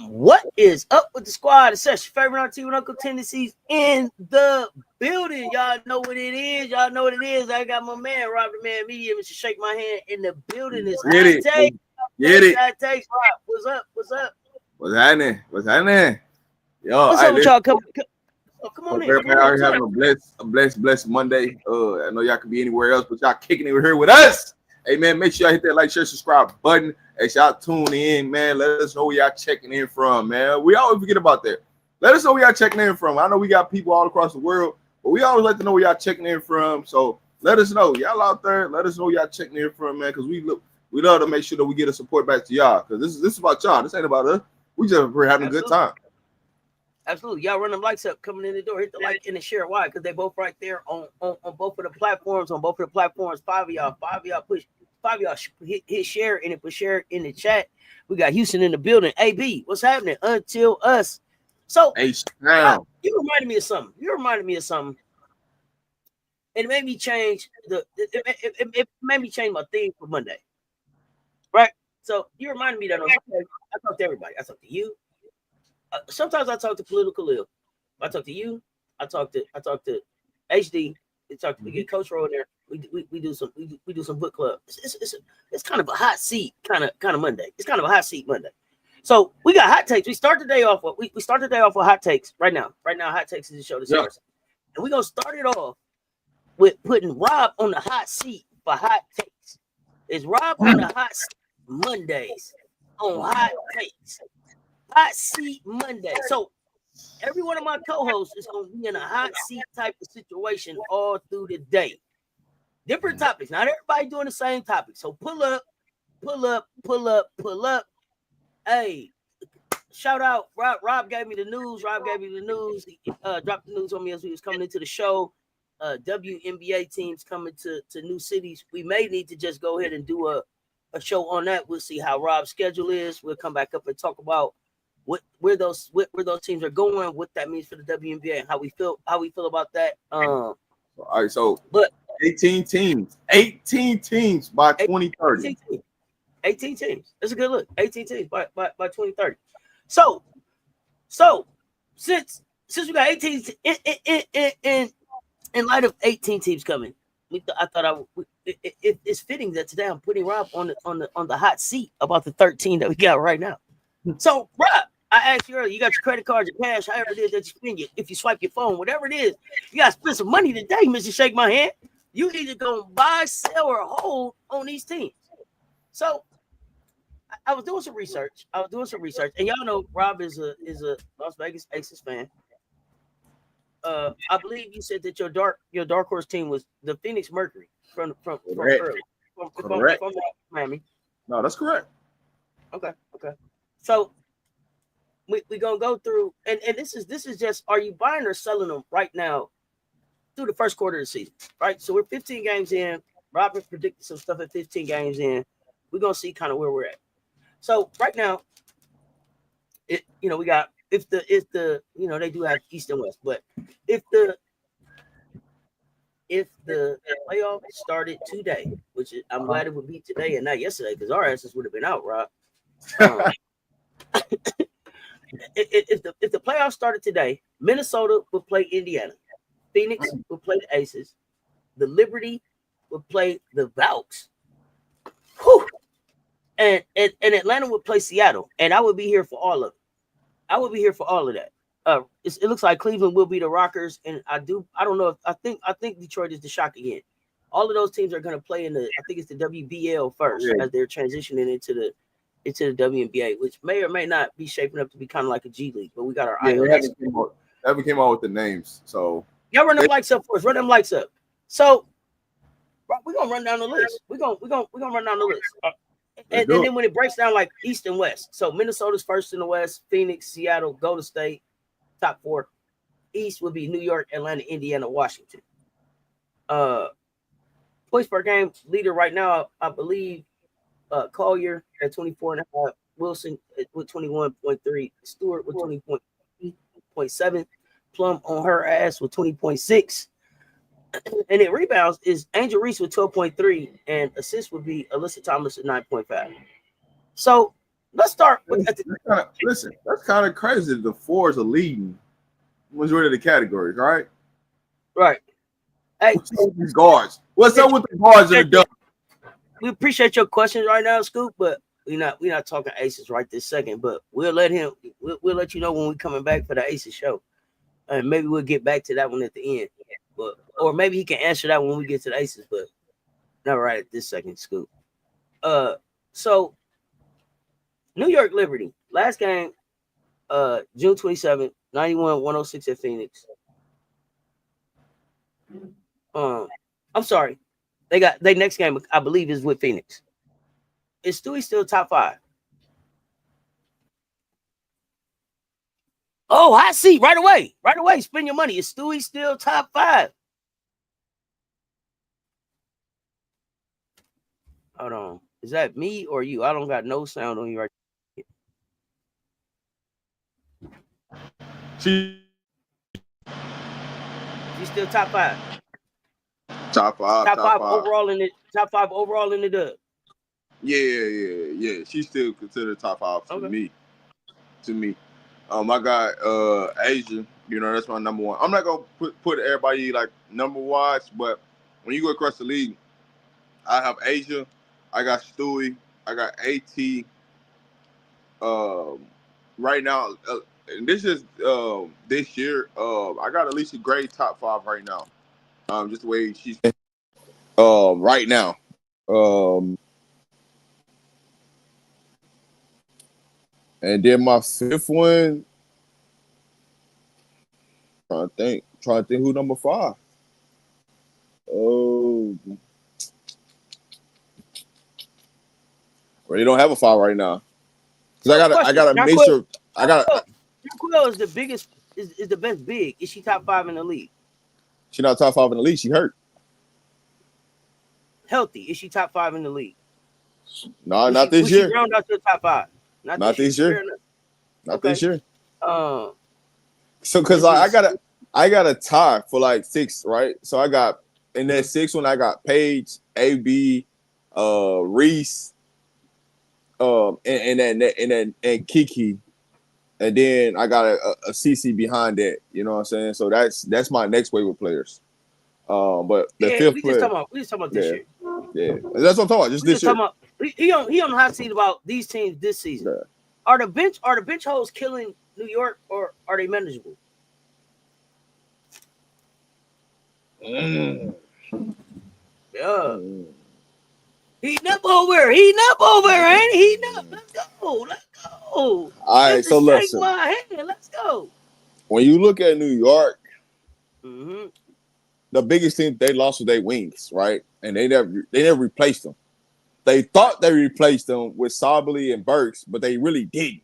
What is up with the squad? It's your favorite auntie and uncle tendencies in the building. Y'all know what it is. Y'all know what it is. I got my man, RobDaMan Media, Mr. Shake My Hand in the building. It's Get it. Get it. Hot takes. What's up? What's up? What's happening? What's happening? Yo, what's up with y'all? Come on in. Everybody already having a blessed Monday. I know y'all could be anywhere else, but y'all kicking it here with us. Hey, man, make sure y'all hit that like, share, subscribe button. Hey, y'all tune in, man. Let us know where y'all checking in from, man. We always forget about that. Let us know where y'all checking in from. I know we got people all across the world, but we always like to know where y'all checking in from. So let us know. Y'all out there, let us know where y'all checking in from, man, because we love to make sure that we get a support back to y'all, because this is about y'all. This ain't about us. We're having a good time. Absolutely. Y'all run them likes up coming in the door. Hit the like and the share. Why? Because they both right there on both of the platforms. On both of the platforms, five of y'all hit share and put share in the chat. We got Houston in the building. AB, what's happening? Until us. So you reminded me of something. And it made me change it made me change my theme for Monday. Right? So you reminded me that on Monday, I talk to everybody. I talk to you. Sometimes I talk to Political Lil. I talk to you. I talk to HD. We get Coach Rowe in there. We do some book club. It's kind of a hot seat kind of Monday. It's kind of a hot seat Monday. So we got hot takes. We start the day off with hot takes right now. Right now, hot takes is the show to start. And we're gonna start it off with putting Rob on the hot seat for hot takes. Is Rob on the hot seat Mondays on hot takes? Hot seat Monday. So every one of my co-hosts is going to be in a hot seat type of situation all through the day. Different topics. Not everybody doing the same topic. So pull up. Hey, shout out. Rob gave me the news. He dropped the news on me as we was coming into the show. WNBA teams coming to new cities. We may need to just go ahead and do a show on that. We'll see how Rob's schedule is. We'll come back up and talk about where those teams are going, what that means for the WNBA, and how we feel about that. All right, so but 18 teams by 2030. 18 teams. That's a good look. 18 teams by 2030. So since we got 18 in light of 18 teams coming, I thought it's fitting that today I'm putting Rob on the hot seat about the 13 that we got right now. So Rob, I asked you earlier, you got your credit card, your cash, however it is that you spend it. If you swipe your phone, whatever it is, you got to spend some money today, Mr. Shake My Hand. You either go buy, sell, or hold on these teams. So I was doing some research. And y'all know Rob is a Las Vegas Aces fan. I believe you said that your dark horse team was the Phoenix Mercury from Miami. No, that's correct. Okay. So we gonna go through, and this is just, are you buying or selling them right now through the first quarter of the season? Right. So we're 15 games in. Robert predicted some stuff at 15 games in. We're gonna see kind of where we're at. So right now, we got if the they do have East and West, but if the playoff started today, which I'm glad it would be today and not yesterday, because our asses would have been out, Rob. If the playoffs started today, Minnesota would play Indiana, Phoenix would play the Aces, the Liberty would play the Valks, and Atlanta would play Seattle, and I would be here for all of it. I would be here for all of that. It looks like Cleveland will be the Rockers, and I don't know if I think Detroit is the shock again. All of those teams are going to play I think it's the WBL first, as they're transitioning into the WNBA, which may or may not be shaping up to be kind of like a G League, but we got our eye on that. That came out with the names. So y'all run them lights up for us. Run them lights up. So we're gonna run down the list. We're gonna run down the list. And then when it breaks down like East and West, so Minnesota's first in the West, Phoenix, Seattle, Golden State, top 4. East would be New York, Atlanta, Indiana, Washington. Points per game leader right now, I believe, Collier at 24.5, Wilson with 21.3, Stewart with 20.7, Plum on her ass with 20.6. And it rebounds is Angel Reese with 12.3, and assists would be Alyssa Thomas at 9.5. So let's start with that's kind of crazy. The fours are leading majority of the categories, right? Right. Hey, what's up with these guards? What's up with the guards that are done? We appreciate your questions right now, Scoop, but we're not talking aces right this second. But we'll let you know when we're coming back for the aces show, and maybe we'll get back to that one at the end. But or maybe he can answer that when we get to the aces, but not right at this second, Scoop. So New York Liberty last game, June 27th, 91-106 at Phoenix. I'm sorry. They next game, I believe, is with Phoenix. Is Stewie still top 5? Oh, I see. Right away. Spend your money. Is Stewie still top 5? Hold on. Is that me or you? I don't got no sound on you right now. She's still top 5. Top five overall in the top 5 overall in the dub. Yeah. She's still considered top 5 to me. I got Asia. You know, that's my number one. I'm not gonna put everybody like number wise, but when you go across the league, I have Asia, I got Stewie, I got AT. Right now, and this is this year. I got Alicia Gray top 5 right now. Just the way she's right now. And then my 5th one, trying to think who number 5. Oh, well, you don't have a 5 right now. Cause I gotta make sure. Nyquil is the biggest, is the best big. Is she top 5 in the league? She not top 5 in the league. She hurt. Healthy. Is she top 5 in the league? No, not this year. She round out to the top 5. Not this year. Not this year. So because I got a tie for like 6, right? So I got in that 6 one, I got Paige, AB, Reese, and Kiki, and then I got a CC behind that. You know what I'm saying? So that's my next wave of players. But the 5th player, we just talking about this year. Yeah, that's what I'm talking about. Just this year. He on the hot seat about these teams this season. Yeah. Are the bench holes killing New York, or are they manageable? Yeah. Heating up over, ain't he? Heating up. Let's go. All right, so listen. Let's go. When you look at New York, the biggest thing they lost was their wings, right? And they never replaced them. They thought they replaced them with Sabally and Burks, but they really didn't.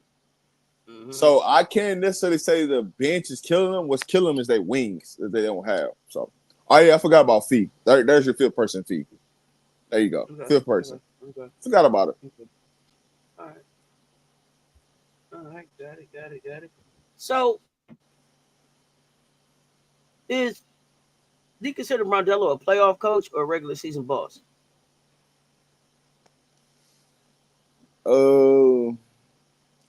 So I can't necessarily say the bench is killing them. What's killing them is their wings that they don't have. So, oh yeah, I forgot about Fee. There's your 5th person, Fee. There you go, 5th person. Okay. Forgot about it. Okay. All right, got it. So, do you consider Mondello a playoff coach or a regular season boss?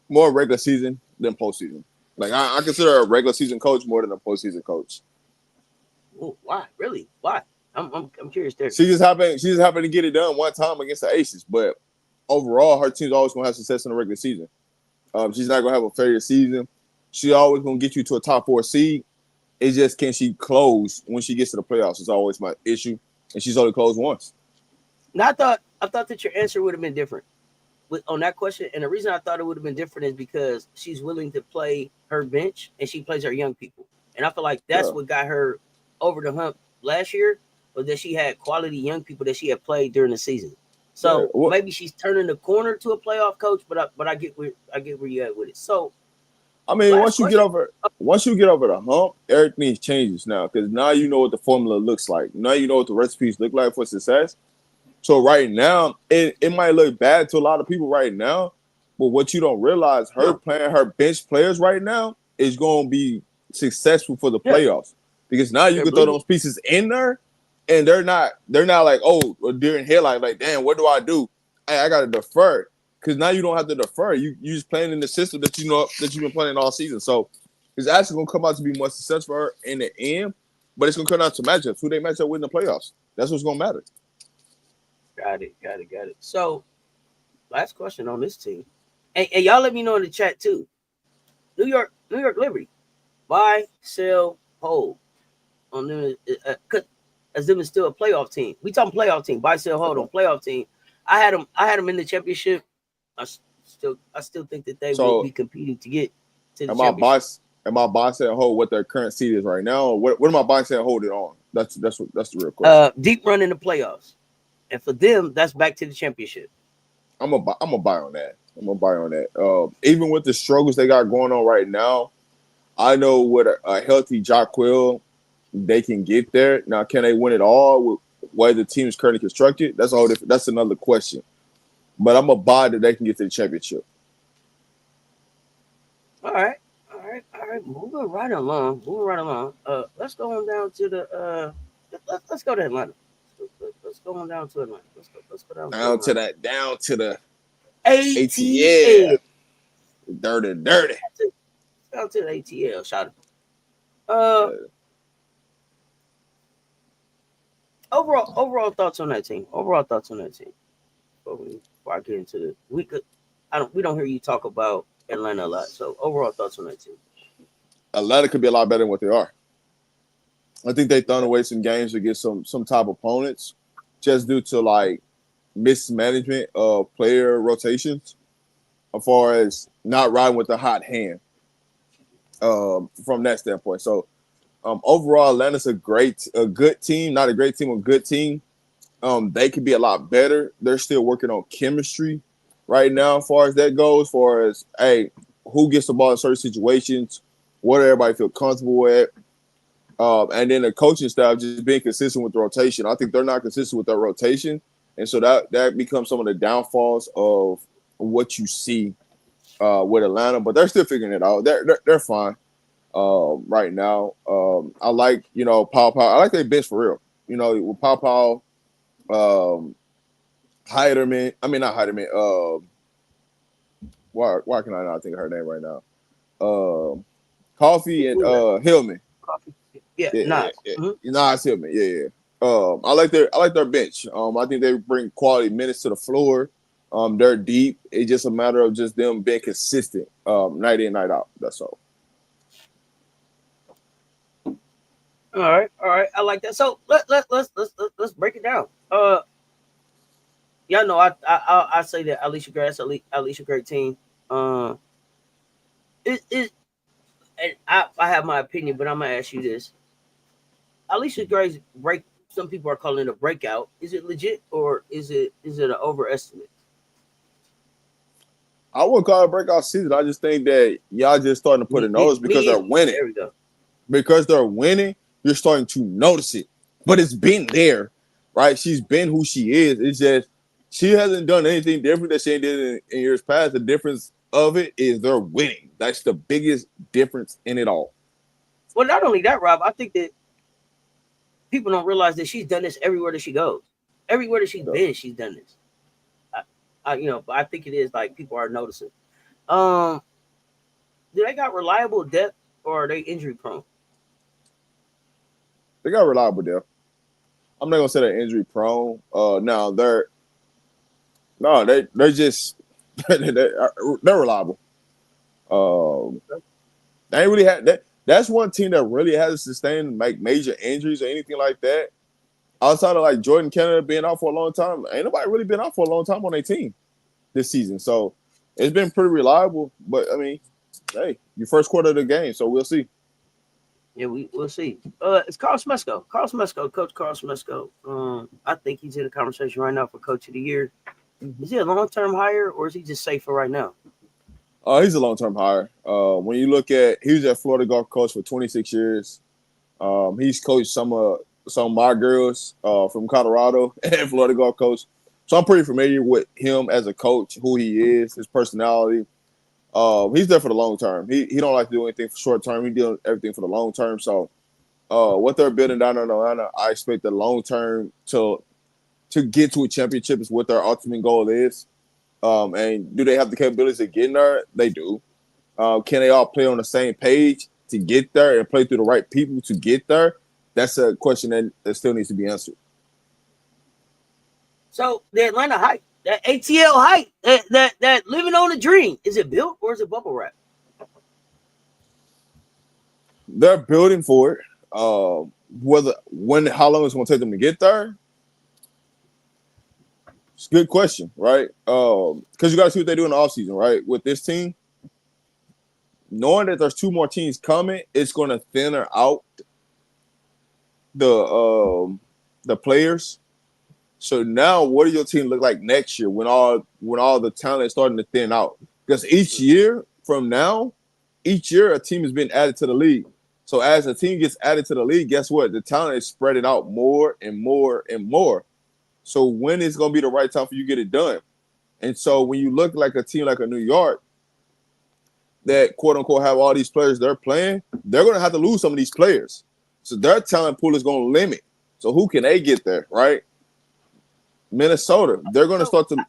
More regular season than postseason. Like I consider a regular season coach more than a postseason coach. Ooh, why? Really? Why? I'm curious there. She just happened to get it done one time against the Aces, but overall, her team's always gonna have success in the regular season. She's not gonna have a failure season. She's always gonna get you to a top 4 seed. It's just, can she close when she gets to the playoffs? It's always my issue, and she's only closed once. Now I thought that your answer would have been different on that question, and the reason I thought it would have been different is because she's willing to play her bench and she plays her young people, and I feel like that's what got her over the hump last year, was that she had quality young people that she had played during the season. So maybe she's turning the corner to a playoff coach, but I get where you at with it. So I mean, once you get over the hump, everything changes now, because now you know what the formula looks like. Now you know what the recipes look like for success. So right now, it might look bad to a lot of people right now, but what you don't realize, her playing her bench players right now is going to be successful for the playoffs, because now you can throw those pieces in there, and they're not like, oh, during headline, like, damn, what do I do? Hey, I got to defer, because now you don't have to defer. You just playing in the system that you know that you've been playing all season. So it's actually gonna come out to be more success for her in the end. But it's gonna come down to matchups. Who they match up with in the playoffs. That's what's gonna matter. Got it. So, last question on this team, and y'all let me know in the chat too. New York Liberty, buy, sell, hold on them as them is still a playoff team. We talking playoff team, buy, sell, hold on playoff team. I had them in the championship. I still think that they will be competing to get to the championship. Am I buy, sell, hold what their current seed is right now? Or what am I buy, sell, hold it on? That's the real question. Deep run in the playoffs, and for them, that's back to the championship. I'm a buy on that. Even with the struggles they got going on right now, I know with a healthy Jaquil, they can get there. Now, can they win it all with where the team is currently constructed? That's all. That's another question. But I'm a buy that they can get to the championship. All right. Moving right along. Let's go on down to the. Let's go to Atlanta. Let's go on down to Atlanta. Let's go down to the ATL. Dirty. Down to the ATL. Shout out. Overall thoughts on that team. Before I get into the we don't hear you talk about Atlanta a lot. So overall thoughts on that team. Atlanta could be a lot better than what they are. I think they've thrown away some games against some top opponents just due to like mismanagement of player rotations as far as not riding with the hot hand from that standpoint. So overall, Atlanta's a good team, not a great team, a good team. They could be a lot better. They're still working on chemistry right now as far as that goes, as far as, hey, who gets the ball in certain situations, what everybody feel comfortable with. And then the coaching staff just being consistent with the rotation. I think they're not consistent with their rotation. And so that becomes some of the downfalls of what you see with Atlanta. But they're still figuring it out. They're fine right now. I like, Paul. I like their bench for real. With Paul, Heiderman. I mean, not Heiderman. Why can I not think of her name right now? Coffee and Hillman. Coffee. Yeah. Nas Hillman. Yeah. I like their bench. I think they bring quality minutes to the floor. They're deep. It's just a matter of just them being consistent, night in, night out. That's all. All right. I like that. So let's break it down. Y'all know I say that Alicia great team. And I have my opinion, but I'm gonna ask you this: Alicia Gray's break. Some people are calling it a breakout. Is it legit or is it an overestimate? I wouldn't call it a breakout season. I just think that y'all just starting to put a notice because they're winning. There we go. Because they're winning, you're starting to notice it. But it's been there, right? She's been who she is. It's just she hasn't done anything different that she did in years past. The difference of it is they're winning. That's the biggest difference in it all. Well, not only that, Rob, I think that people don't realize that she's done this everywhere that she goes. Everywhere that she's been, she's done this. But I think it is like people are noticing. Do they got reliable depth or are they injury prone? They got reliable depth. I'm not gonna say they're injury prone. They're just they're reliable. They ain't really had that. That's one team that really hasn't sustained like major injuries or anything like that. Outside of like Jordan Canada being out for a long time, ain't nobody really been out for a long time on their team this season. So it's been pretty reliable. But I mean, hey, your first quarter of the game, so we'll see. Yeah, we'll see. It's Carl Smesco. Coach Carl Smesco. I think he's in a conversation right now for Coach of the Year. Is he a long-term hire or is he just safe for right now? He's a long-term hire. When you look at, he was at Florida Gulf Coast for 26 years. He's coached some of my girls from Colorado and Florida Gulf Coast. So I'm pretty familiar with him as a coach, who he is, his personality. He's there for the long term. He don't like to do anything for short term. He doing everything for the long term. So what they're building down in Atlanta, I expect the long term to get to a championship is what their ultimate goal is. And do they have the capabilities of getting there? They do. Can they all play on the same page to get there and play through the right people to get there? That's a question that still needs to be answered. So the Atlanta hype, that ATL hype, that living on a dream, is it built or is it bubble wrap? They're building for it. How long it's going to take them to get there? It's a good question, right? Because you got to see what they do in the offseason, right? With this team, knowing that there's 2 more teams coming, it's going to thinner out the players. So now, what does your team look like next year when all the talent is starting to thin out? Because each year from now, a team has been added to the league. So as a team gets added to the league, guess what? The talent is spreading out more and more and more. So when is going to be the right time for you to get it done? And so when you look like a team like a New York that, quote unquote, have all these players they're playing, they're going to have to lose some of these players. So their talent pool is going to limit. So who can they get there, right? Minnesota, they're going to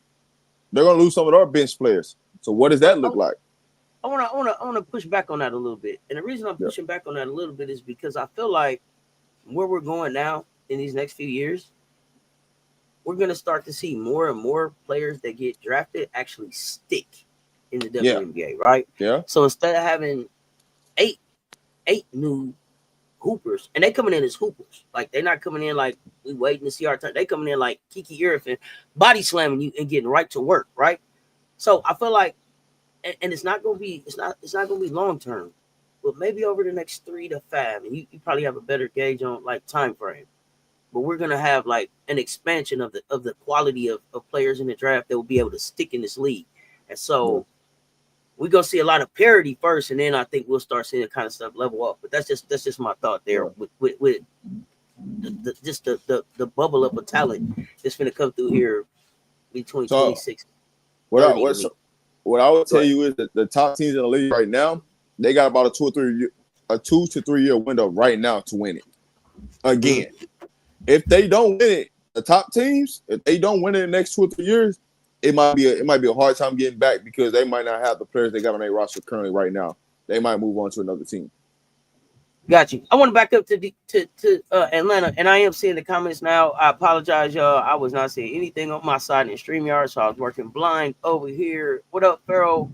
lose some of their bench players. So what does that look like? I want to push back on that a little bit. And the reason I'm pushing back on that a little bit is because I feel like where we're going now in these next few years, we're going to start to see more and more players that get drafted actually stick in the WNBA, right? Yeah. So instead of having eight new hoopers, and they coming in as hoopers, like they're not coming in like we waiting to see our turn. They coming in like Kiki Irvin, body slamming you and getting right to work, right? So I feel like, and it's not gonna be long term, but maybe over the next 3 to 5, and you probably have a better gauge on like time frame. But we're gonna have like an expansion of the quality of players in the draft that will be able to stick in this league, and so we're gonna see a lot of parity first, and then I think we'll start seeing the kind of stuff level up. But that's just my thought there with the bubble up of talent that's gonna come through here between 26. What I would tell you is that the top teams in the league right now, they got about a 2 to 3 year window right now to win it. Again, if they don't win it, the top teams, if they don't win it in the next 2 or 3 years, it might be a hard time getting back because they might not have the players they got on their roster currently right now. They might move on to another team. Got you. I want to back up to Atlanta, and I am seeing the comments now. I apologize, y'all. I was not seeing anything on my side in StreamYard, so I was working blind over here. What up, Pharaoh?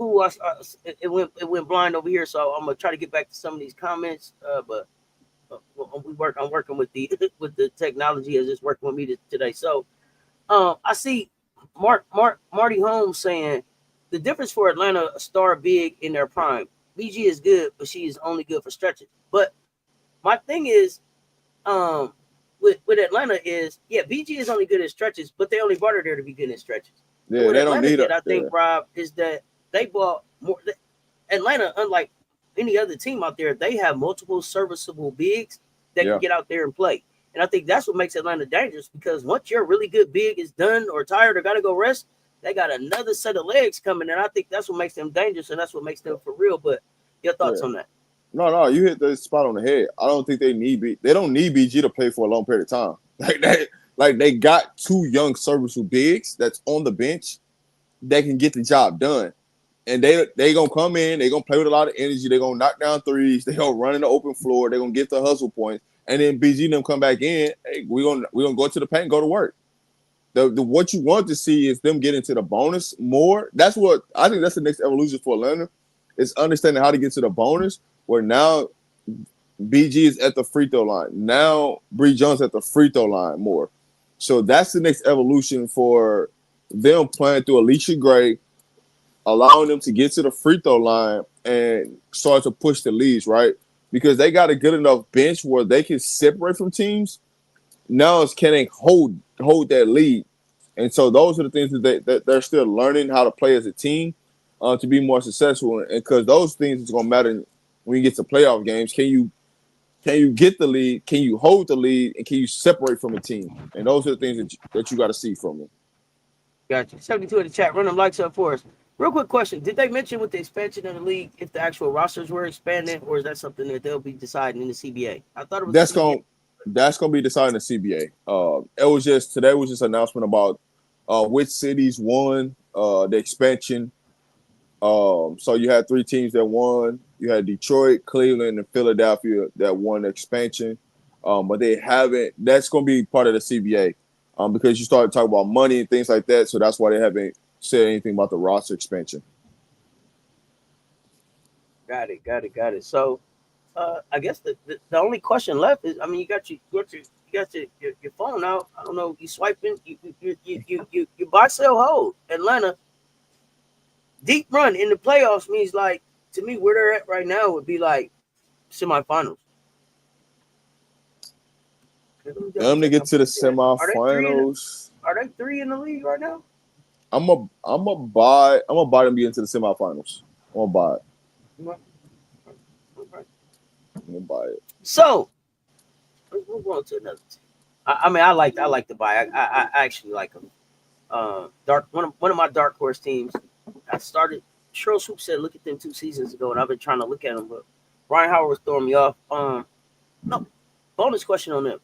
It went blind over here, so I'm gonna try to get back to some of these comments. But I'm working with the technology as it's working with me today. So, I see Marty Holmes saying the difference for Atlanta, a star big in their prime. BG is good, but she is only good for stretches. But my thing is, with Atlanta is, BG is only good at stretches, but they only brought her there to be good at stretches. Yeah, they don't need it. I think, Rob, is that they bought more. Atlanta, unlike any other team out there, they have multiple serviceable bigs that can get out there and play. And I think that's what makes Atlanta dangerous, because once your really good big is done or tired or got to go rest, they got another set of legs coming, and I think that's what makes them dangerous, and that's what makes them for real. But your thoughts on that? No, you hit the spot on the head. I don't think they don't need BG to play for a long period of time. Like they got 2 young serviceable bigs that's on the bench that can get the job done. And they gonna come in, they gonna play with a lot of energy, they gonna knock down threes, they gonna run in the open floor, they gonna get the hustle points, and then BG and them come back in. Hey, we're gonna go to the paint and go to work. The what you want to see is them get into the bonus more. That's what I think. That's the next evolution for Atlanta, is understanding how to get to the bonus. Where now BG is at the free throw line. Now Bree Jones at the free throw line more. So that's the next evolution for them, playing through Alicia Gray, allowing them to get to the free throw line and start to push the leads, right? Because they got a good enough bench where they can separate from teams. Now it's can they hold that lead. And so those are the things that they're still learning how to play as a team to be more successful. And because those things is going to matter when you get to playoff games. Can you get the lead? Can you hold the lead? And can you separate from a team? And those are the things that you got to see from them. Gotcha. 72 in the chat. Run them likes up for us. Real quick question. Did they mention with the expansion of the league if the actual rosters were expanded, or is that something that they'll be deciding in the CBA? I thought it was that's going to be decided in the CBA. Today was just an announcement about which cities won the expansion. So you had 3 teams that won. You had Detroit, Cleveland, and Philadelphia that won the expansion. But they haven't. That's going to be part of the CBA because you started talking about money and things like that. So that's why they haven't said anything about the roster expansion. Got it. So, I guess the only question left is, I mean, you got your phone out. I don't know. You swiping. You buy, sell, hold. Atlanta deep run in the playoffs means, like, to me, where they're at right now would be like semifinals. Them to get to the semifinals. Are they 3 in the league right now? I'm a buy them to get into the semifinals. I'm gonna buy it. Okay. I'm gonna buy it. So let's move on to another team. I mean, I like the buy. I actually like them. One of my dark horse teams. I started. Cheryl Swoop said, "Look at them 2 seasons ago," and I've been trying to look at them, but Ryan Howard was throwing me off. No, bonus question on them: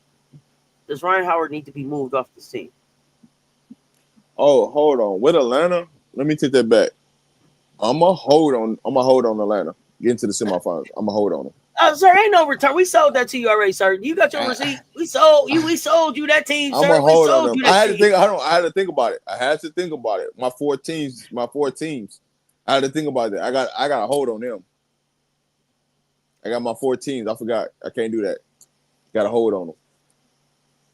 does Ryan Howard need to be moved off the team? Oh, hold on. With Atlanta, let me take that back. I'm gonna hold on Atlanta. Get into the semifinals. I'm gonna hold on them. Sir, ain't no return. We sold that to you already, sir. You got your receipt. We sold you that team, sir. I'm gonna hold on them. I had to think about it. I had to think about it. My four teams. I had to think about that. I got a hold on them. I got my 4 teams. I forgot. I can't do that. Got to hold on them.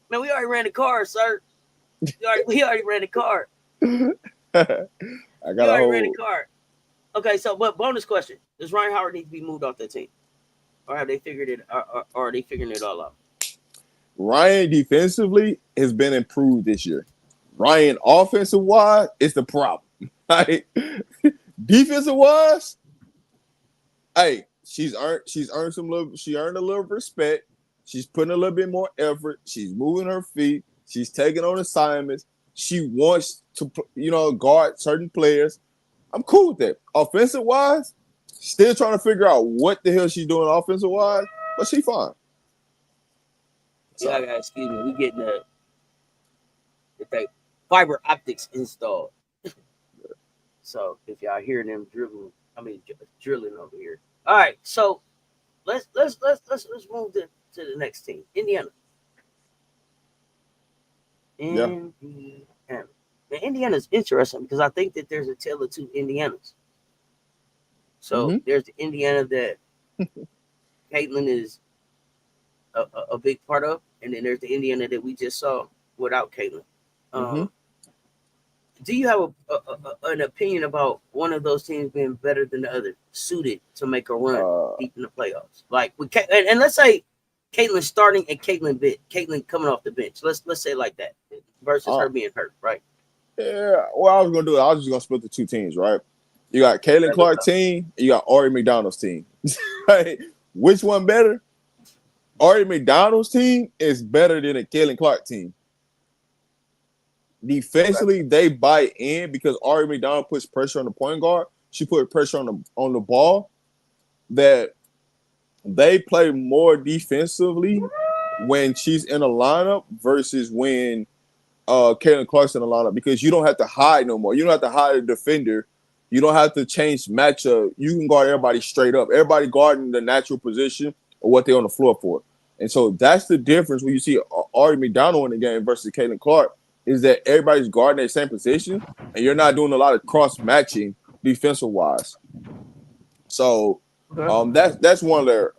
Man, we already ran the card, sir. We already ran the card. I got to hold. Ran the card. Okay, so but bonus question: does Ryan Howard need to be moved off that team, or have they figured it? Or are they figuring it all out? Ryan defensively has been improved this year. Ryan offensive wise is the problem. Like, defensive wise, hey, she earned a little respect. She's putting a little bit more effort. She's moving her feet. She's taking on assignments. She wants to, guard certain players. I'm cool with that. Offensive wise, still trying to figure out what the hell she's doing offensive wise, but she's fine. So, yeah, excuse me. We getting the fiber optics installed. So if y'all hear them drilling over here. All right, so let's move to the next team, Indiana. Indiana. Now, Indiana's interesting because I think that there's a tale of 2 Indianas. So there's the Indiana that Caitlin is a big part of, and then there's the Indiana that we just saw without Caitlin. Do you have an opinion about one of those teams being better than the other, suited to make a run deep in the playoffs? Like and let's say Caitlin starting and Caitlin coming off the bench. Let's say like that versus her being hurt, right? Yeah. What I was gonna do, I was just gonna split the 2 teams, right? You got Caitlin Clark team, and you got Ari McDonald's team. Right? Which one better? Ari McDonald's team is better than a Caitlin Clark team. Defensively, they buy in because Ari McDonald puts pressure on the point guard. She put pressure on the ball. That they play more defensively when she's in a lineup versus when Caitlin Clark's in the lineup, because you don't have to hide no more. You don't have to hide a defender. You don't have to change matchup. You can guard everybody straight up. Everybody guarding the natural position or what they're on the floor for. And so that's the difference when you see Ari McDonald in the game versus Caitlin Clark, is that everybody's guarding their same position and you're not doing a lot of cross-matching defensive wise. So that's one there.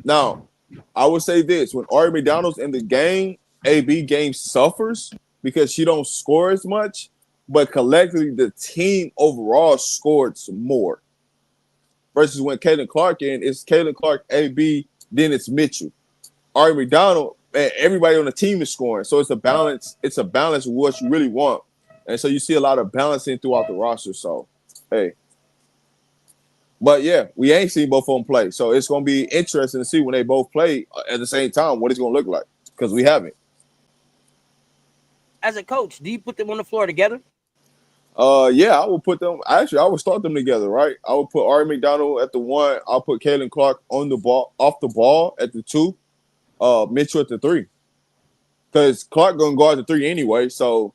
Now, I would say this: when Ari McDonald's in the game, AB game suffers because she don't score as much, but collectively the team overall scored some more. Versus when Caitlin Clark it's Caitlin Clark, AB, then it's Mitchell. Ari McDonald, man, everybody on the team is scoring. So it's a balance. It's a balance of what you really want. And so you see a lot of balancing throughout the roster. So, hey. But, yeah, we ain't seen both of them play. So it's going to be interesting to see when they both play at the same time what it's going to look like, because we haven't. As a coach, do you put them on the floor together? Yeah, I would put them. Actually, I would start them together, right? I would put Ari McDonald at the 1. I'll put Caitlin Clark on the ball, off the ball at the 2. Mitchell at the 3. Because Clark going to guard the 3 anyway. So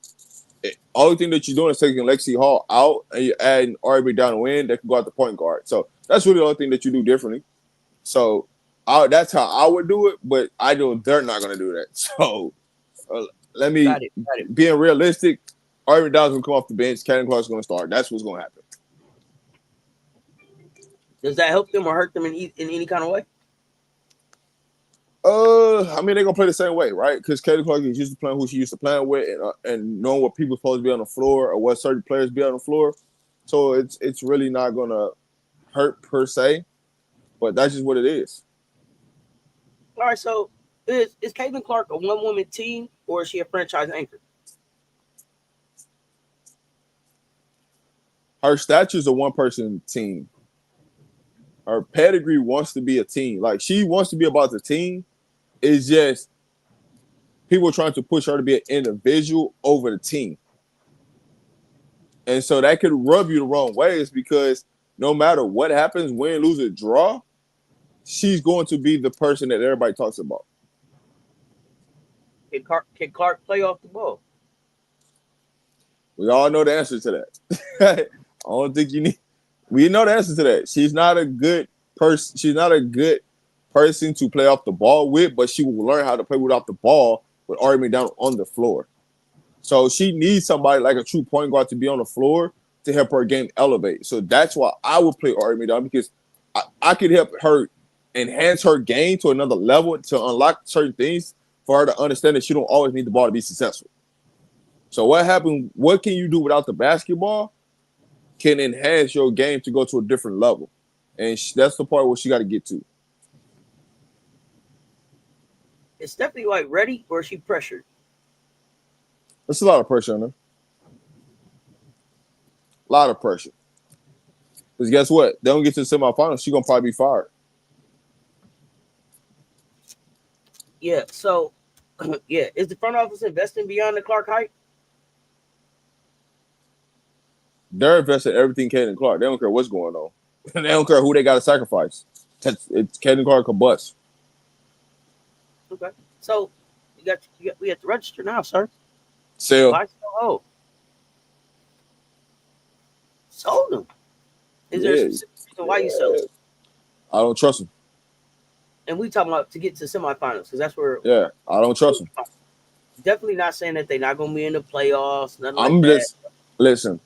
Only thing that you're doing is taking Lexi Hall out and you're adding RB down the win that can go out the point guard. So that's really the only thing that you do differently. So that's how I would do it, but I know they're not going to do that. So let me Got it. being realistic. RB Down's going to come off the bench. Cannon Clark's going to start. That's what's going to happen. Does that help them or hurt them in any kind of way? I mean, they're gonna play the same way, right? Because Katie Clark is used to playing who she used to playing with, and knowing what people supposed to be on the floor or what certain players be on the floor. So it's really not gonna hurt per se, but that's just what it is. All right. So is Caitlin Clark a one-woman team or is she a franchise anchor? Her stature's a one-person team. Her pedigree wants to be a team. Like she wants to be about the team. It's just people trying to push her to be an individual over the team. And so that could rub you the wrong ways because no matter what happens, win, lose, or draw, she's going to be the person that everybody talks about. Can Clark play off the ball? We all know the answer to that. I don't think you need. We know the answer to that. She's not a good person. She's not a good person to play off the ball with, but she will learn how to play without the ball with Ari McDonald on the floor. So she needs somebody like a true point guard to be on the floor to help her game elevate. So that's why I would play Ari McDonald because I could help her enhance her game to another level to unlock certain things for her to understand that she don't always need the ball to be successful. So what happened? What can you do without the basketball can enhance your game to go to a different level. And that's the part where she got to get to. Is Stephanie White ready or is she pressured? There's a lot of pressure on her. A lot of pressure. Because guess what? They don't get to the semifinals, she's going to probably be fired. Yeah, so, yeah. Is the front office investing beyond the Clark hype? They're investing everything Kaden Clark. They don't care what's going on. They don't care who they got to sacrifice. It's Kaden Clark or bust. Okay. So, we have to register now, sir. Sell. Why so low? Sold them. Is there a specific reason why you sold them? I don't trust them. And we talking about to get to semifinals because that's where. Yeah, I don't trust them. Definitely not saying that they're not going to be in the playoffs. Nothing I'm like just listen.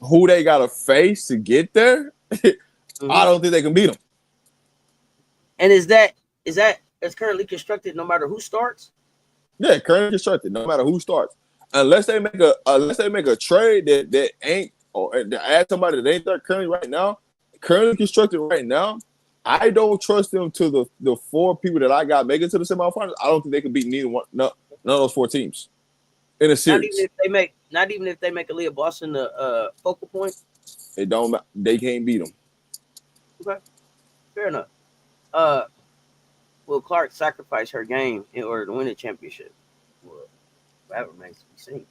Who they got to face to get there? I don't think they can beat them. And is that it's currently constructed no matter who starts? Yeah, currently constructed no matter who starts, unless they make a trade that ain't or to add somebody that ain't there currently right now. Currently constructed right now. I don't trust them to the four people that I got making to the semifinals. I don't think they can beat none of those four teams in a series. Not even if they make Aaliyah Boston the focal point. They can't beat them. Okay, fair enough. Will Clark sacrifice her game in order to win the championship? Well, that remains to be seen.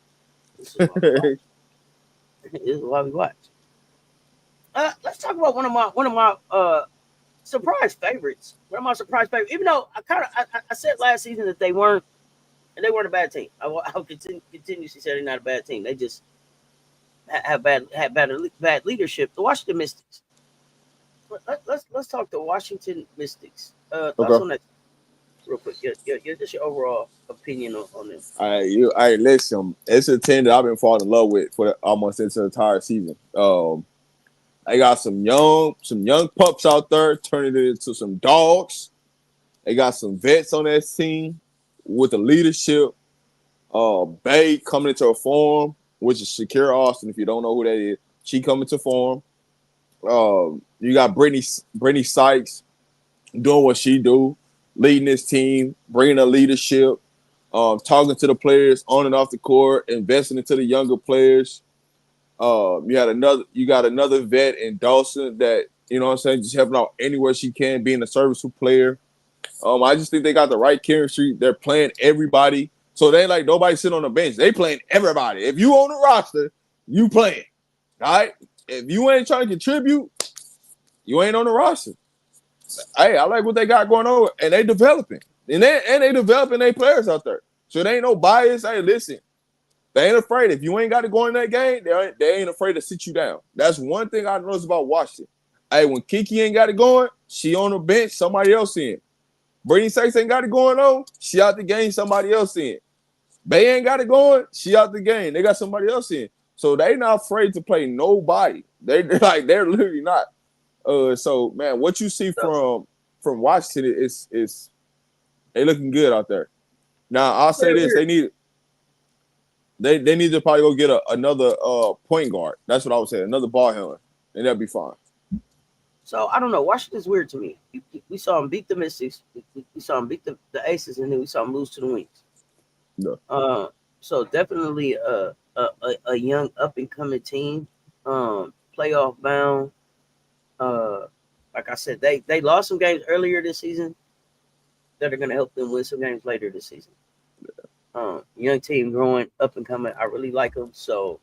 This is why we watch. Let's talk about one of my surprise favorites. One of my surprise favorites. Even though I said last season that they weren't a bad team. I'll continuously say they're not a bad team. They just had bad leadership. The Washington Mystics. Let's talk the Washington Mystics. Thoughts on that real quick. Just your overall opinion on this. All right, listen. It's a team that I've been falling in love with for almost this entire season. I got some young pups out there turning it into some dogs. They got some vets on that team with the leadership. Bay coming into a form, which is Shakira Austin. If you don't know who that is, she coming to form. You got Brittany Sykes doing what she do, leading this team, bringing the leadership, talking to the players on and off the court, investing into the younger players. You got another vet in Dawson that, you know what I'm saying, just helping out anywhere she can, being a serviceable player. I just think they got the right chemistry. They're playing everybody. So they ain't like nobody sitting on the bench. They playing everybody. If you on the roster, you playing. All right? If you ain't trying to contribute, you ain't on the roster. Hey, I like what they got going on, and they developing. And they developing their players out there. So there ain't no bias. Hey, listen. They ain't afraid. If you ain't got to go in that game, they ain't afraid to sit you down. That's one thing I noticed about Washington. Hey, when Kiki ain't got it going, she on the bench, somebody else in. Brittany Sykes ain't got it going on, she out the game, somebody else in. Bay ain't got it going, she out the game. They got somebody else in. So they not afraid to play nobody. They're literally not. So man, what you see from Washington is they looking good out there. Now I'll say this: they need to probably go get another point guard. That's what I would say, another ball handler, and that'd be fine. So I don't know. Washington's weird to me. We saw them beat the Mystics. We saw them beat the Aces, and then we saw them lose to the Wings. No. So definitely a young up and coming team, playoff bound. Like I said, they lost some games earlier this season that are going to help them win some games later this season. Young team growing up and coming. I really like them. So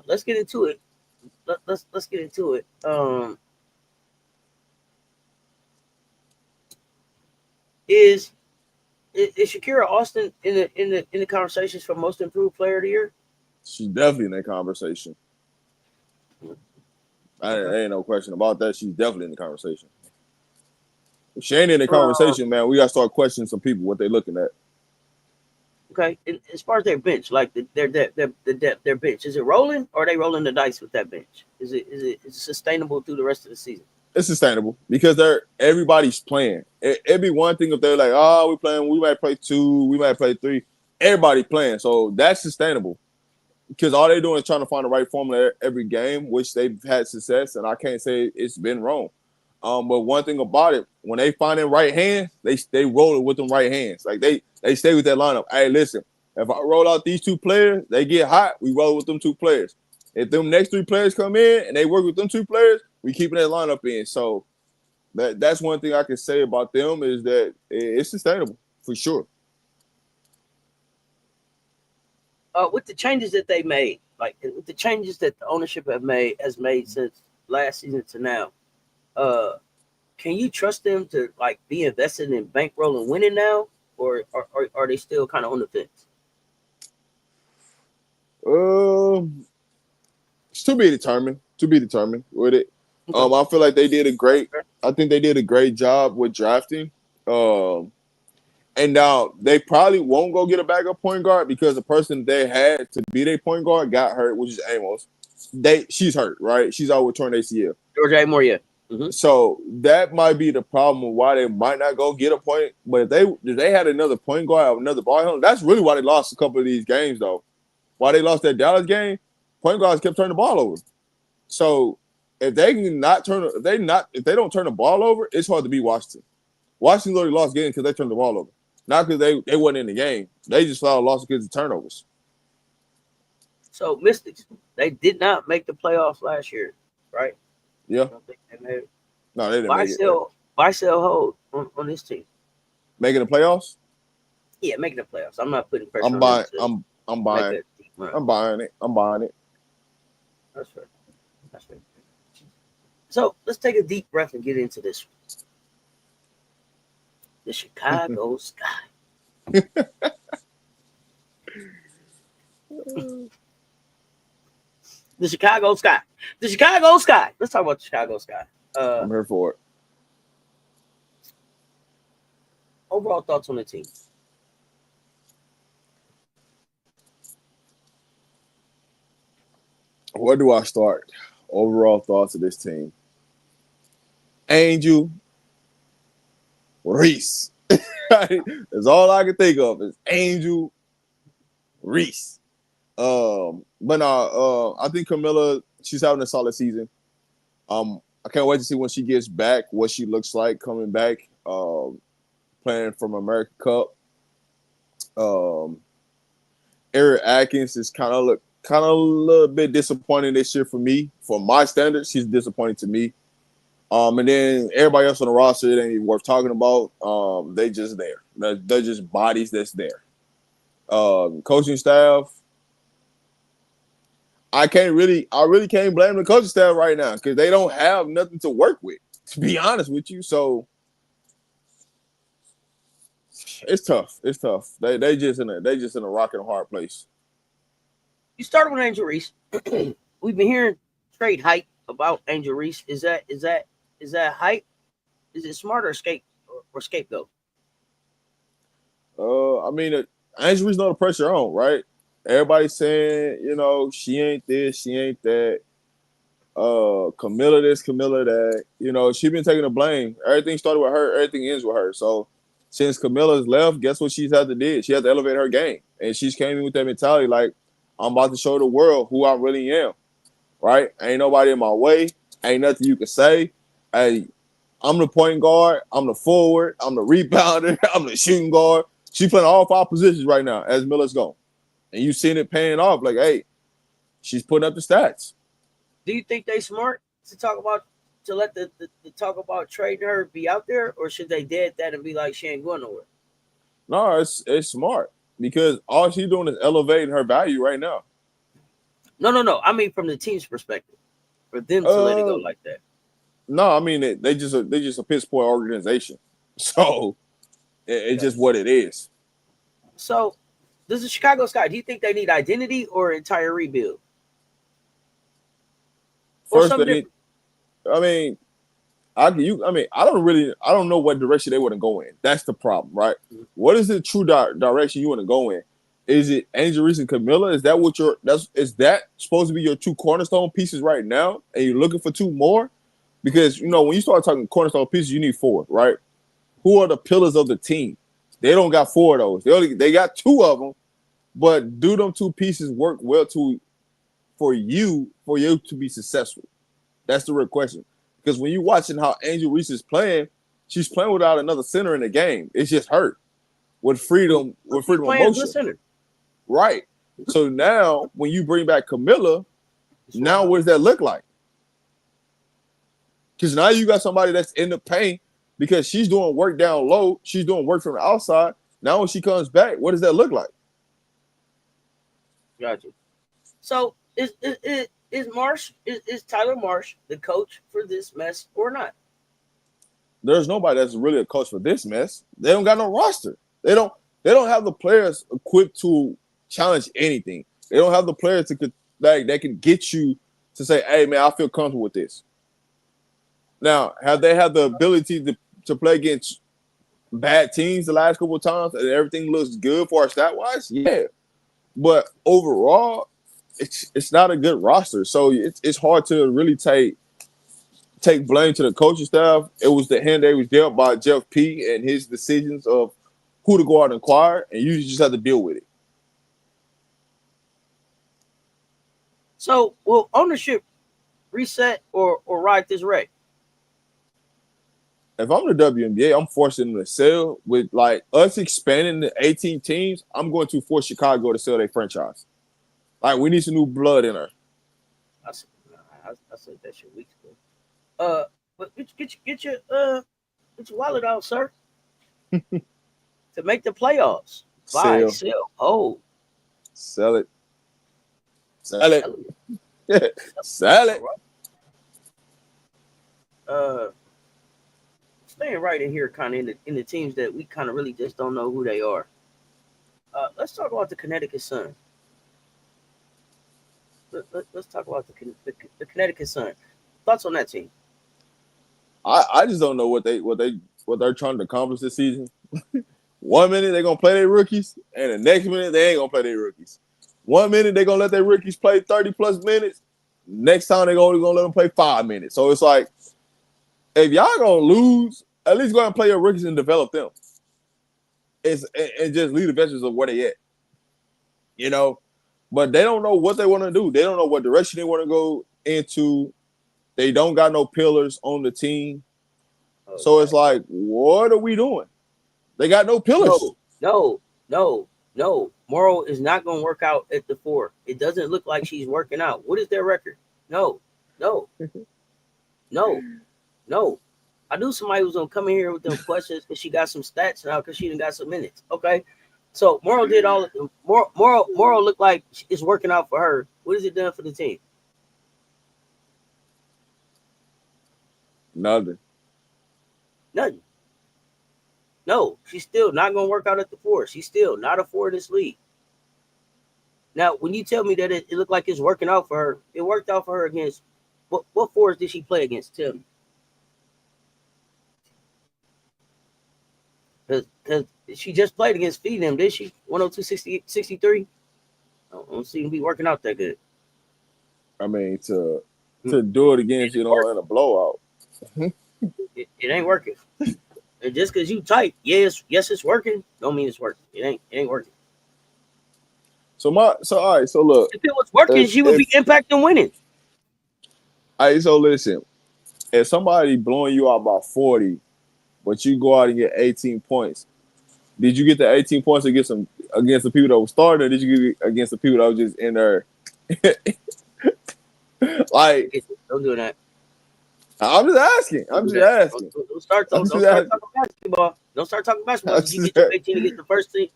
let's get into it. Let's get into it. Is Shakira Austin in the conversations for most improved player of the year? She's definitely in that conversation. I ain't no question about that. She's definitely in the conversation. If she ain't in the conversation, man, we gotta start questioning some people what they looking at. Okay, and as far as their bench, like their bench, is it rolling or are they rolling the dice with that bench? Is it sustainable through the rest of the season? It's sustainable because everybody's playing. It'd be one thing if they're like, oh, we're playing, we might play 2, we might play 3. Everybody playing, so that's sustainable. Because all they're doing is trying to find the right formula every game, which they've had success, and I can't say it's been wrong. But one thing about it, when they find their right hands, they roll it with them right hands. Like they stay with that lineup. Hey, listen, if I roll out these 2 players, they get hot, we roll with them 2 players. If them next 3 players come in and they work with them 2 players, we keeping that lineup in. So that's one thing I can say about them is that it's sustainable for sure. With the changes that they made, like with the changes that the ownership has made since last season to now, can you trust them to like be invested in bankroll and winning now, or are they still kind of on the fence? It's to be determined. To be determined with it. Okay. I feel like they did a great. I think they did a great job with drafting. And now they probably won't go get a backup point guard because the person they had to be their point guard got hurt, which is Amos. She's hurt, right? She's out with torn ACL. Georgia Moore, yeah. Mm-hmm. So that might be the problem of why they might not go get a point. But if they had another point guard or another ball handler, that's really why they lost a couple of these games, though. Why they lost that Dallas game, point guards kept turning the ball over. So if they don't turn the ball over, it's hard to beat Washington. Washington already lost games because they turned the ball over. Not because they wasn't in the game. They just lost because of turnovers. So Mystics, they did not make the playoffs last year, right? Yeah. I don't think they made it. No, they didn't make it. Buy, sell, hold on this team. Making the playoffs? Yeah, making the playoffs. I'm not putting pressure on them. I'm buying it. I'm buying it. That's right. That's right. So let's take a deep breath and get into this one. The Chicago Sky. The Chicago Sky. The Chicago Sky. Let's talk about the Chicago Sky. I'm here for it. Overall thoughts on the team. Where do I start? Overall thoughts of this team. Angel Reese. That's all I can think of is Angel Reese. But I think Camilla, she's having a solid season. I can't wait to see when she gets back, what she looks like coming back, playing from America Cup. Eric Atkins is kind of a little bit disappointing this year for me. For my standards, she's disappointing to me. And then everybody else on the roster, it ain't even worth talking about. They just there. They're just bodies that's there. Coaching staff, I really can't blame the coaching staff right now because they don't have nothing to work with, to be honest with you. So it's tough. It's tough. They just in a rock and a hard place. You started with Angel Reese. We've been hearing trade hype about Angel Reese. Is that hype? Is it smart or scapegoat? I mean, Angel Reese know the pressure on, right? Everybody's saying, she ain't this, she ain't that. Camilla this, Camilla that. She been taking the blame. Everything started with her. Everything ends with her. So since Camilla's left, guess what she's had to do? She had to elevate her game, and she's came in with that mentality like, I'm about to show the world who I really am. Right? Ain't nobody in my way. Ain't nothing you can say. Hey, I'm the point guard. I'm the forward. I'm the rebounder. I'm the shooting guard. She playing all 5 positions right now as Miller's gone, and you seen it paying off. Like, hey, she's putting up the stats. Do you think they smart to let the talk about trading her be out there, or should they dead that and be like she ain't going nowhere? No, it's smart because all she's doing is elevating her value right now. No. I mean, from the team's perspective, for them to let it go like that. No, I mean they just a piss poor organization, so it's just what it is. So, does the Chicago Sky? Do you think they need identity or entire rebuild? First, I don't know what direction they want to go in. That's the problem, right? Mm-hmm. What is the true direction you want to go in? Is it Angel Reese and Camilla? Is that what is that supposed to be your 2 cornerstone pieces right now? And you're looking for 2 more? Because when you start talking cornerstone pieces, you need 4, right? Who are the pillars of the team? They don't got 4 of those. They got 2 of them, but do them 2 pieces work well for you to be successful? That's the real question. Because when you're watching how Angel Reese is playing, she's playing without another center in the game. It's just her with freedom of motion. Right. So now when you bring back Camilla, now what does that look like? Because now you got somebody that's in the paint because she's doing work down low. She's doing work from the outside. Now when she comes back, what does that look like? Gotcha. So is Tyler Marsh the coach for this mess or not? There's nobody that's really a coach for this mess. They don't got no roster. They don't have the players equipped to challenge anything. They don't have the players that can get you to say, hey man, I feel comfortable with this. Now, have they had the ability to play against bad teams the last couple of times and everything looks good for our stat-wise? Yeah. But overall, it's not a good roster. So it's hard to really take blame to the coaching staff. It was the hand they was dealt by Jeff P. and his decisions of who to go out and acquire, and you just have to deal with it. So will ownership reset or ride this wreck? If I'm the WNBA, I'm forcing them to sell. With like us expanding to 18 teams, I'm going to force Chicago to sell their franchise. Like, we need some new blood in her. I said that shit weeks ago. But get your wallet out, sir. To make the playoffs. Buy, sell, hold. Sell it. Sell it. Sell it. Staying right in here, kind of in the teams that we kind of really just don't know who they are. Let's talk about the Connecticut Sun. Let's talk about the Connecticut Sun. Thoughts on that team? I just don't know what they're trying to accomplish this season. 1 minute they're gonna play their rookies, and the next minute they ain't gonna play their rookies. 1 minute they're gonna let their rookies play 30+ minutes. Next time they're only gonna let them play 5 minutes. So it's like, if y'all gonna lose, at least go ahead and play your rookies and develop them. And just leave the veterans of where they at. But they don't know what they want to do. They don't know what direction they want to go into. They don't got no pillars on the team. Okay. So it's like, what are we doing? They got no pillars. No. Morrow is not going to work out at the 4. It doesn't look like she's working out. What is their record? No. I knew somebody was going to come in here with them questions because she got some stats now because she done got some minutes. Okay. So Morrow did all of them. Morrow looked like it's working out for her. What has it done for the team? Nothing. No, she's still not going to work out at the 4. She's still not a 4 in this league. Now, when you tell me that it looked like it's working out for her, it worked out for her against what fours did she play against? Tell me. Because she just played against Feed them, did she? 102-63? I don't see him be working out that good. I mean, to do it against, in a blowout. It ain't working. And just because you type, yes, it's working, don't mean it's working. It ain't working. So all right, so look. If it was working, she would be impacting winning. All right, so listen. If somebody blowing you out by 40, but you go out and get 18 points, did you get the 18 points against the people that were starting, or did you get it against the people that were just in there? Like, don't do that. I'm just asking. Don't start talking basketball. Don't start talking basketball. Did you get your 18 against the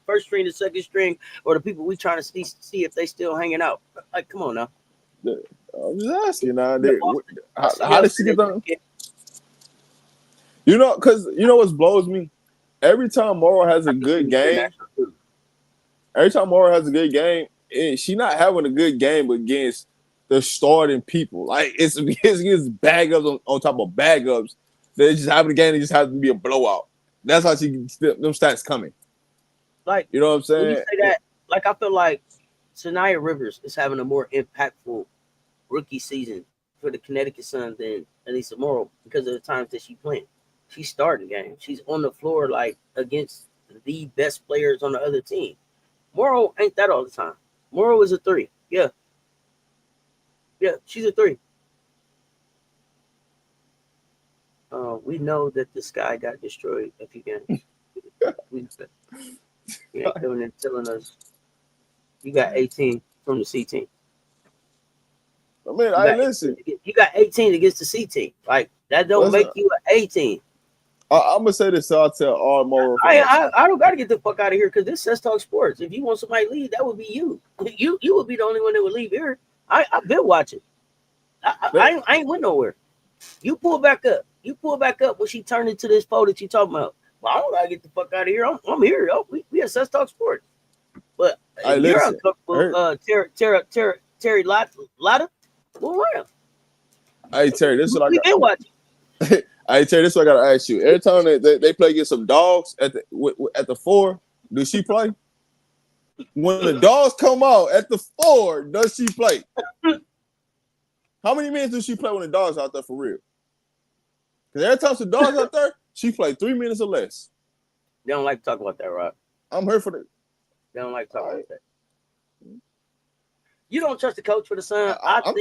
first string, the second string, or the people we trying to see if they still hanging out? Like, come on now. I'm just asking now. How did she get them? Because what blows me? Every time Morrow has a good game, she not having a good game against the starting people. Like, it's bag ups on top of bag ups. They just having a game. It just has to be a blowout. That's how she gets them stats coming. Like, you know what I'm saying? When you say that, like, I feel like Sanaya Rivers is having a more impactful rookie season for the Connecticut Sun than Anissa Morrow because of the times that she's playing. She's starting games. She's on the floor like against the best players on the other team. Morrow ain't that all the time. Morrow is a 3. Yeah, she's a 3. We know that the sky got destroyed a few games. You ain't coming and telling us you got 18 from the C team. I mean, listen. You got 18 against the C team. Like, that don't make you an 18. I'm gonna say this, so I'll tell all Morrow. I don't gotta get the fuck out of here because this says Talk Sports. If you want somebody to leave, that would be you. You would be the only one that would leave here. I've been watching. I ain't went nowhere. You pull back up. When she turned into this pole that you talking about. Well, I don't gotta get the fuck out of here. I'm here. We at Cess Talk Sports. But you're uncomfortable. Terry Lotta. Go around. Hey Terry, this is what I got. Been watching. Hey Terry, this is what I gotta ask you. Every time they play against some dogs at the 4, does she play? When the dogs come out at the 4, does she play? How many minutes does she play when the dogs out there for real? Because every time the dogs out there, she play 3 minutes or less. They don't like to talk about that, Rob. I'm here for that. They don't like to talk about that. You don't trust the coach for the Sun. I watch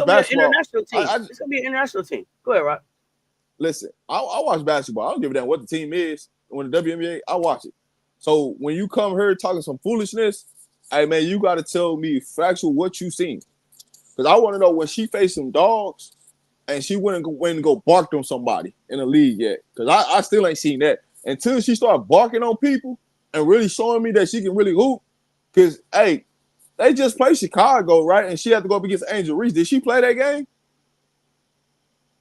basketball. It's gonna be an international team. Go ahead, Rob. Listen, I watch basketball. I don't give a damn what the team is. When the WNBA, I watch it. So when you come here talking some foolishness, hey man, you got to tell me factual what you seen. Because I want to know when she faced some dogs and she went and go barked on somebody in the league yet. Because I still ain't seen that. Until she started barking on people and really showing me that she can really hoop. Because, hey, they just played Chicago, right? And she had to go up against Angel Reese. Did she play that game?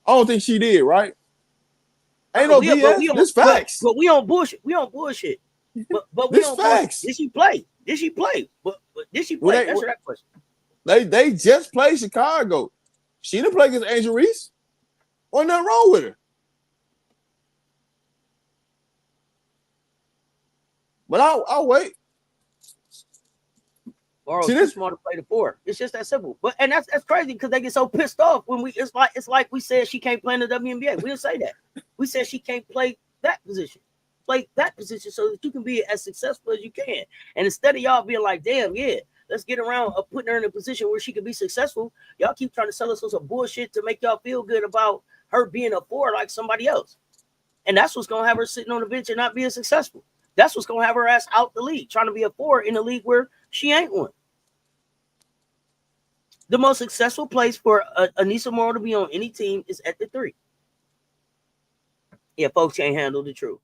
I don't think she did, right? Ain't no BS. This facts. But we on bullshit. But we this on facts. Did she play? But did she play? Answer that question. They just played Chicago. She didn't play against Angel Reese. Wasn't nothing wrong with her. But I'll wait. Morrow's too smart to play the 4. It's just that simple. But that's crazy because they get so pissed off when it's like we said she can't play in the WNBA. We didn't say that. We said she can't play that position. Play that position so that you can be as successful as you can. And instead of y'all being like, damn, yeah, let's get around putting her in a position where she can be successful, y'all keep trying to sell us some bullshit to make y'all feel good about her being a 4 like somebody else. And that's what's gonna have her sitting on the bench and not being successful. That's what's gonna have her ass out the league, trying to be a 4 in a league where she ain't one. The most successful place for Anissa Morrow to be on any team is at the 3. Yeah, folks can't handle the truth.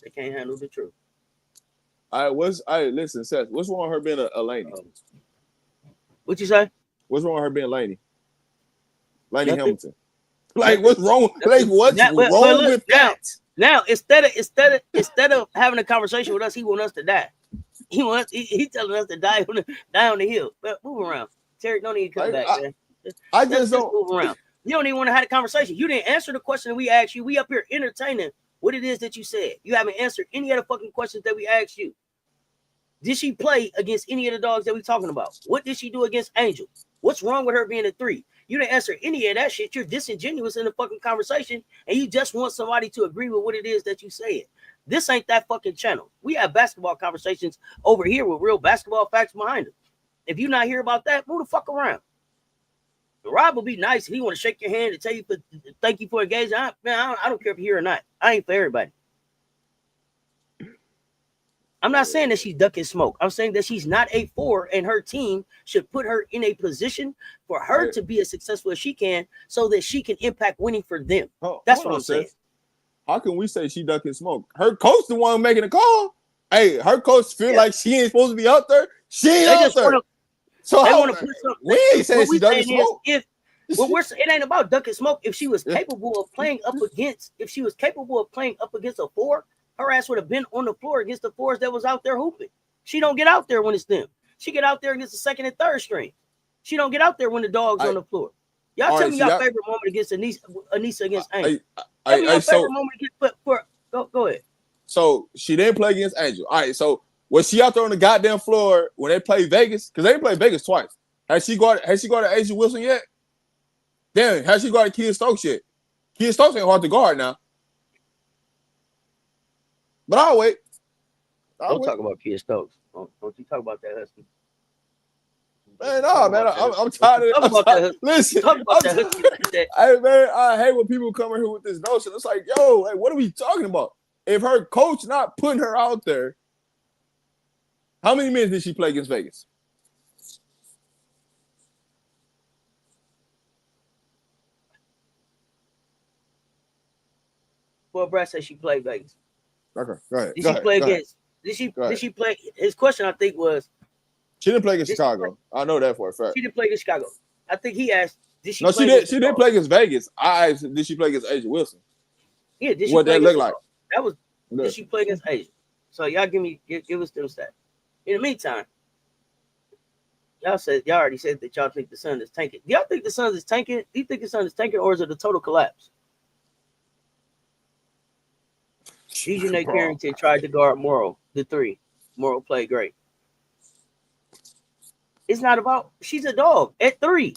They can't handle the truth. All right, listen, Seth, what's wrong with her being a Laney? What you say? What's wrong with her being Laney? Laney Hamilton. Like, what's wrong? Like, what's wrong with that? Now, instead of having a conversation with us, he want us to die. He telling us to die on the hill. But move around. Terry, don't need to come back, man. I just don't move around. You don't even want to have a conversation. You didn't answer the question that we asked you. We up here entertaining what it is that you said. You haven't answered any of the fucking questions that we asked you. Did she play against any of the dogs that we talking about? What did she do against Angel? What's wrong with her being a 3? You didn't answer any of that shit. You're disingenuous in the fucking conversation, and you just want somebody to agree with what it is that you said. This ain't that fucking channel. We have basketball conversations over here with real basketball facts behind them. If you not hear about that, move the fuck around. Rob will be nice if he want to shake your hand and tell you thank you for engaging. I don't care if you're here or not. I ain't for everybody. I'm not saying that she's ducking smoke. I'm saying that she's not a 4, and her team should put her in a position for her to be as successful as she can, so that she can impact winning for them. That's what I'm saying. How can we say she ducking smoke? Her coach the one making the call. Hey, her coach feel like she ain't supposed to be out there. She ain't out there. So they want to put something. We ain't saying she ducking smoke. It ain't about ducking smoke. If she was capable of playing up against, a 4, her ass would have been on the floor against the 4s that was out there hooping. She don't get out there when it's them. She get out there against the 2nd and 3rd string. She don't get out there when the dog's on the floor. Y'all tell me your favorite moment against Anissa against Angel. Tell me your favorite moment against go ahead. So she didn't play against Angel. All right, so was she out there on the goddamn floor when they played Vegas? Because they played Vegas twice. Has she got to Angel Wilson yet? Damn, has she got to Kia Stokes yet? Kia Stokes ain't hard to guard now. But I'll wait. Don't talk about Kia Stokes. Don't you talk about that husky. Man, no, man. I'm tired of it. Listen. Hey, man, I hate when people come in here with this notion. It's like, yo, like, what are we talking about? If her coach not putting her out there, how many minutes did she play against Vegas? Well, Brad said she played Vegas. Okay, go ahead. Did she play? His question, I think, was she didn't play against Chicago. I know that for a fact. She didn't play against Chicago. I think he asked, did she? No, she did. She did play against Vegas. I asked, did she play against Angel Wilson? Yeah, did she? What that look like? That was. Did she play against Angel? So y'all give us them stats. In the meantime, y'all already said that y'all think the Sun is tanking. Do y'all think the Sun is tanking? Do you think the Sun is tanking, or is it a total collapse? DJ Carrington tried to guard Morrow, the 3. Morrow played great. It's not about, she's a dog at 3.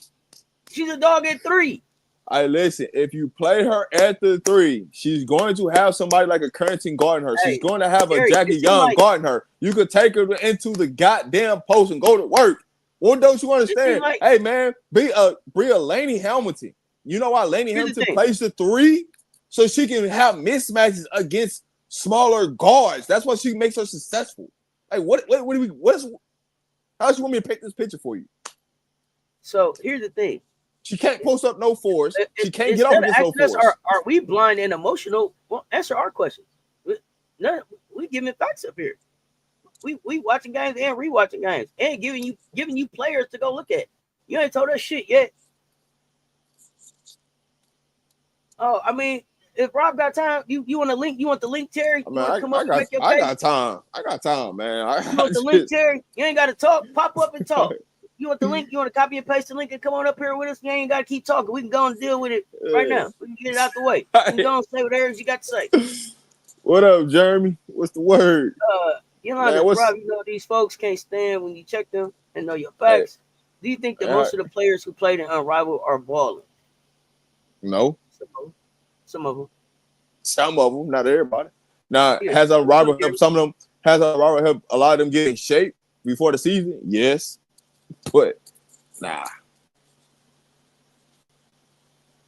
She's a dog at 3. I listen, if you play her at the 3, she's going to have somebody like a Carrington guarding her. She's going to have a Jackie Young guarding her. You could take her into the goddamn post and go to work. What don't you understand? Hey, man, be a Laney Hamilton. You know why Laney Hamilton plays the 3? So she can have mismatches against smaller guards. That's why she makes her successful. Hey, how she want me to paint this picture for you? So here's the thing. She can't post up no 4s. She can't get off against no 4s. Are we blind and emotional? Well, answer our questions. We giving facts up here. We watching games and rewatching games and giving you players to go look at. You ain't told us shit yet. Oh, I mean, if Rob got time, you want the link? You want the link, Terry? I got time. I got time, man. You want the link, Terry? You ain't got to talk. Pop up and talk. You want the link? You want to copy and paste the link and come on up here with us? You ain't got to keep talking. We can go and deal with it right now. We can get it out the way. You can go and say whatever you got to say. What up, Jeremy? What's the word? You know, Rob, you know these folks can't stand when you check them and know your facts. Do you think that most of the players who played in Unrivaled are balling? No. Some of them. Some of them, not everybody. Now, has Unrivaled helped some of them? Has Unrivaled helped a lot of them get in shape before the season? Yes. But, nah.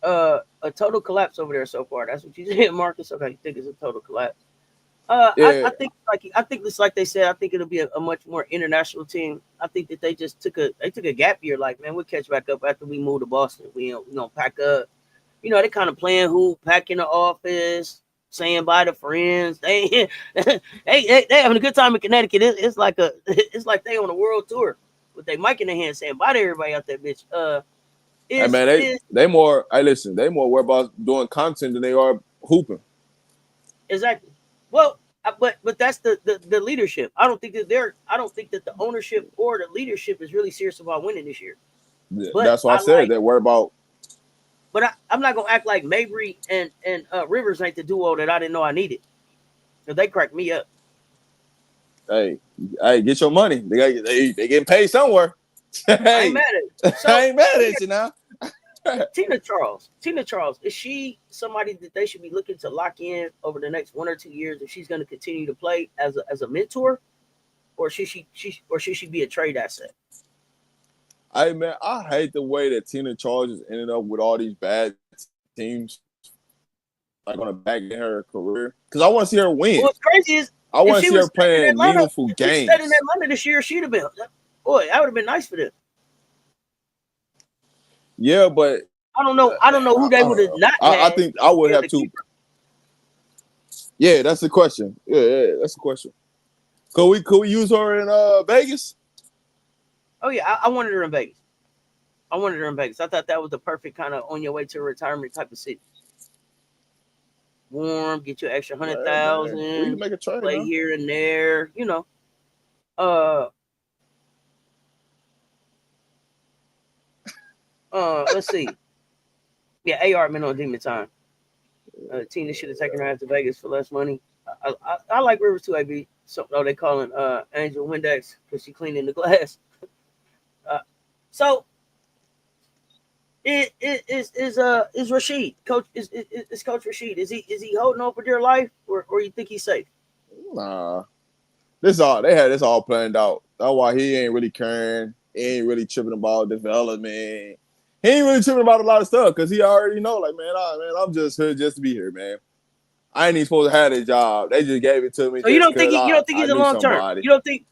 A total collapse over there so far. That's what you said, Marcus. Okay, you think it's a total collapse? I think it's like they said. I think it'll be a much more international team. I think that they just took a gap year. Like, man, we'll catch back up after we move to Boston. We don't pack up. You know, they kind of playing hoop, packing the office, saying bye to friends. They having a good time in Connecticut. It's like they on a world tour with their mic in their hand saying bye to everybody out there, bitch. Hey man, they more worried about doing content than they are hooping. Exactly. Well, But that's the leadership. I don't think that the ownership or the leadership is really serious about winning this year. But That's why I said that. Worry about. But I'm not gonna act like Mabry and Rivers ain't the duo that I didn't know I needed. So they cracked me up. Hey, get your money. They getting paid somewhere. Hey, I ain't mad at it. So, I ain't mad at you now. Tina Charles, is she somebody that they should be looking to lock in over the next 1 or 2 years if she's going to continue to play as a mentor, or should she be a trade asset? Hey man, I hate the way that Tina Charles is ended up with all these bad teams, like on the back end of her career. Because I want to see her win. What's crazy is I want to see her playing meaningful games. If she stayed in Atlanta this year, she'd have been, boy, that would have been nice for them. Yeah, but I don't know who they would have not had. I think I would have to. Yeah, that's the question. Yeah, that's the question. Could we use her in Vegas? Oh yeah, I wanted her in Vegas. I thought that was the perfect kind of on your way to retirement type of city. Warm, get you an extra 100,000. We can make a trade. Play here and there, you know. Let's see. Yeah, AR been on demon time. Tina should have taken her out to Vegas for less money. I like Rivers too, AB. So they calling Angel Windex because she cleaning the glass. So is Rashid Coach? Is Coach Rashid? Is he holding on for dear life, or you think he's safe? Nah, they had this all planned out. That's why he ain't really caring. He ain't really tripping about development. He ain't really tripping about a lot of stuff because he already know, like, man, I'm just here just to be here, man. I ain't even supposed to have this job. They just gave it to me. So you don't think he's a long term? You don't think?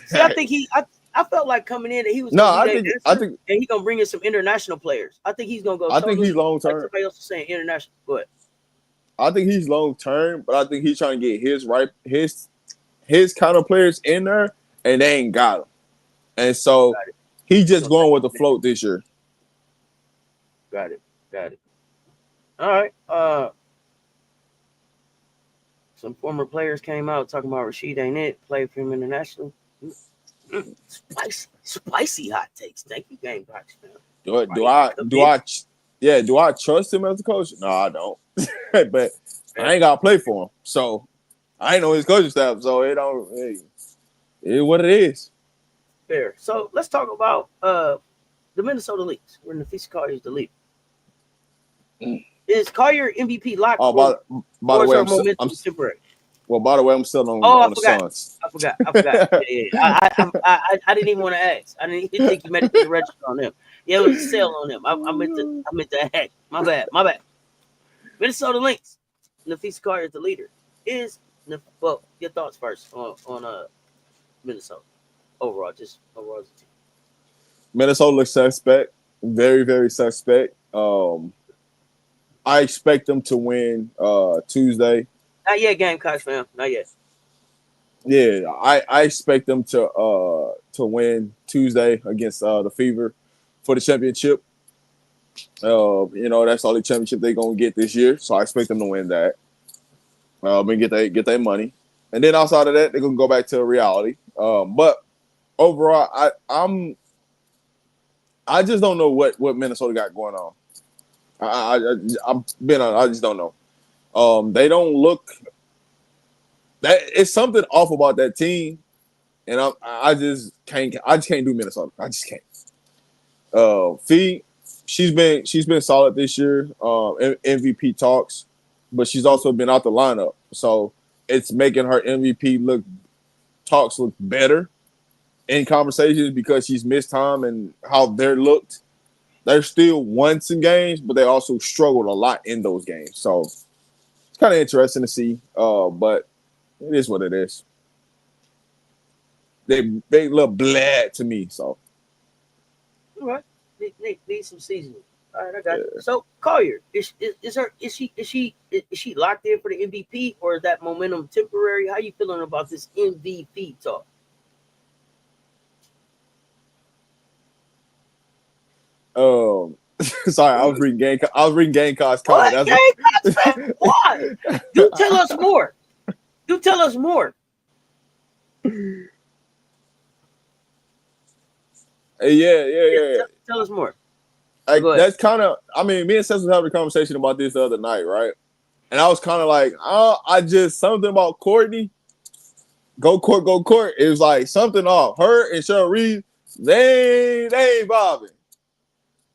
See, I think I felt like coming in that he was. I think and he's gonna bring in some international players. I think he's gonna go. I think he's long term. Like somebody else is saying international. Go ahead. I think he's long term, but I think he's trying to get his kind of players in there, and they ain't got them. And so he's just going with the float this year. Got it. All right. Some former players came out talking about Rashid ain't it. Played for him international. Spicy hot takes. Thank you, Game Box. Do I trust him as a coach? No, I don't. But I ain't gotta play for him, so I ain't know his coaching staff. So it is what it is. Fair. So let's talk about the Minnesota Lynx. We're in the Feast Collier's the leader. Is Collier MVP locked? Oh, by the way, I'm temporary. Well, by the way, I'm still on the Suns. I forgot. Yeah. I didn't even want to ask. I didn't even think you meant to register on them. Yeah, it was a sale on them. I meant to ask. My bad. Minnesota Lynx. Nafisa Collier is the leader. Your thoughts first on Minnesota overall, just overall as a team. Minnesota looks suspect, very, very suspect. I expect them to win Tuesday. Not yet, Gamecocks fam. Not yet. Yeah, I expect them to win Tuesday against the Fever for the championship. That's the only championship they're gonna get this year, so I expect them to win that. And get their money, and then outside of that, they're gonna go back to reality. But overall, I just don't know what Minnesota got going on. I just don't know. They don't look. That it's something off about that team, and I just can't do Minnesota. I just can't. Fee, she's been solid this year. MVP talks, but she's also been out the lineup, so it's making her MVP talks look better in conversations because she's missed time and how they're looked. They're still won some games, but they also struggled a lot in those games. So it's kind of interesting to see. But it is what it is. They look bland to me. So all right, need some seasoning. All right, I got it. So Collier, is she locked in for the MVP, or is that momentum temporary? How you feeling about this MVP talk? Sorry, I was reading Gamecock's comment. What? Why? You tell us more. You tell us more. Yeah. Tell us more. Like that's kind of. I mean, me and Cess was having a conversation about this the other night, right? And I was kind of like, I just something about Courtney. Go court. It was like something off. Her and Cheryl Reed, they ain't vibing.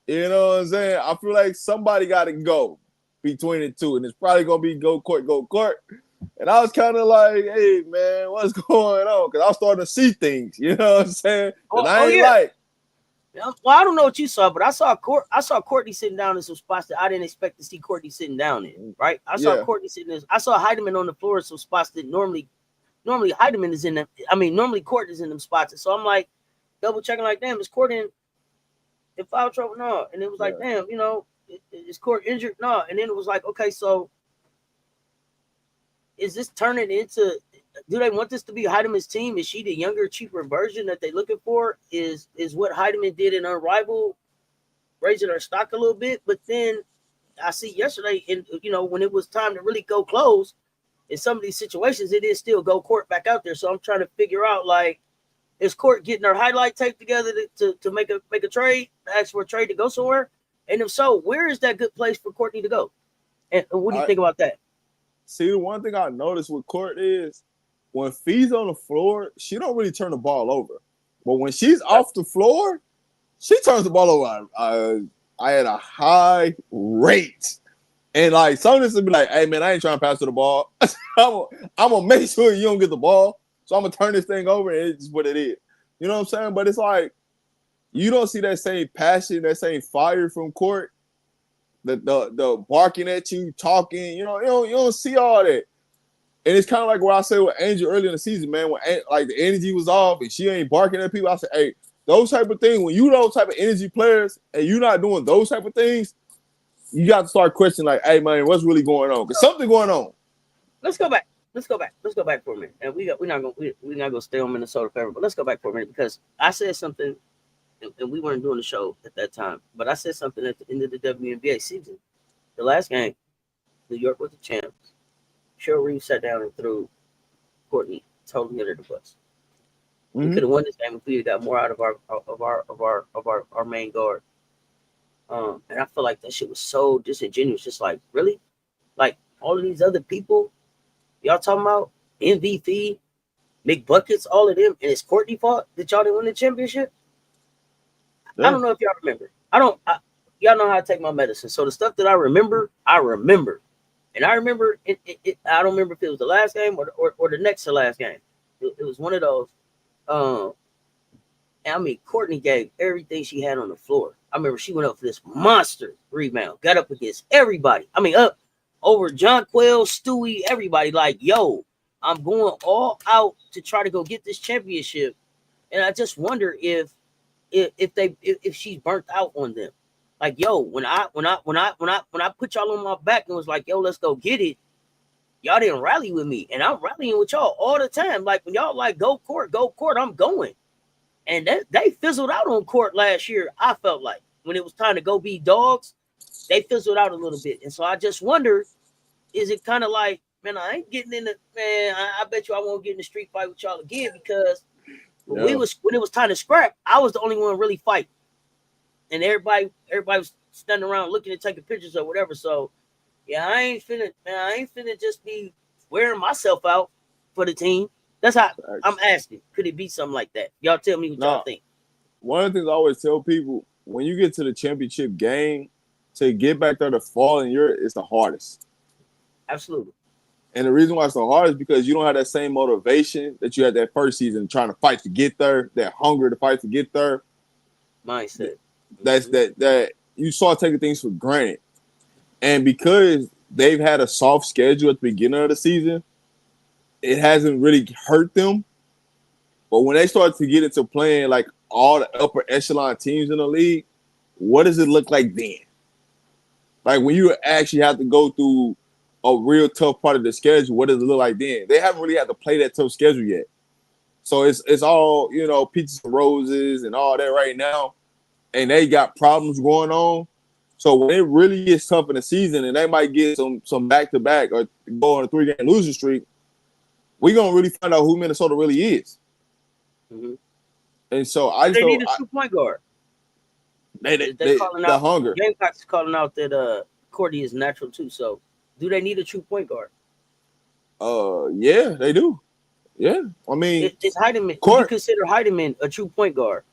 You know what I'm saying? I feel like somebody got to go between the two, and it's probably gonna be go court. And I was kind of like, hey man, what's going on? Because I was starting to see things. You know what I'm saying? And I ain't like. Well, I don't know what you saw, but I saw Courtney sitting down in some spots that I didn't expect to see Courtney sitting down in. Right? I saw Courtney sitting there. I saw Heidemann on the floor in some spots that normally Heidemann is in them. I mean, normally Court is in them spots. And so I'm like double checking, like, damn, is Court in foul trouble? No. And it was like, damn, you know, is Court injured? No. And then it was like, okay, so is this turning into? Do they want this to be Heidemann's team? Is she the younger, cheaper version that they're looking for? Is what Heidemann did in Unrivaled raising her stock a little bit? But then I see yesterday, in when it was time to really go close, in some of these situations, it is still go Court back out there. So I'm trying to figure out, like, is Court getting her highlight tape together to make a trade, ask for a trade to go somewhere? And if so, where is that good place for Courtney to go? And what do you think about that? See, the one thing I noticed with Court is, when Fee's on the floor, she don't really turn the ball over. But when she's off the floor, she turns the ball over at a high rate. And like some of this would be like, hey man, I ain't trying to pass to the ball. I'm gonna make sure you don't get the ball. So I'm gonna turn this thing over, and it's what it is. You know what I'm saying? But it's like you don't see that same passion, that same fire from Court. The barking at you, talking, you don't see all that. And it's kind of like what I said with Angel early in the season, man. When like the energy was off and she ain't barking at people, I said, hey, those type of things, when you those type of energy players and you're not doing those type of things, you got to start questioning, like, hey man, what's really going on? Because something going on. Let's go back for a minute. And we're not gonna stay on Minnesota forever, but let's go back for a minute, because I said something, and we weren't doing the show at that time, but I said something at the end of the WNBA season. The last game, New York was the champs. Cheryl Reeves sat down and threw Courtney totally under the bus. We could have won this game if we had got more out of our main guard. And I feel like that shit was so disingenuous. Just like, really? Like, all of these other people y'all talking about, MVP, McBuckets, all of them, and it's Courtney's fault that y'all didn't win the championship? Yeah. I don't know if y'all remember. Y'all know how I take my medicine. So the stuff that I remember. And I remember it. I don't remember if it was the last game or the next to last game. It was one of those. I mean, Courtney gave everything she had on the floor. I remember she went up for this monster rebound, got up against everybody. I mean, up over Jonquel, Stewie, everybody. Like, yo, I'm going all out to try to go get this championship. And I just wonder if she's burnt out on them. Like, yo, when I put y'all on my back and was like, yo, let's go get it, y'all didn't rally with me. And I'm rallying with y'all all the time. Like, when y'all like, go Court, I'm going. And they fizzled out on Court last year, I felt like. When it was time to go be dogs, they fizzled out a little bit. And so I just wonder, is it kind of like, man, I ain't getting in the, man, I bet you I won't get in the street fight with y'all again, because when it was time to scrap, I was the only one really fighting. And everybody was standing around looking and taking pictures or whatever. So yeah, I ain't finna just be wearing myself out for the team. That's how I'm asking. Could it be something like that? Y'all tell me what y'all think. One of the things I always tell people, when you get to the championship game, to get back there to fall in it's the hardest. Absolutely. And the reason why it's so hard is because you don't have that same motivation that you had that first season, trying to fight to get there, that hunger to fight to get there. Mindset. That's that you start taking things for granted. And because they've had a soft schedule at the beginning of the season, it hasn't really hurt them. But when they start to get into playing like all the upper echelon teams in the league, what does it look like then? Like when you actually have to go through a real tough part of the schedule, what does it look like then? They haven't really had to play that tough schedule yet. So it's all, peaches and roses and all that right now. And they got problems going on. So when it really gets tough in the season and they might get some back-to-back or go on a 3-game losing streak, we're gonna really find out who Minnesota really is. Mhm. And so I just They need don't. a true point guard. They Calling the out hunger. Gamecocks is calling out that Cordy is natural too. So, do they need a true point guard? Yeah, they do. Yeah, I mean, Is Heidemann? Would you Court consider Heidemann a true point guard?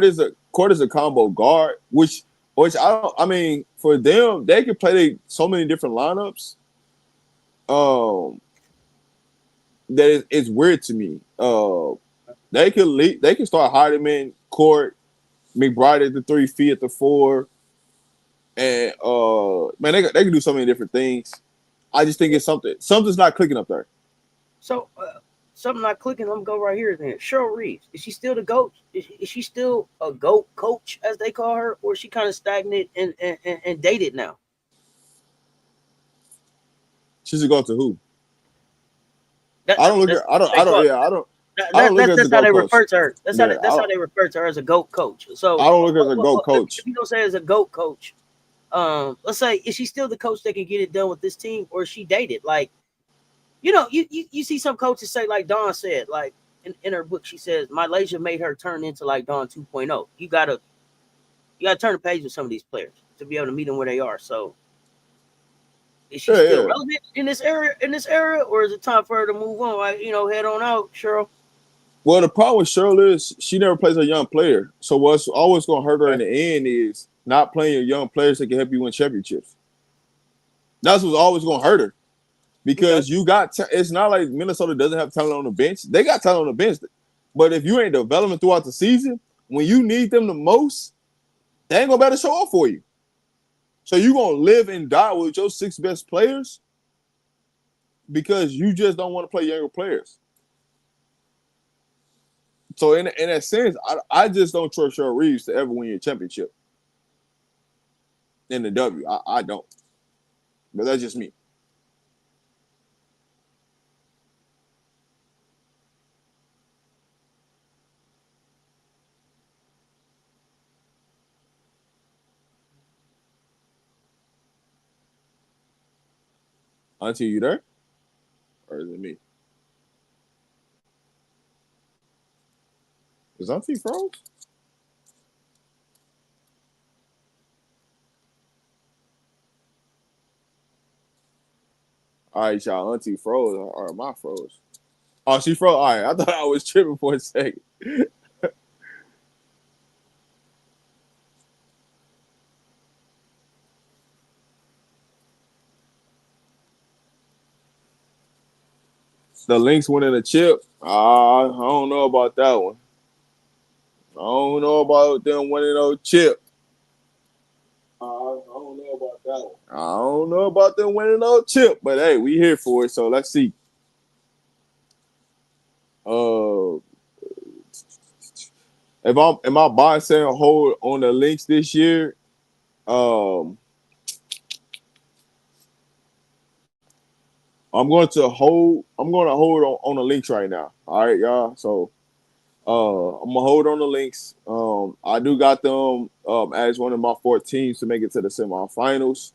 is a combo guard, which I don't. I mean, for them, they can play so many different lineups. That it's weird to me. They can start Heidemann, Court, McBride at the 3, Fee at the 4, and man, they can do so many different things. I just think it's something's not clicking up there. So, something not clicking. I'm gonna go right here. Then Cheryl Reeves, is she still the GOAT? Is she still a GOAT coach, as they call her, or is she kind of stagnant and dated now? She's a go to who? That, I don't look that's at. I don't. I don't. Yeah, I don't. I don't look at that's the how GOAT they coach. refer to her. That's Yeah, how they refer to her, as a GOAT coach. So I don't look at the GOAT coach. If you don't say as a GOAT coach, let's say, is she still the coach that can get it done with this team, or is she dated? Like, you see some coaches say, like Dawn said, like in her book, she says Malaysia made her turn into like Dawn 2.0. You gotta turn the page with some of these players to be able to meet them where they are. So, is she still relevant in this era, or is it time for her to move on? Like, head on out, Cheryl. Well, the problem with Cheryl is she never plays a young player. So what's always going to hurt her in the end is not playing your young players that can help you win championships. That's what's always going to hurt her, because you got. It's not like Minnesota doesn't have talent on the bench. They got talent on the bench, but if you ain't developing throughout the season, when you need them the most, they ain't gonna better show up for you. So you're gonna live and die with your 6 best players because you just don't want to play younger players. So in that sense, I just don't trust Cheryl Reeves to ever win your championship in the W. I don't. But that's just me. Auntie, you there? Or is it me? Is Auntie froze? All right, y'all. Auntie froze, or am I froze? Oh, she froze. All right, I thought I was tripping for a second. The Lynx winning a chip. I don't know about that one. I don't know about them winning no chip. I don't know about that one. I don't know about them winning no chip, but hey, we here for it, so let's see. Am I buying saying hold on the Lynx this year? I'm going to hold on the Lynx right now. All right, y'all. So I'm gonna hold on the Lynx. I do got them as one of my 4 teams to make it to the semifinals.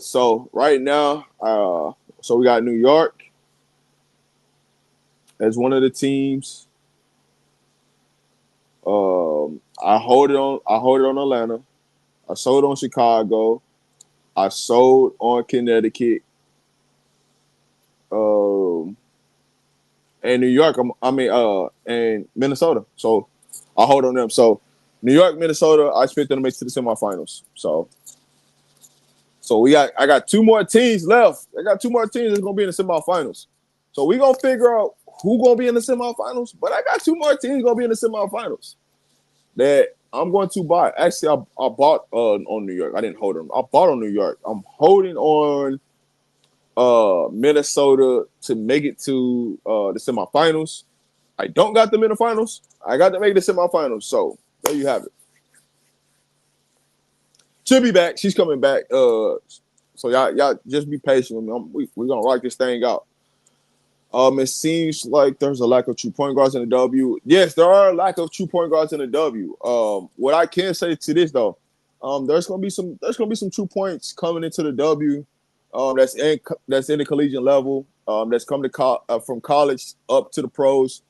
So right now, so we got New York as one of the teams. I hold it on Atlanta. I sold on Chicago. I sold on Connecticut. And New York, and Minnesota. So I hold on them. So New York, Minnesota, I expect them to make it to the semifinals. So I got 2 more teams left. I got 2 more teams that's gonna be in the semifinals. So we gonna figure out who gonna be in the semifinals. But I got 2 more teams gonna be in the semifinals that I'm going to buy. Actually, I bought on New York. I didn't hold them. I bought on New York. I'm holding on Minnesota to make it to the semifinals. I don't got them in the finals. I got to make the semifinals. So there you have it. She'll be back. She's coming back. So y'all just be patient with me. We're gonna rock this thing out. It seems like there's a lack of true point guards in the W. Yes, there are a lack of true point guards in the W. What I can say to this though, there's gonna be some true points coming into the W. That's in the collegiate level. that's come to from college up to the pros.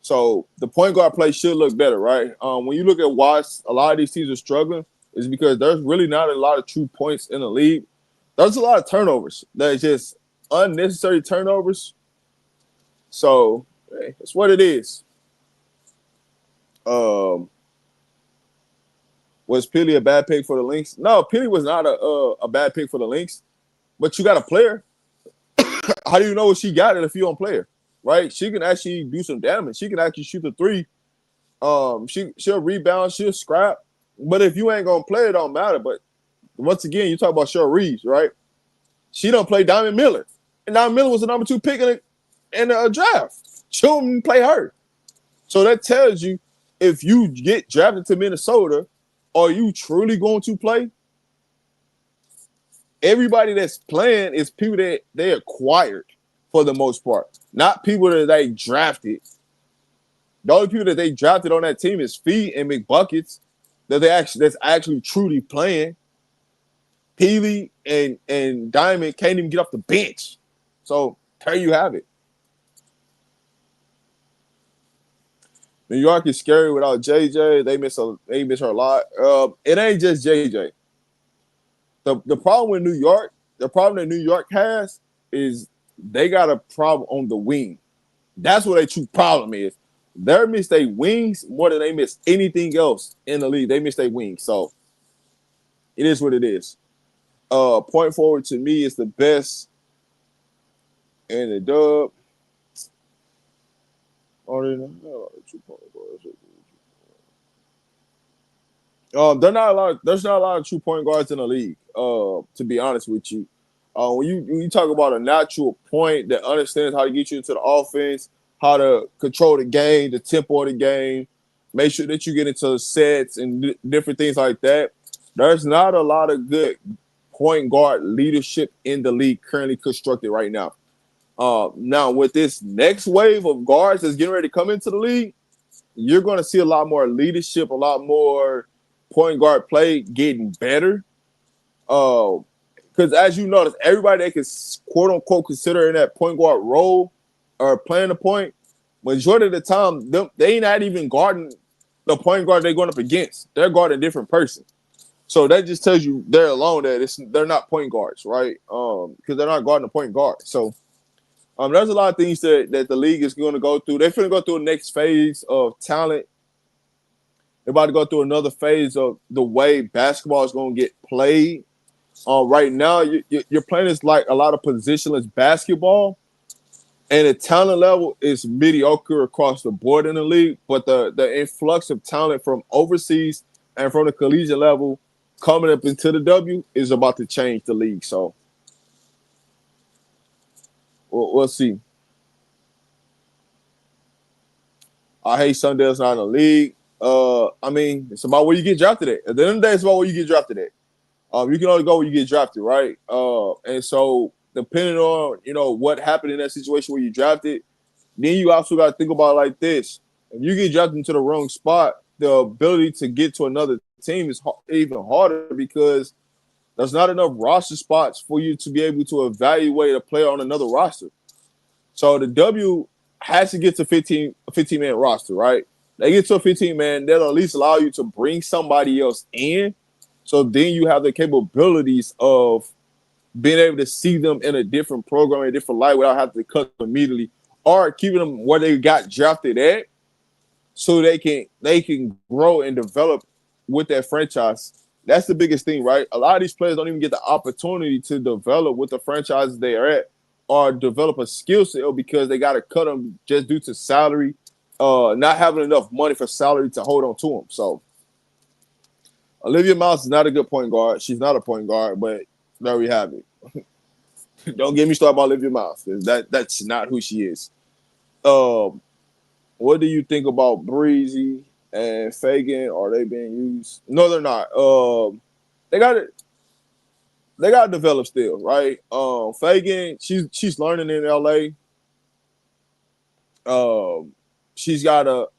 So the point guard play should look better, right? When you look at why a lot of these teams are struggling, is because there's really not a lot of true points in the league. There's a lot of turnovers. That's just unnecessary turnovers. So hey, that's what it is. Was Pili a bad pick for the Lynx? No, Pili was not a bad pick for the Lynx. But you got a player. How do you know she got it if you don't play her? Right? She can actually do some damage. She can actually shoot the three. She'll rebound, she'll scrap. But if you ain't gonna play, it don't matter. But once again, you talk about Cheryl Reeves, right? She don't play Diamond Miller. And Diamond Miller was the number 2 pick in the draft. She don't play her. So that tells you if you get drafted to Minnesota, are you truly going to play? Everybody that's playing is people that they acquired for the most part, not people that they drafted. The only people that they drafted on that team is Fee and McBuckets that's actually truly playing. Peely and Diamond can't even get off the bench. So there you have it. New York is scary without JJ. They miss her a lot. It ain't just JJ. The problem with New York, the problem that New York has is they got a problem on the wing. That's what their true problem is. They miss their wings more than they miss anything else in the league. They miss their wings. So it is what it is. Point forward to me is the best in the dub. There's not a lot of true point guards in the league. To be honest with you, when you talk about a natural point that understands how to get you into the offense, how to control the game, the tempo of the game, make sure that you get into sets and different things like that. There's not a lot of good point guard leadership in the league currently constructed right now. Now, with this next wave of guards that's getting ready to come into the league, you're going to see a lot more leadership, a lot more point guard play getting better. Because as you notice, everybody that can quote unquote consider in that point guard role or playing the point, majority of the time, they ain't not even guarding the point guard they're going up against. They're guarding a different person. So that just tells you there alone that they're not point guards, right? Because they're not guarding a point guard. So there's a lot of things that the league is going to go through. They're going to go through a next phase of talent. They're about to go through another phase of the way basketball is going to get played. Right now, you're playing this like a lot of positionless basketball, and the talent level is mediocre across the board in the league. But the influx of talent from overseas and from the collegiate level coming up into the W is about to change the league. So we'll see. I hate Sundale's not in the league. I mean, it's about where you get drafted at. At the end of the day, it's about where you get drafted at. You can only go where you get drafted, right? And so depending on, what happened in that situation where you drafted, then you also got to think about it like this. If you get drafted into the wrong spot, the ability to get to another team is even harder because there's not enough roster spots for you to be able to evaluate a player on another roster. So the W has to get to a 15-man roster, right? They get to a 15-man, that'll at least allow you to bring somebody else in. So then you have the capabilities of being able to see them in a different program, in a different light without having to cut them immediately, or keeping them where they got drafted at so they can grow and develop with that franchise. That's the biggest thing, right? A lot of these players don't even get the opportunity to develop with the franchises they are at or develop a skill set because they got to cut them just due to salary, not having enough money for salary to hold on to them. So Olivia Mouse is not a good point guard. She's not a point guard, but there we have it. Don't get me started about Olivia Mouse because that's not who she is. What do you think about Breezy and Fagan? Are they being used? No, they're not. They got it. They got to develop still, right? Fagan, she's learning in LA. She's got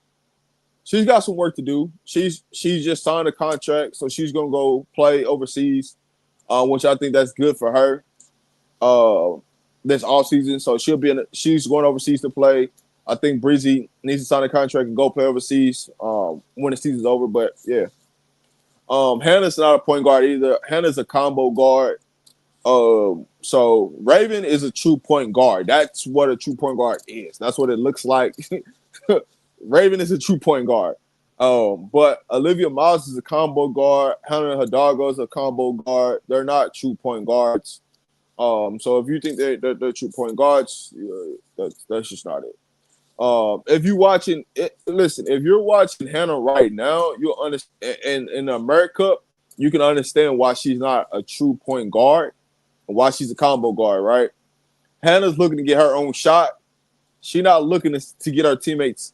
some work to do. She's just signed a contract, so she's gonna go play overseas, which I think that's good for her. this all season, so she's going overseas to play. I think Breezy needs to sign a contract and go play overseas when the season's over. But yeah, Hannah's not a point guard either. Hannah's a combo guard. So Raven is a true point guard. That's what a true point guard is. That's what it looks like. Raven is a true point guard. But Olivia Miles is a combo guard. Hannah Hidalgo is a combo guard. They're not true point guards. So if you think they're true point guards, that's just not it. If you're watching it, listen, if you're watching Hannah right now, you'll understand in the America, you can understand why she's not a true point guard and why she's a combo guard, right? Hannah's looking to get her own shot. She's not looking to get her teammates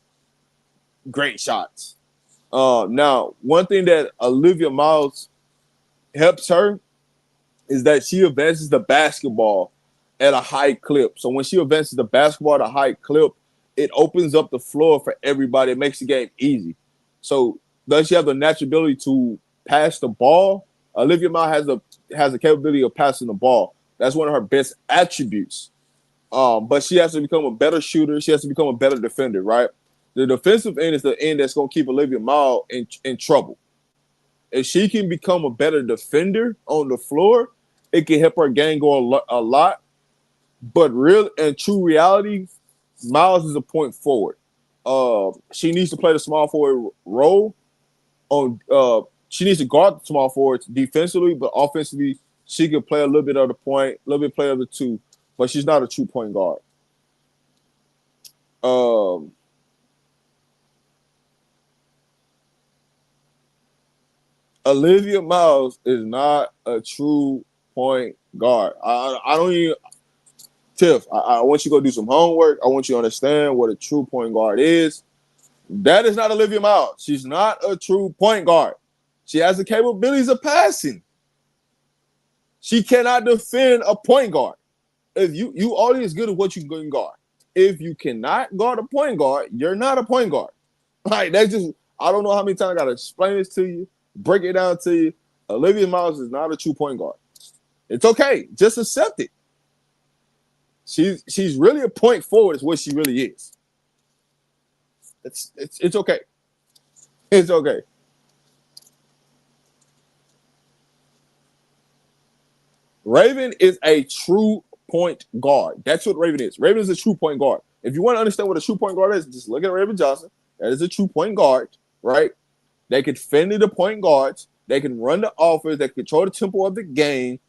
great shots. Now, one thing that Olivia Miles helps her is that she advances the basketball at a high clip. So when she advances the basketball at a high clip, it opens up the floor for everybody. It makes the game easy. So does she have the natural ability to pass the ball? Olivia Miles has the capability of passing the ball. That's one of her best attributes. But she has to become a better shooter. She has to become a better defender, right? The defensive end is the end that's going to keep Olivia Miles in trouble. If she can become a better defender on the floor, it can help her game go a lot. But real and true reality, Miles is a point forward. She needs to play the small forward role. She needs to guard the small forwards defensively, but offensively, she can play a little bit of the point, a little bit play of the two, but she's not a true point guard. Olivia Miles is not a true point guard. I don't even. Tiff, I want you to go do some homework. I want you to understand what a true point guard is. That is not Olivia Miles. She's not a true point guard. She has the capabilities of passing. She cannot defend a point guard. If you only as good as what you can guard. If you cannot guard a point guard, you're not a point guard. Like that's just, I don't know how many times I gotta explain this to you, break it down to you. Olivia Miles is not a true point guard. It's okay. Just accept it. She's really a point forward is what she really is. It's okay. It's okay. Raven is a true point guard. That's what Raven is. Raven is a true point guard. If you want to understand what a true point guard is, just look at Raven Johnson. That is a true point guard, right? They can fend the point guards. They can run the offense. They can control the tempo of the game.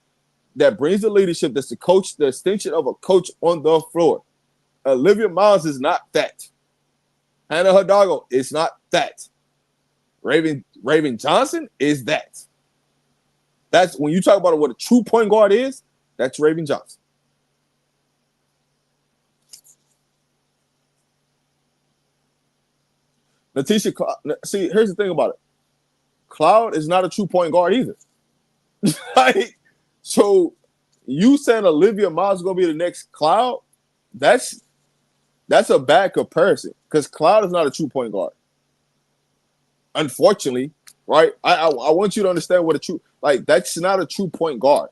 That brings the leadership. That's the coach, the extension of a coach on the floor. Olivia Miles is not that. Hannah Hidalgo is not that. Raven Johnson is that. That's when you talk about what a true point guard is, that's Raven Johnson. Natisha, see, here's the thing about it. Cloud is not a true point guard either. Like, so you saying Olivia Miles is gonna be the next Cloud? That's a bad comparison because Cloud is not a true point guard. Unfortunately, right? I want you to understand what a true, like, that's not a true point guard,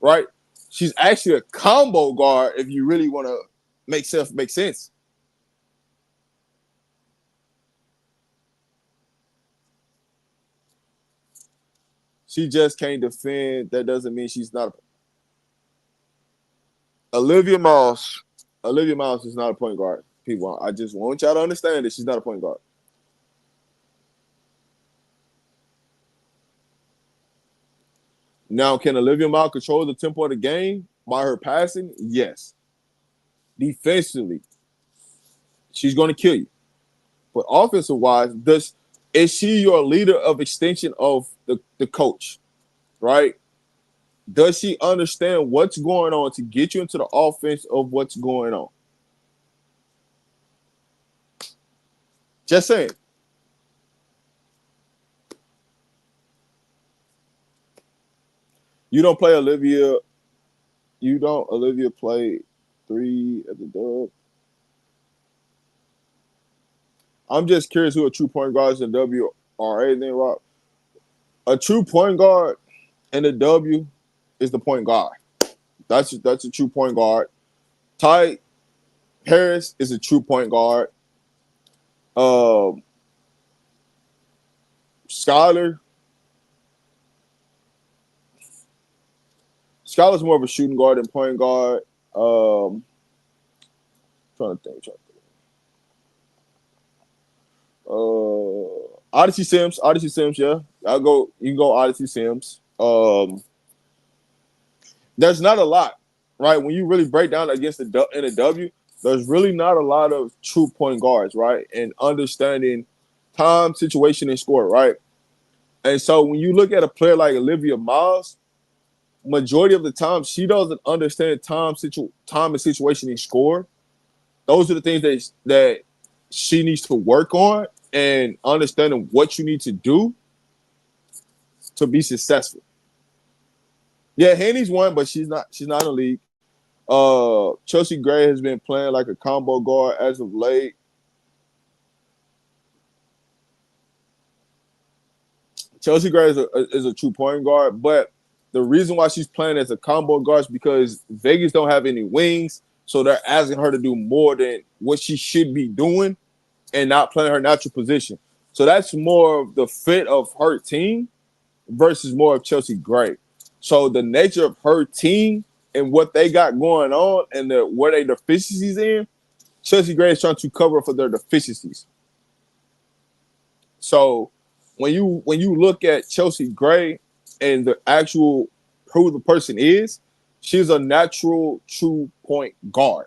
right? She's actually a combo guard if you really want to make sense. She just can't defend. That doesn't mean she's not. Olivia Miles is not a point guard. People, I just want y'all to understand that she's not a point guard. Now, can Olivia Miles control the tempo of the game by her passing? Yes. Defensively, she's going to kill you. But offensive-wise, is she your leader of extension of the coach, right? Does she understand what's going on to get you into the offense of what's going on? Just saying. You don't play Olivia. You don't Olivia play 3 at the dub. I'm just curious who a true point guard is in W or anything, Rob. A true point guard in the W is the point guard. That's a true point guard. Ty Harris is a true point guard. Skylar's more of a shooting guard than point guard. Trying to think. Odyssey Sims, yeah. You can go Odyssey Sims. There's not a lot, right? When you really break down against in a W, there's really not a lot of true point guards, right? And understanding time, situation, and score, right? And so when you look at a player like Olivia Miles, majority of the time she doesn't understand time and situation and score. Those are the things that she needs to work on and understanding what you need to do to be successful. Yeah, Haney's one, but she's not in the league. Chelsea Gray has been playing like a combo guard as of late. Chelsea Gray is a true point guard, but the reason why she's playing as a combo guard is because Vegas don't have any wings, so they're asking her to do more than what she should be doing and not playing her natural position. So that's more of the fit of her team versus more of Chelsea Gray. So the nature of her team and what they got going on and where they deficiencies in, Chelsea Gray is trying to cover for their deficiencies. So when you look at Chelsea Gray and the actual who the person is, she's a natural true point guard.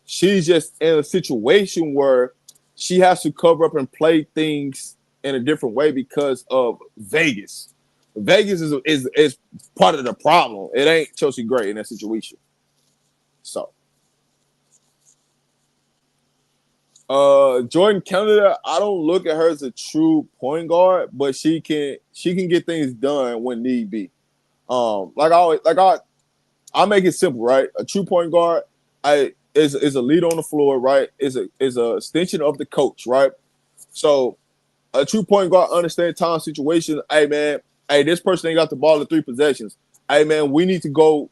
She's just in a situation where she has to cover up and play things in a different way because of Vegas. Vegas is part of the problem. It ain't Chelsea Gray in that situation. So Jordan Canada, I don't look at her as a true point guard, but she can get things done when need be. I make it simple, right? A true point guard, is a lead on the floor, right? Is a extension of the coach, right? So a true point guard understands time situation. Hey man, this person ain't got the ball in 3 possessions. Hey man, we need to call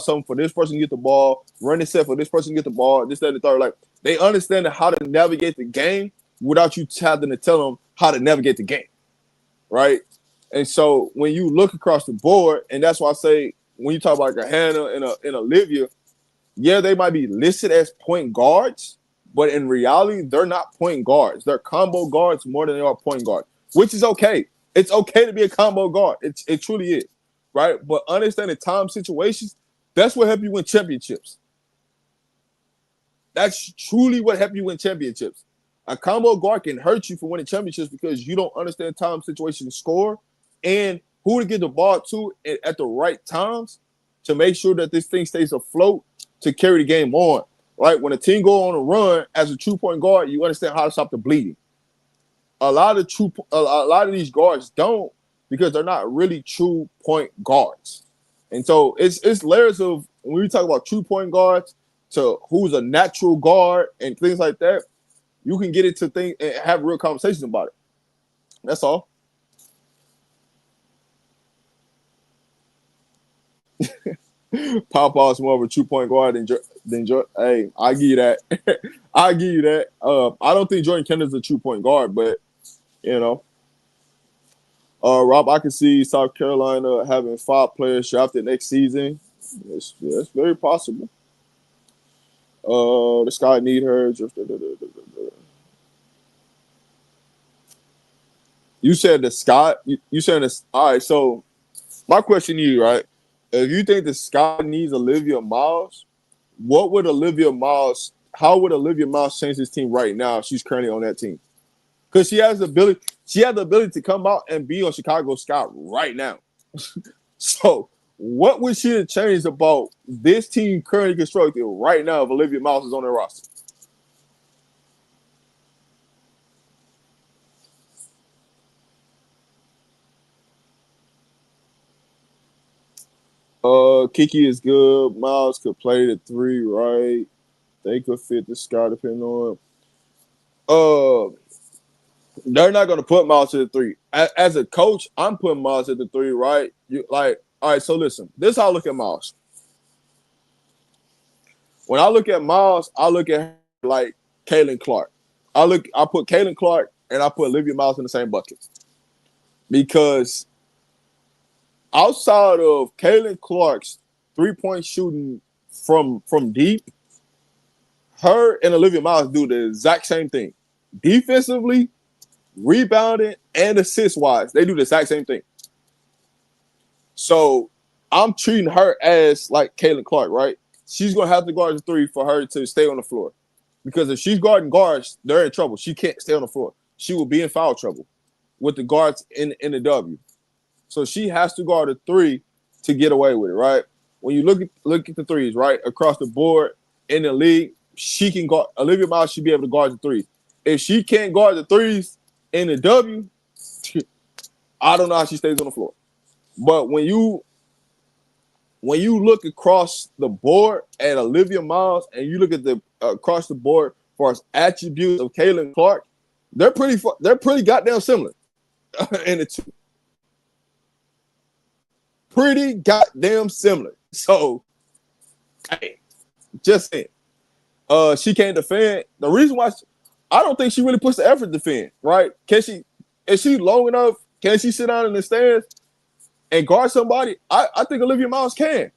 something for this person to get the ball, run the set for this person to get the ball, this, that, and the third. Like they understand how to navigate the game without you having to tell them how to navigate the game, right? And so when you look across the board, and that's why I say when you talk about like a Hannah and Olivia, yeah, they might be listed as point guards, but in reality, they're not point guards. They're combo guards more than they are point guards, which is okay. It's okay to be a combo guard. It truly is, right? But understanding time situations, that's what helps you win championships. That's truly what helps you win championships. A combo guard can hurt you for winning championships because you don't understand time, situation, score, and who to get the ball to at the right times to make sure that this thing stays afloat to carry the game on. Right? When a team go on a run as a true point guard, you understand how to stop the bleeding. A lot of these guards don't because they're not really true point guards. And so it's layers of when we talk about true point guards to who's a natural guard and things like that, you can get into things and have real conversations about it. That's all. Papa's more of a true point guard than Jordan. Hey, I give you that. I give you that. I don't think Jordan Kennedy's a true point guard, but you know, Rob, I can see South Carolina having 5 players drafted next season. It's very possible. The Sky need her. You said the Sky. You said this. All right. So my question to you, right? If you think the Sky needs Olivia Miles, how would Olivia Miles change this team right now if she's currently on that team? Because she has the ability to come out and be on Chicago Sky right now. So what would she have changed about this team currently constructed right now if Olivia Miles is on their roster? Kiki is good. Miles could play the 3, right? They could fit the Sky depending on. They're not going to put Miles to the 3. As a coach, I'm putting Miles at the 3, right? All right, so listen. This is how I look at Miles. When I look at Miles, I look at her like Caitlin Clark. I put Caitlin Clark and I put Olivia Miles in the same bucket because outside of Caitlin Clark's 3-point shooting from deep, her and Olivia Miles do the exact same thing. Defensively, rebounding, and assist-wise, they do the exact same thing. So I'm treating her as like Caitlin Clark, right? She's going to have to guard the three for her to stay on the floor. Because if she's guarding guards, they're in trouble. She can't stay on the floor. She will be in foul trouble with the guards in the W. So she has to guard a three to get away with it, right? When you look at the threes, right, across the board in the league, she can guard. Olivia Miles should be able to guard the three. If she can't guard the threes in the W, I don't know how she stays on the floor. But when you look across the board at Olivia Miles and you look at the across the board for as attributes of Caitlin Clark, they're pretty goddamn similar in the two. Pretty goddamn similar. So, hey, just saying. She can't defend. The reason why I don't think she really puts the effort to defend, right? Is she long enough? Can she sit down in the stands and guard somebody? I think Olivia Miles can.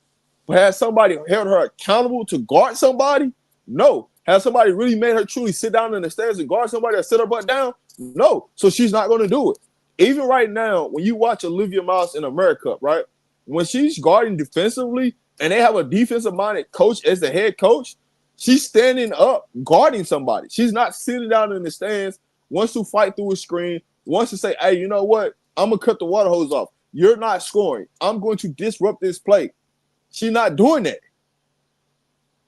But has somebody held her accountable to guard somebody? No. Has somebody really made her truly sit down in the stands and guard somebody or sit her butt down? No. So she's not going to do it. Even right now, when you watch Olivia Miles in America, right? When she's guarding defensively and they have a defensive-minded coach as the head coach, she's standing up guarding somebody. She's not sitting down in the stands, wants to fight through a screen, wants to say, hey, you know what? I'm going to cut the water hose off. You're not scoring. I'm going to disrupt this play. She's not doing that.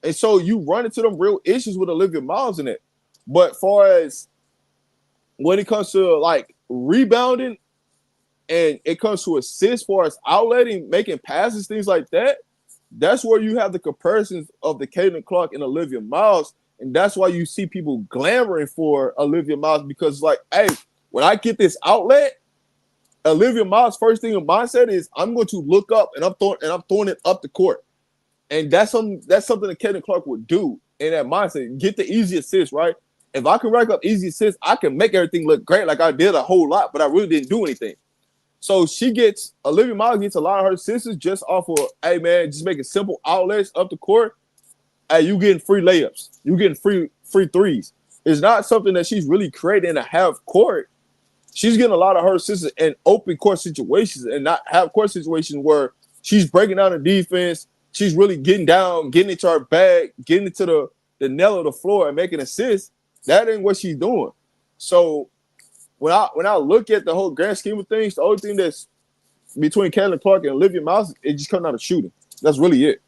And so you run into them real issues with Olivia Miles in it. But far as when it comes to like rebounding and it comes to assists, far as outletting, making passes, things like that, that's where you have the comparisons of the Caitlin Clark and Olivia Miles. And that's why you see people clamoring for Olivia Miles because like, hey, when I get this outlet, Olivia Miles' first thing in mindset is I'm going to look up and I'm throwing it up the court. And that's something that Caitlin Clark would do in that mindset. Get the easy assist, right? If I can rack up easy assists, I can make everything look great like I did a whole lot, but I really didn't do anything. So Olivia Miles gets a lot of her assists just off of, hey, man, just making simple outlets up the court. Hey, you getting free layups. You getting free threes. It's not something that she's really creating in a half court. She's getting a lot of her assists in open court situations and not half court situations where she's breaking down the defense. She's really getting down, getting into her bag, getting into the nail of the floor and making assists. That ain't what she's doing. So when I look at the whole grand scheme of things, the only thing that's between Caitlin Clark and Olivia Miles, it just comes down to shooting. That's really it.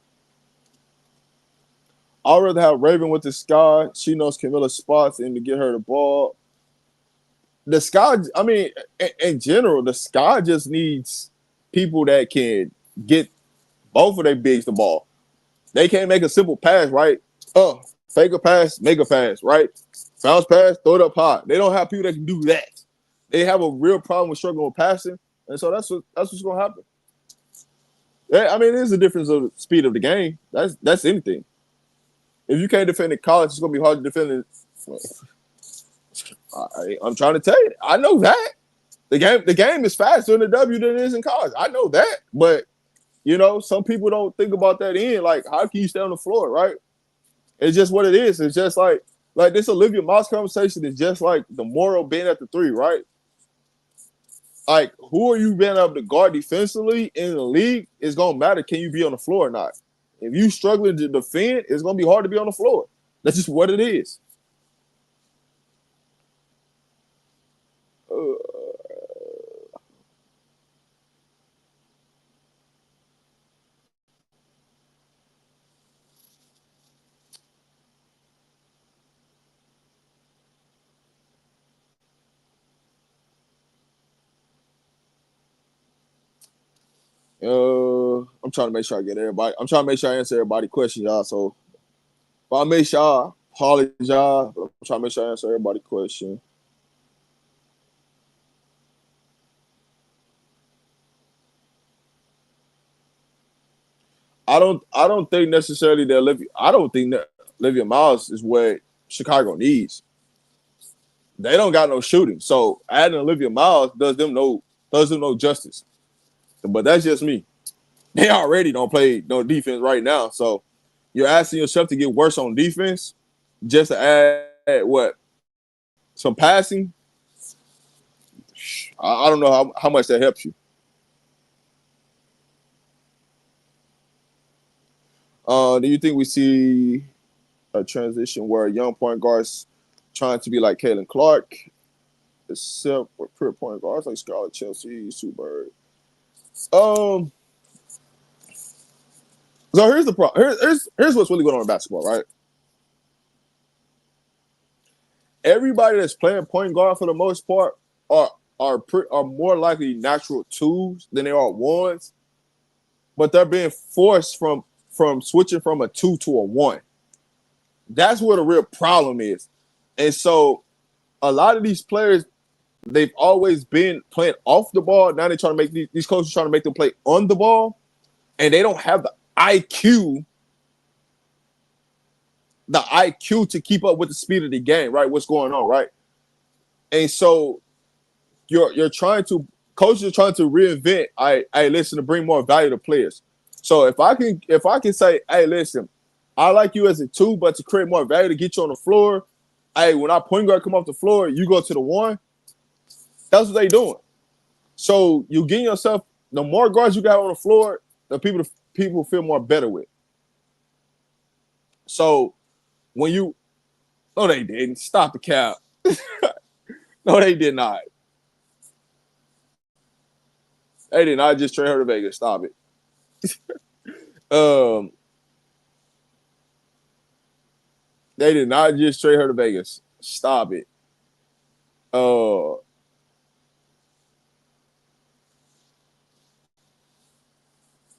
I'd rather have Raven with the Sky. She knows Camilla's spots and to get her the ball. The Sky, I mean, in general, the Sky just needs people that can get both of their bigs the ball. They can't make a simple pass, right? Fake a pass, make a pass, right? Bounce pass, throw it up high. They don't have people that can do that. They have a real problem with struggling with passing, and so that's what's going to happen. Yeah, I mean, there's a difference of the speed of the game. That's anything. If you can't defend in college, it's going to be hard to defend it. I'm trying to tell you, I know that the game is faster in the W than it is in college. I know that, but you know, some people don't think about that in like, how can you stay on the floor, right? It's just what it is. It's just like this Olivia Miles conversation is just like the moral being at the three, right? Like, who are you being able to guard defensively in the league? It's gonna matter. Can you be on the floor or not? If you struggling to defend, it's gonna be hard to be on the floor. That's just what it is. I'm trying to make sure I get everybody. I'm trying to make sure I answer everybody's question, y'all. So if I make sure I apologize, I'm trying to make sure I answer everybody's question. I don't think necessarily that I don't think that Olivia Miles is what Chicago needs. They don't got no shooting, so adding Olivia Miles does them no justice. But that's just me. They already don't play no defense right now, so you're asking yourself to get worse on defense just to add what some passing. I don't know how much that helps you. Do you think we see a transition where young point guards trying to be like Caitlin Clark, except for pure point guards like Scarlett Chelsea, Sue Bird? So here's the problem. Here's what's really going on in basketball, right? Everybody that's playing point guard for the most part are more likely natural twos than they are ones, but they're being forced from switching from a 2 to a 1. That's where the real problem is. And so a lot of these players, they've always been playing off the ball. Now they're trying to make these coaches trying to make them play on the ball, and they don't have the IQ to keep up with the speed of the game, right? What's going on, right? And so coaches are trying to reinvent. Listen, to bring more value to players. So if I can say, hey, listen, I like you as a 2, but to create more value to get you on the floor, hey, when our point guard come off the floor, you go to the 1. That's what they doing. So you getting yourself, the more guards you got on the floor, the people feel more better with. So when you, no, they didn't. Stop the cap. No, they did not. They did not just trade her to Vegas. Stop it. They did not just trade her to Vegas. Stop it.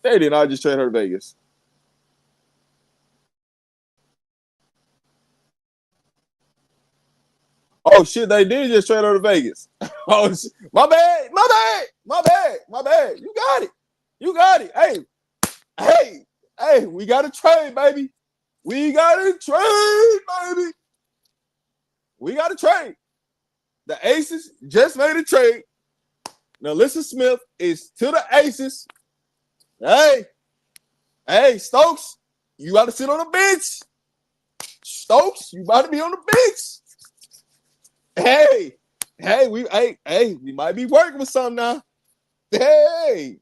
They did not just trade her to Vegas. Oh shit, they did just trade her to Vegas. Oh, my bad. You got it. Hey, we got to trade, baby. We got to trade. The Aces just made a trade. Now, Alyssa Smith is to the Aces. Hey, Stokes, you got to sit on the bench. Stokes, you about to be on the bench. Hey, we might be working with something now. Hey,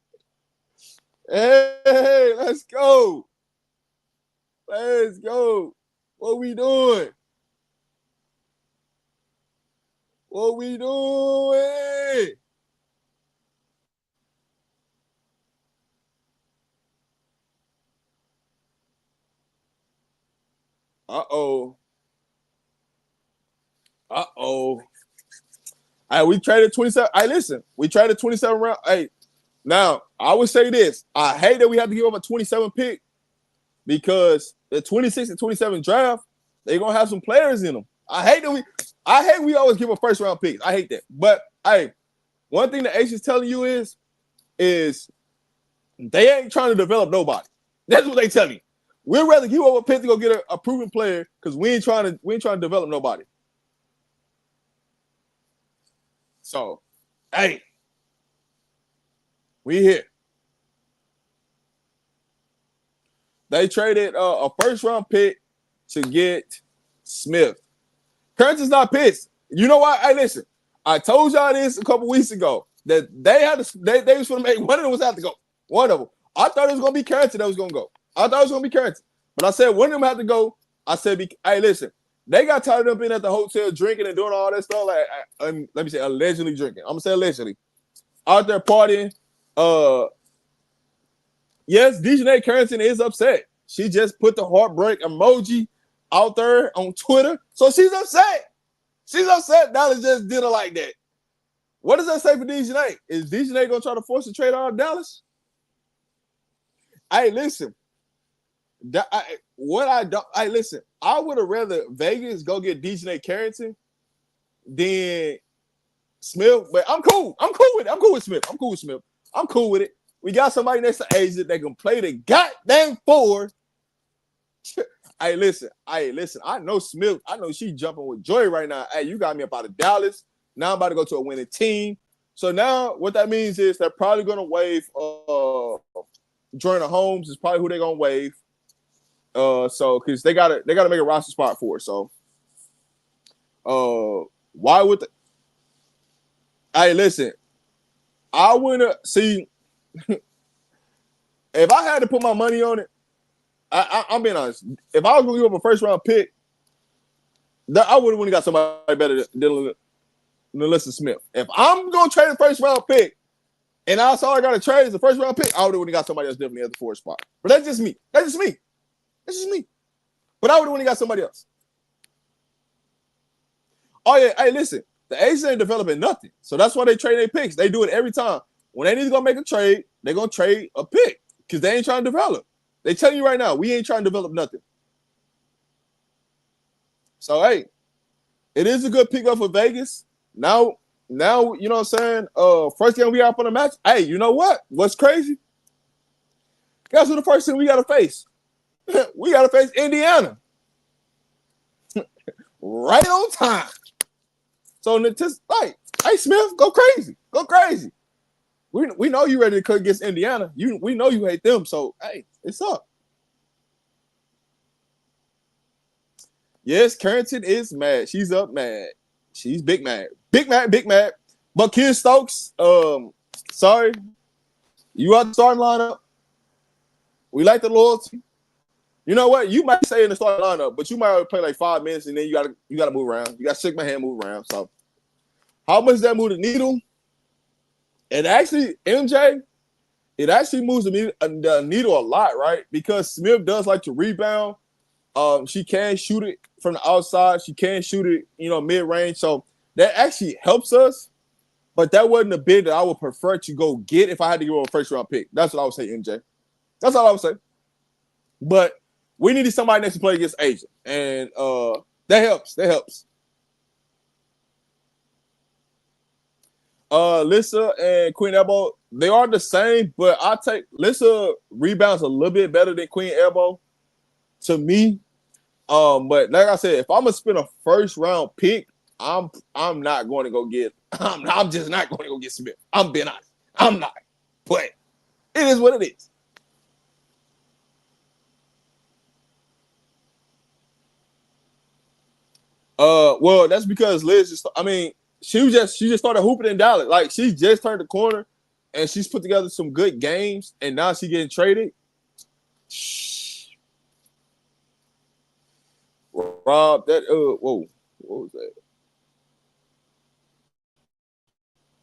let's go. What we doing? Uh-oh. Hey, we traded 27. Hey, listen, we traded 27 round. Hey, now I would say this. I hate that we have to give up a 27 pick because the 26 and 27 draft, they're gonna have some players in them. I hate we always give a first round pick. I hate that. But hey, one thing the Ace is telling you is they ain't trying to develop nobody. That's what they tell you. We'd rather give up a pick to go get a proven player because we ain't trying to develop nobody. So, hey, we here. They traded a first round pick to get Smith. Curtis not pissed. You know what? Hey, listen. I told y'all this a couple weeks ago that they was going to make one of them was have to go. One of them. I thought it was going to be Carrington that was going to go. But I said one of them had to go. I said, hey, listen. They got tied up in at the hotel drinking and doing all that stuff. Like, let me say allegedly drinking. I'm going to say allegedly. Out there partying. Yes, Dejanay Carrington is upset. She just put the heartbreak emoji out there on Twitter. So she's upset. Dallas just did her like that. What does that say for Dejanay? Is Dejanay going to try to force a trade out of Dallas? Hey, listen. Listen. I would have rather Vegas go get Dejanay Carrington than Smith. But I'm cool. I'm cool with Smith. I'm cool with it. We got somebody next to Asia that can play the goddamn four. Hey, listen. I know Smith. I know she jumping with joy right now. Hey, you got me up out of Dallas. Now I'm about to go to a winning team. So now what that means is they're probably going to waive Jordan Holmes is probably who they're going to waive. So because they gotta make a roster spot for it. So why would they? Hey, listen, I wouldn't see if I had to put my money on it. I'm being honest. If I was going to give up a first round pick, I would have got somebody better than Alyssa Smith. If I'm going to trade a first round pick, and I saw I got to trade as a first round pick, I would have got somebody else different at the fourth spot. But that's just me. That's just me. But I would have got somebody else. Oh yeah, hey, listen, the Aces ain't developing nothing, so that's why they trade their picks. They do it every time. When they need to go make a trade, they're gonna trade a pick because they ain't trying to develop. They telling you right now, we ain't trying to develop nothing. So hey, it is a good pickup for Vegas. Now, you know what I'm saying? First game we got on the match. Hey, you know what? What's crazy? Guess who the first team we gotta face? We gotta face Indiana. Right on time. So just like, hey Smith, go crazy. We know you ready to cook against Indiana. We know you hate them. So hey, it's up. Yes, Carrington is mad. She's up mad. She's big mad. Big mad. But Kid Stokes, sorry. You out the starting lineup. We like the loyalty. You know what? You might say in the starting lineup, but you might only play like 5 minutes and then you gotta move around. You gotta shake my hand, move around. So how much does that move the needle? And actually, MJ, it actually moves the needle a lot, right? Because Smith does like to rebound. She can shoot it from the outside. She can shoot it, mid-range. So that actually helps us. But that wasn't a bid that I would prefer to go get if I had to give her a first-round pick. That's what I would say, MJ. That's all I would say. But we needed somebody next to play against Asia. And that helps. Lissa and Queen Elbow, they are the same, but I take Lissa rebounds a little bit better than Queen Elbow to me. But like I said, if I'm gonna spend a first round pick, I'm not going to go get. I'm just not going to go get Smith. I'm being honest. I'm not. But it is what it is. Well, that's because Liz she just started hooping in Dallas. Like she just turned the corner and she's put together some good games and now she's getting traded. Rob, that whoa, what was that?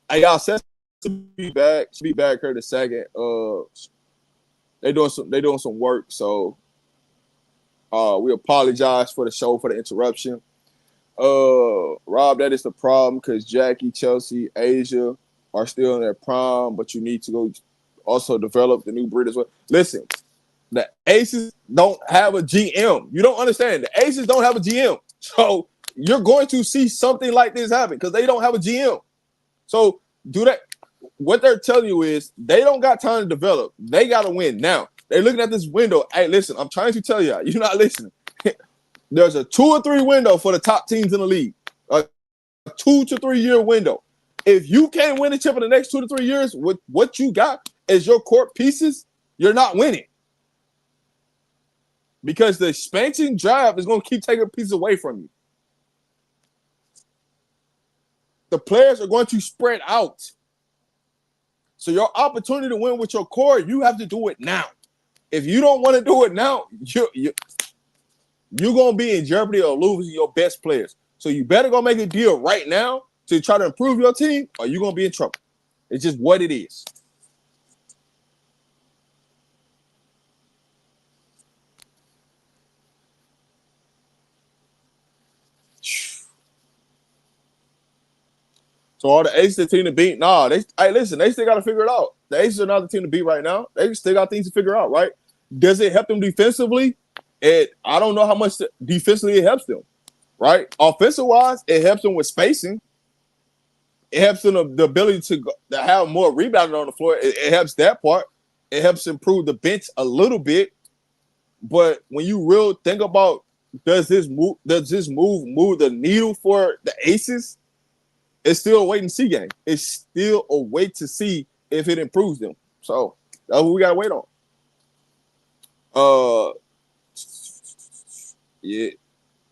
I got Cess to be back. She'll be back here in a second. They doing some work, so we apologize for the show for the interruption. Rob, that is the problem because Jackie, Chelsea, Asia are still in their prime, but you need to go also develop the new breed as well. Listen, the Aces don't have a GM. You don't understand. The Aces don't have a GM. So you're going to see something like this happen because they don't have a GM. So do that. What they're telling you is they don't got time to develop. They got to win now. They're looking at this window. Hey, listen, I'm trying to tell y'all. You're not listening. There's a 2 or 3 window for the top teams in the league. A 2 to 3 year window. If you can't win a chip in the next 2 to 3 years with what you got as your court pieces, you're not winning. Because the expansion drive is going to keep taking pieces away from you. The players are going to spread out. So your opportunity to win with your core, you have to do it now. If you don't want to do it now, you're going to be in jeopardy of losing your best players. So you better go make a deal right now to try to improve your team or you're going to be in trouble. It's just what it is. So all the Aces team to beat, they still got to figure it out. The Aces are not the team to beat right now. They still got things to figure out, right? Does it help them defensively? I don't know how much defensively it helps them, right? Offensive-wise, it helps them with spacing. It helps them the ability to have more rebounding on the floor. It helps that part. It helps improve the bench a little bit. But when you real think about does this move move the needle for the Aces? It's still a wait and see game. It's still a wait to see if it improves them. So that's what we gotta wait on.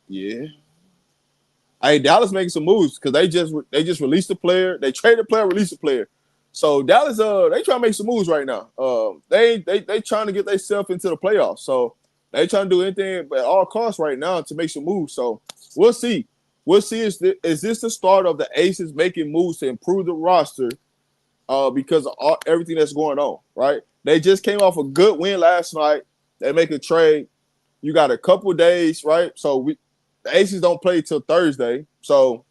Yeah. Hey, Dallas making some moves because they just released a player. They traded a player, released a player. So Dallas, they trying to make some moves right now. They trying to get themselves into the playoffs. So they trying to do anything at all costs right now to make some moves. So we'll see. We'll see. Is this the start of the Aces making moves to improve the roster? Because of everything that's going on, right? They just came off a good win last night. They make a trade. You got a couple days, right? So the Aces don't play till Thursday. So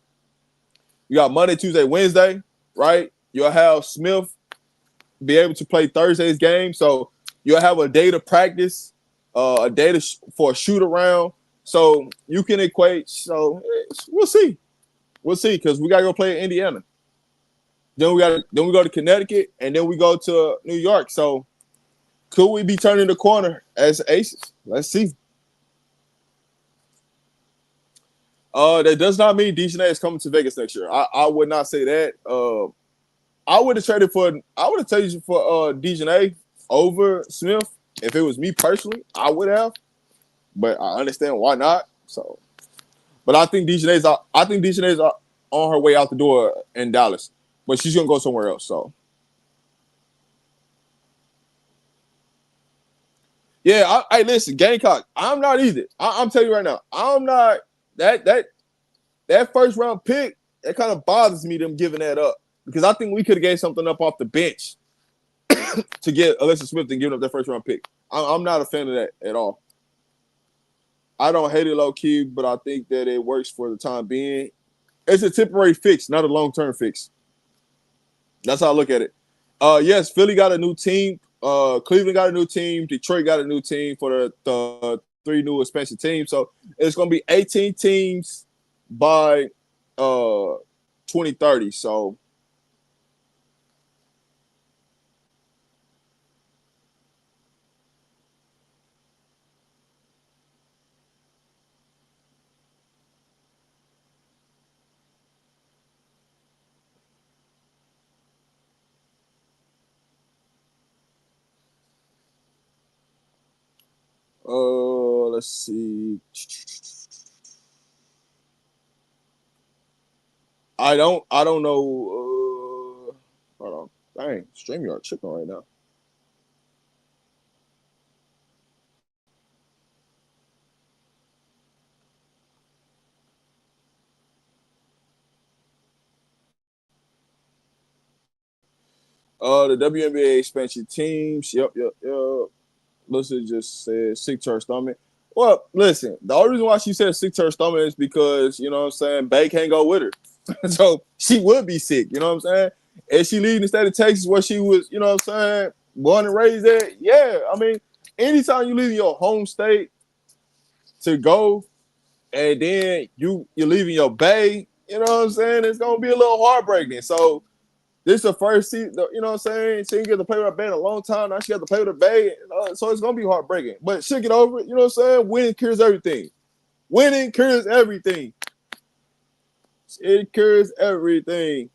you got Monday, Tuesday, Wednesday, right? You'll have Smith be able to play Thursday's game. So you'll have a day to practice, a day for a shoot around. So you can equate. So we'll see. We'll see because we got to go play in Indiana. Then we go to Connecticut, and then we go to New York. So could we be turning the corner as Aces? Let's see. That does not mean Dejanay is coming to Vegas next year. I would not say that. I would have traded for Dejanay over Smith if it was me personally. I would have, but I understand why not. So, but I think Dejanay's on her way out the door in Dallas, but she's gonna go somewhere else. So, yeah. I listen, Gamecock. I'm not either. I'm telling you right now. I'm not that first round pick. It kind of bothers me them giving that up because I think we could have gave something up off the bench to get Alyssa Smith and giving up that first round pick. I'm not a fan of that at all. I don't hate it low key, but I think that it works for the time being. It's a temporary fix, not a long-term fix. That's how I look at it. Yes, Philly got a new team. Cleveland got a new team. Detroit got a new team for the 3 new expansion teams. So it's going to be 18 teams by 2030. So let's see. I don't know. Hold on. Dang, StreamYard tripping right now. The WNBA expansion teams. Yep. Listen, just said sick to her stomach. Well, listen, the only reason why she said sick to her stomach is because, you know what I'm saying, Bay can't go with her. So she would be sick, you know what I'm saying? And she leaving the state of Texas where she was, you know what I'm saying, born and raised there. Yeah, I mean, anytime you leave your home state to go and then you're leaving your Bay, you know what I'm saying, it's going to be a little heartbreaking. So this is the first season, you know what I'm saying? She didn't get to play with her Bay in a long time. Now she got to play with her Bay. So it's going to be heartbreaking. But she'll get over it. You know what I'm saying? Winning cures everything. Winning cures everything. It cures everything.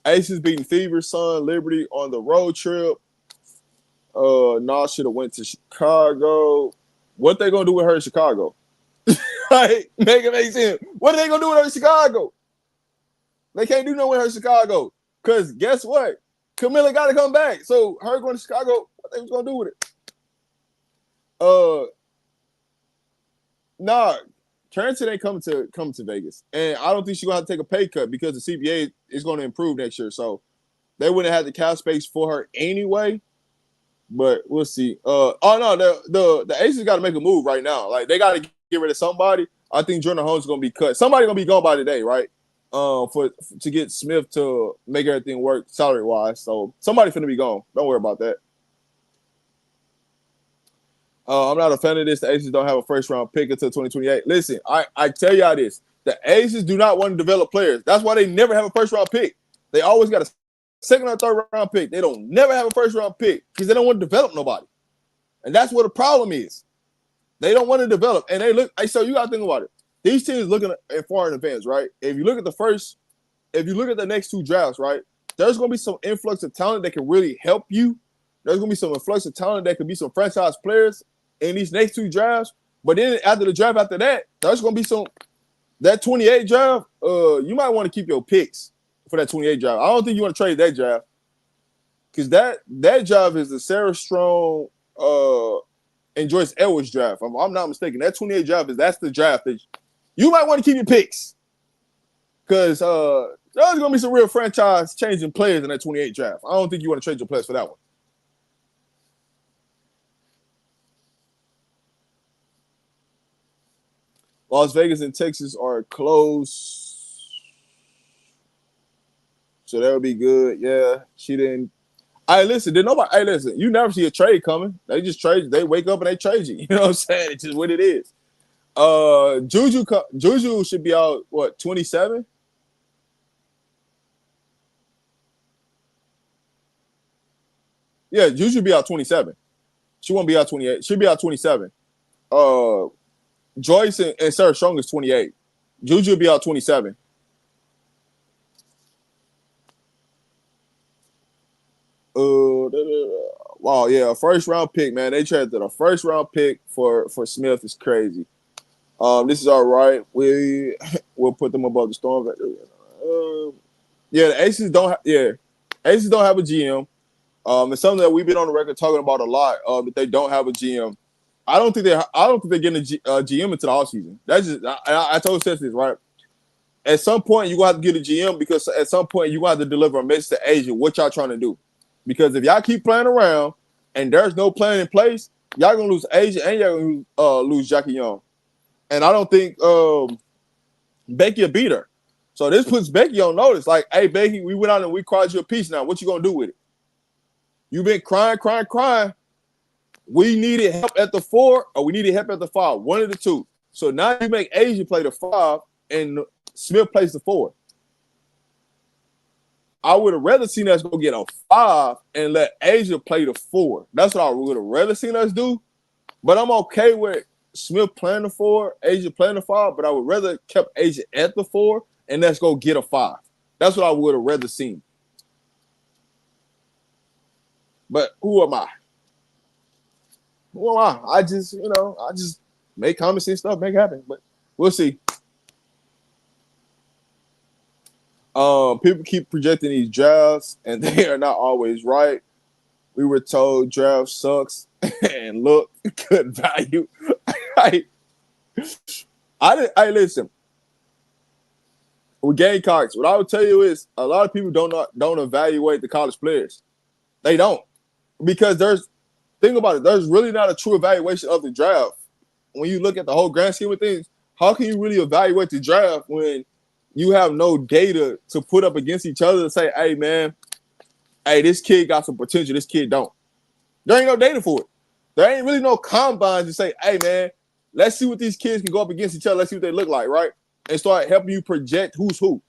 Aces beating Fever, Sun, Liberty on the road trip. Nas should have went to Chicago. What they going to do with her in Chicago? Like, make it make sense. What are they going to do with her in Chicago? They can't do nothing with her in Chicago. Because guess what? Camilla got to come back. So her going to Chicago, what they was going to do with it? Nah, Turnerton ain't coming to Vegas. And I don't think she's going to have to take a pay cut because the CBA is going to improve next year. So they wouldn't have the cap space for her anyway. But we'll see. The Aces got to make a move right now. Like, they got to get rid of somebody. I think Jordan Holmes is going to be cut. Somebody going to be gone by today, right? To get Smith to make everything work salary wise. So somebody finna be gone. Don't worry about that. I'm not a fan of this. The Aces don't have a first round pick until 2028. Listen, I tell y'all this. The Aces do not want to develop players. That's why they never have a first round pick. They always got a second or third round pick. They don't never have a first round pick because they don't want to develop nobody. And that's what the problem is. They don't want to develop. And they look, so you got to think about it. These teams looking at far in advance, right? If you look at the next two drafts, right, there's going to be some influx of talent that can really help you. There's going to be some influx of talent that could be some franchise players in these next two drafts. But then after the draft after that, there's going to be that 28 draft, you might want to keep your picks for that 28 draft. I don't think you want to trade that draft because that draft is the Sarah Strong and Joyce Edwards draft. If I'm not mistaken. That 28 draft that's the draft that you might want to keep your picks because there's going to be some real franchise changing players in that 28 draft. I don't think you want to trade your players for that one. Las Vegas and Texas are close. So that would be good. Yeah, she didn't. Listen, you never see a trade coming. They just trade, they wake up and they trade you. You know what I'm saying? It's just what it is. Juju should be out, 27? Yeah, Juju be out 27. She won't be out 28. She'll be out 27. Joyce and Sarah Strong is 28. Juju will be out 27. Wow, yeah, first round pick, man. They traded a first round pick for Smith is crazy. This is all right. We'll put them above the Storm. The Aces don't have a GM. It's something that we've been on the record talking about a lot. That they don't have a GM. I don't think they're getting a GM into the offseason. That's just I told Cess this, right? At some point, you gonna have to get a GM because at some point you gonna have to deliver a message to Asia what y'all trying to do. Because if y'all keep playing around and there's no plan in place, y'all gonna lose Asia and y'all gonna lose Jackie Young. And I don't think Becky will beat her. So this puts Becky on notice. Like, hey, Becky, we went out and we cried you a piece now. What you gonna do with it? You've been crying. We needed help at the 4 or we needed help at the 5. One of the two. So now you make Asia play the 5 and Smith plays the 4. I would have rather seen us go get a 5 and let Asia play the 4. That's what I would have rather seen us do. But I'm okay with Smith playing the 4, Asia playing the 5, but I would rather kept Asia at the 4 and let's go get a 5. That's what I would have rather seen. But who am I? Who am I? I just make common sense stuff, make it happen. But we'll see. People keep projecting these drafts, and they are not always right. We were told draft sucks, and look, good value. I listen. With Gamecocks, what I would tell you is a lot of people don't evaluate the college players. They don't, because think about it. There's really not a true evaluation of the draft. When you look at the whole grand scheme of things, how can you really evaluate the draft when you have no data to put up against each other to say, hey, man, this kid got some potential, this kid don't. There ain't no data for it. There ain't really no combines to say, hey, man, let's see what these kids can go up against each other. Let's see what they look like, right? And start helping you project who's who.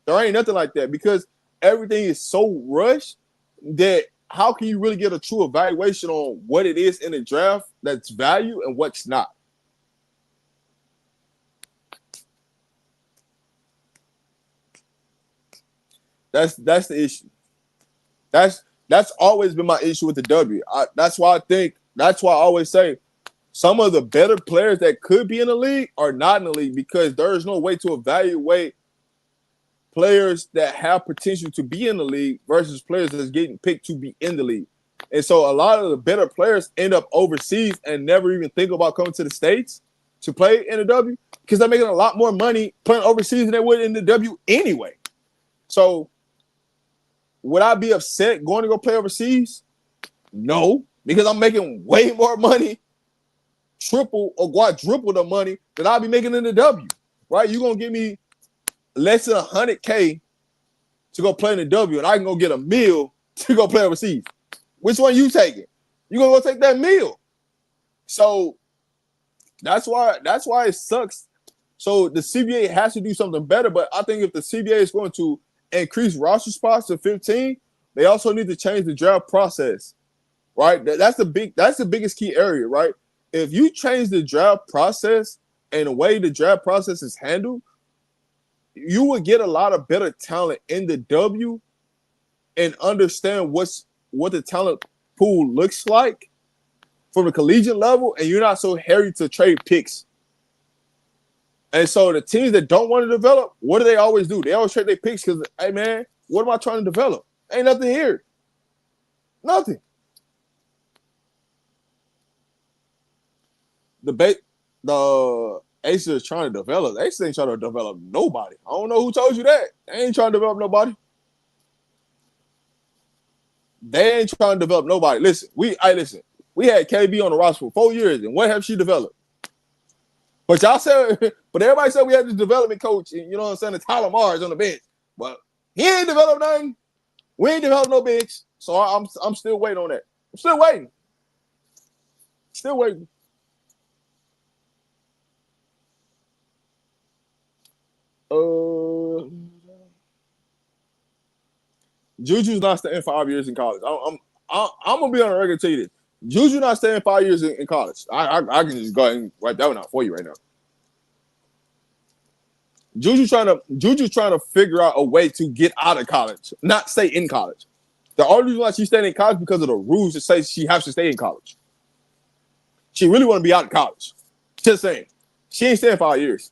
There ain't nothing like that because everything is so rushed that how can you really get a true evaluation on what it is in the draft that's value and what's not? That's the issue. That's always been my issue with the W. That's why I always say some of the better players that could be in the league are not in the league because there is no way to evaluate players that have potential to be in the league versus players that's getting picked to be in the league. And so a lot of the better players end up overseas and never even think about coming to the States to play in the W because they're making a lot more money playing overseas than they would in the W anyway. So would I be upset going to go play overseas? No, because I'm making way more money, triple or quadruple the money that I'll be making in the W, right? You're going to give me less than $100K to go play in the W, and I can go get a meal to go play overseas. Which one you taking? You're going to go take that meal. So that's why it sucks. So the CBA has to do something better, but I think if the CBA is going to increase roster spots to 15 they also need to change the draft process, right? That's the biggest key area, right? If you change the draft process and the way the draft process is handled, you will get a lot of better talent in the W and understand what the talent pool looks like from the collegiate level, and you're not so hairy to trade picks. And so the teams that don't want to develop, what do they always do? They always trade their picks because, hey, man, what am I trying to develop? Ain't nothing here. Nothing. The Aces are trying to develop. The Aces ain't trying to develop nobody. I don't know who told you that. They ain't trying to develop nobody. They ain't trying to develop nobody. Listen, we had KB on the roster for 4 years, and what have she developed? But y'all said, but everybody said we had this development coach, and you know what I'm saying, the Tyler Mars on the bench. But he ain't developed nothing. We ain't developed no bench. So I'm still waiting on that. I'm still waiting. Still waiting. Juju's not staying 5 years in college. I'm gonna be on the record to you this. Juju not staying 5 years in college. I can just go ahead and wipe that one out for you right now. Juju's trying to figure out a way to get out of college, not stay in college. The only reason why she's staying in college because of the rules that say she has to stay in college. She really want to be out of college. Just saying. She ain't staying 5 years.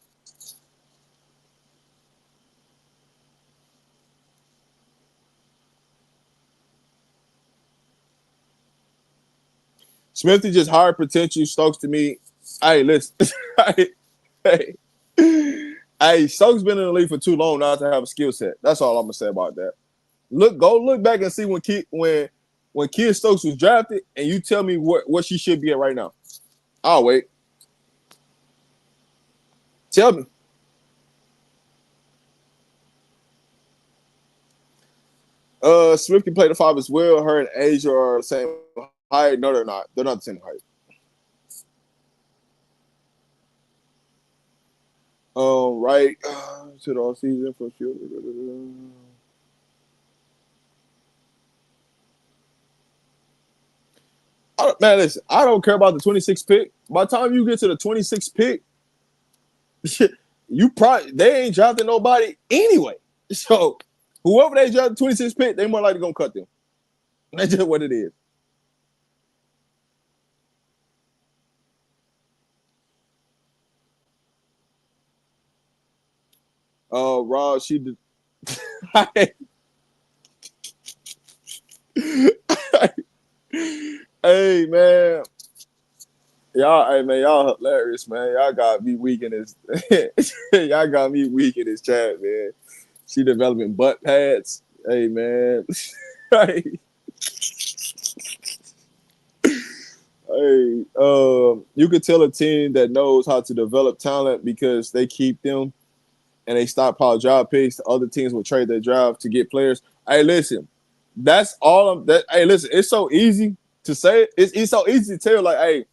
Smithy just hired potential Stokes to me. Hey, listen. Hey, Stokes been in the league for too long not to have a skill set. That's all I'm gonna say about that. Go look back and see when Kid Stokes was drafted, and you tell me what she should be at right now. I'll wait. Tell me. Swift can play the 5 as well. Her and Asia are the same height. No, they're not. They're not the same height. Right. To the all season for sure. Man, listen, I don't care about the 26th pick. By the time you get to the 26th pick, they ain't drafting nobody anyway. So whoever they draft the 26th pick, they more likely gonna cut them. That's just what it is. Rob, she did. Hey man, y'all hilarious, man. Y'all got me weak in this. Y'all got me weak in this chat, man. She developing butt pads. Hey man. Hey, you could tell a team that knows how to develop talent because they keep them and they stockpile draft picks. The other teams will trade their draft to get players. Hey, listen, that's all. Hey, listen, it's so easy to say it. It's so easy to tell, like, hey,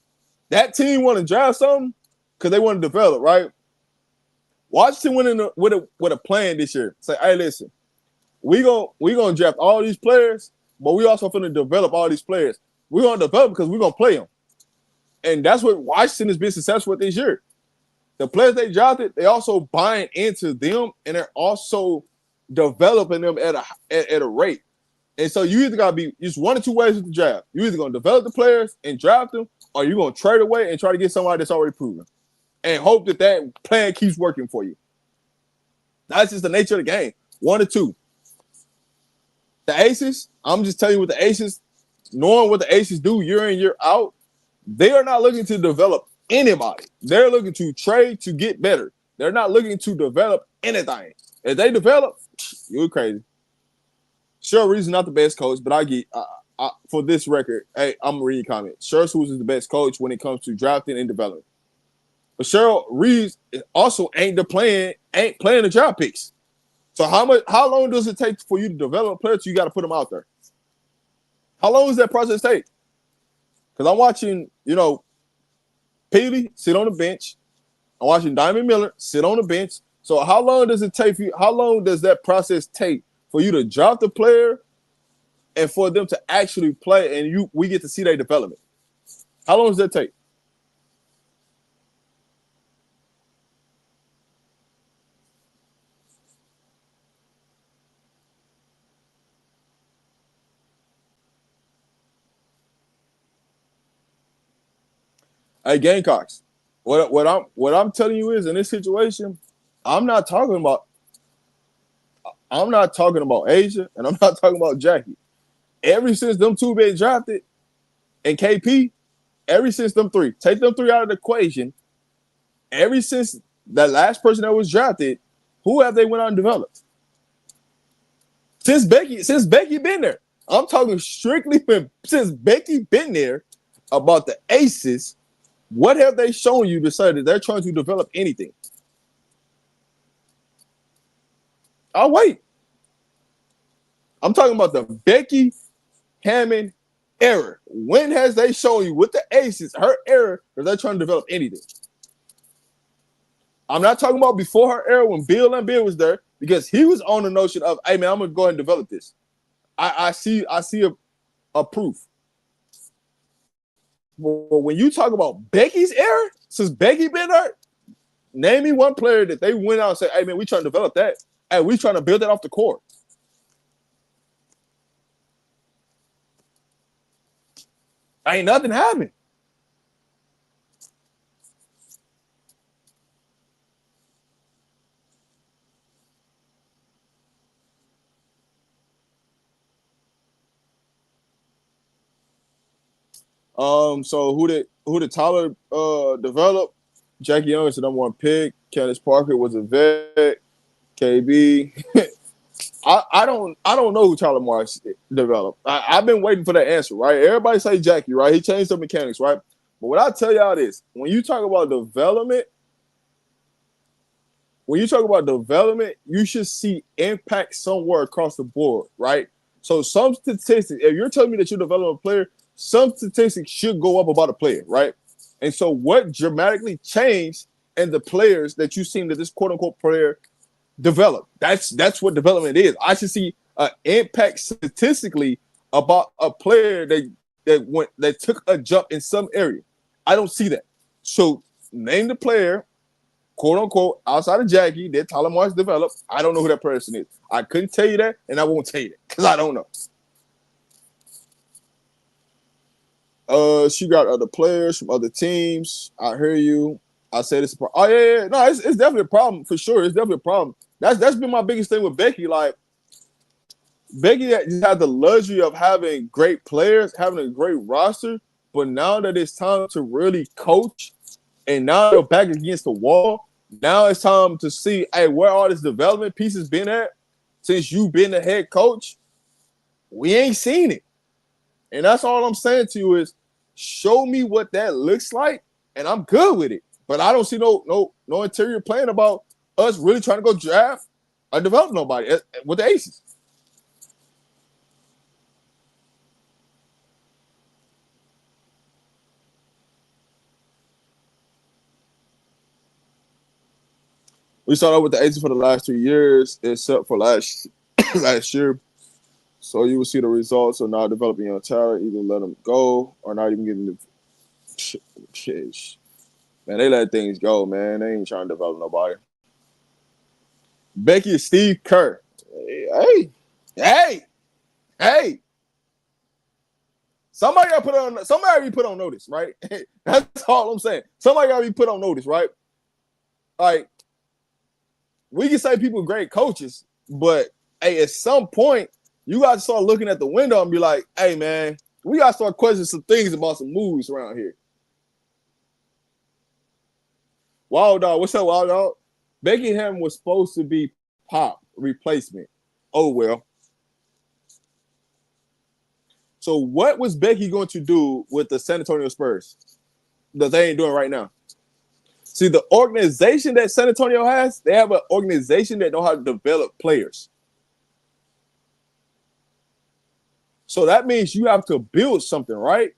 that team want to draft something because they want to develop, right? Watch them win with a plan this year. Say, hey, listen, we gonna draft all these players, but we also finna develop all these players. We're gonna develop because we're gonna play them, and that's what Washington has been successful with this year. The players they drafted, they also buying into them, and they're also developing them at a rate. And so you either gotta be just one or two ways with the draft. You either gonna develop the players and draft them, or you're gonna trade away and try to get somebody that's already proven, and hope that plan keeps working for you. That's just the nature of the game. One or two. The Aces, I'm just telling you what the Aces, knowing what the Aces do year in, year out, they are not looking to develop anybody. They're looking to trade to get better. They're not looking to develop anything. If they develop, you're crazy. Sure, Reed's not the best coach, but I get for this record, hey, I'm gonna read comments. Sure, Swoosh is the best coach when it comes to drafting and development. But Cheryl Reeves also ain't playing the draft picks. So how long does it take for you to develop players? You got to put them out there. How long does that process take? Because I'm watching, Peely sit on the bench. I'm watching Diamond Miller sit on the bench. So how long does it take for you? How long does that process take for you to draft the player, and for them to actually play, and we get to see their development. How long does that take? Hey, Gamecocks, what I'm telling you is, in this situation, I'm not talking about Asia, and I'm not talking about Jackie. Ever since them two been drafted, and KP, ever since them three, take them three out of the equation. Ever since the last person that was drafted, who have they went on and developed? Since Becky been there. I'm talking strictly since Becky been there about the aces. What have they shown you to say that they're trying to develop anything? I'll wait. I'm talking about the Becky Hammond era. When has they shown you with the aces, her era, that they're trying to develop anything? I'm not talking about before her era when Bill and Bill was there, because he was on the notion of, hey man, I'm gonna go ahead and develop this. I see a proof. Well, when you talk about Becky's era, since Becky been there, name me one player that they went out and said, hey man, we trying to develop that. Hey, we trying to build that off the court. Ain't nothing happened. So who did Tyler develop? Jackie Young is the number one pick. Candace Parker was a vet. KB. I don't know who Tyler Morris developed. I've been waiting for that answer, right? Everybody say Jackie, right? He changed the mechanics, right? But what I tell y'all is, when you talk about development, you should see impact somewhere across the board, right? So some statistics, if you're telling me that you're developing a player, some statistics should go up about a player, right? And so what dramatically changed in the players that you seen that this quote-unquote player develop? That's what development is. I should see an impact statistically about a player that took a jump in some area. I don't see that. So name the player, quote-unquote, outside of Jackie, that Tyler Morris developed. I don't know who that person is. I couldn't tell you that, and I won't tell you that, because I don't know. She got other players from other teams. I hear you. I said it's a problem. Oh, yeah. No, it's definitely a problem, for sure. It's definitely a problem. That's been my biggest thing with Becky. Like, Becky just had the luxury of having great players, having a great roster, but now that it's time to really coach, and now you're back against the wall, now it's time to see, hey, where all this development pieces been at since you've been the head coach. We ain't seen it. And that's all I'm saying to you is, show me what that looks like, and I'm good with it. But I don't see no interior plan about us really trying to go draft or develop nobody with the aces. We started out with the aces for the last 2 years, except for last year. So you will see the results of not developing your talent, either let them go or not even getting the shit. Man, they let things go, man. They ain't trying to develop nobody. Becky is Steve Kerr. Hey. Somebody got be put on notice, right? That's all I'm saying. Somebody got to be put on notice, right? Like, we can say people are great coaches, but hey, at some point, you got to start looking at the window and be like, hey, man, we got to start questioning some things about some moves around here. Wild Dog, what's up, Wild Dog? Becky Hammond was supposed to be Pop replacement. Oh, well. So what was Becky going to do with the San Antonio Spurs that they ain't doing right now? See, the organization that San Antonio has, they have an organization that know how to develop players. So that means you have to build something, right?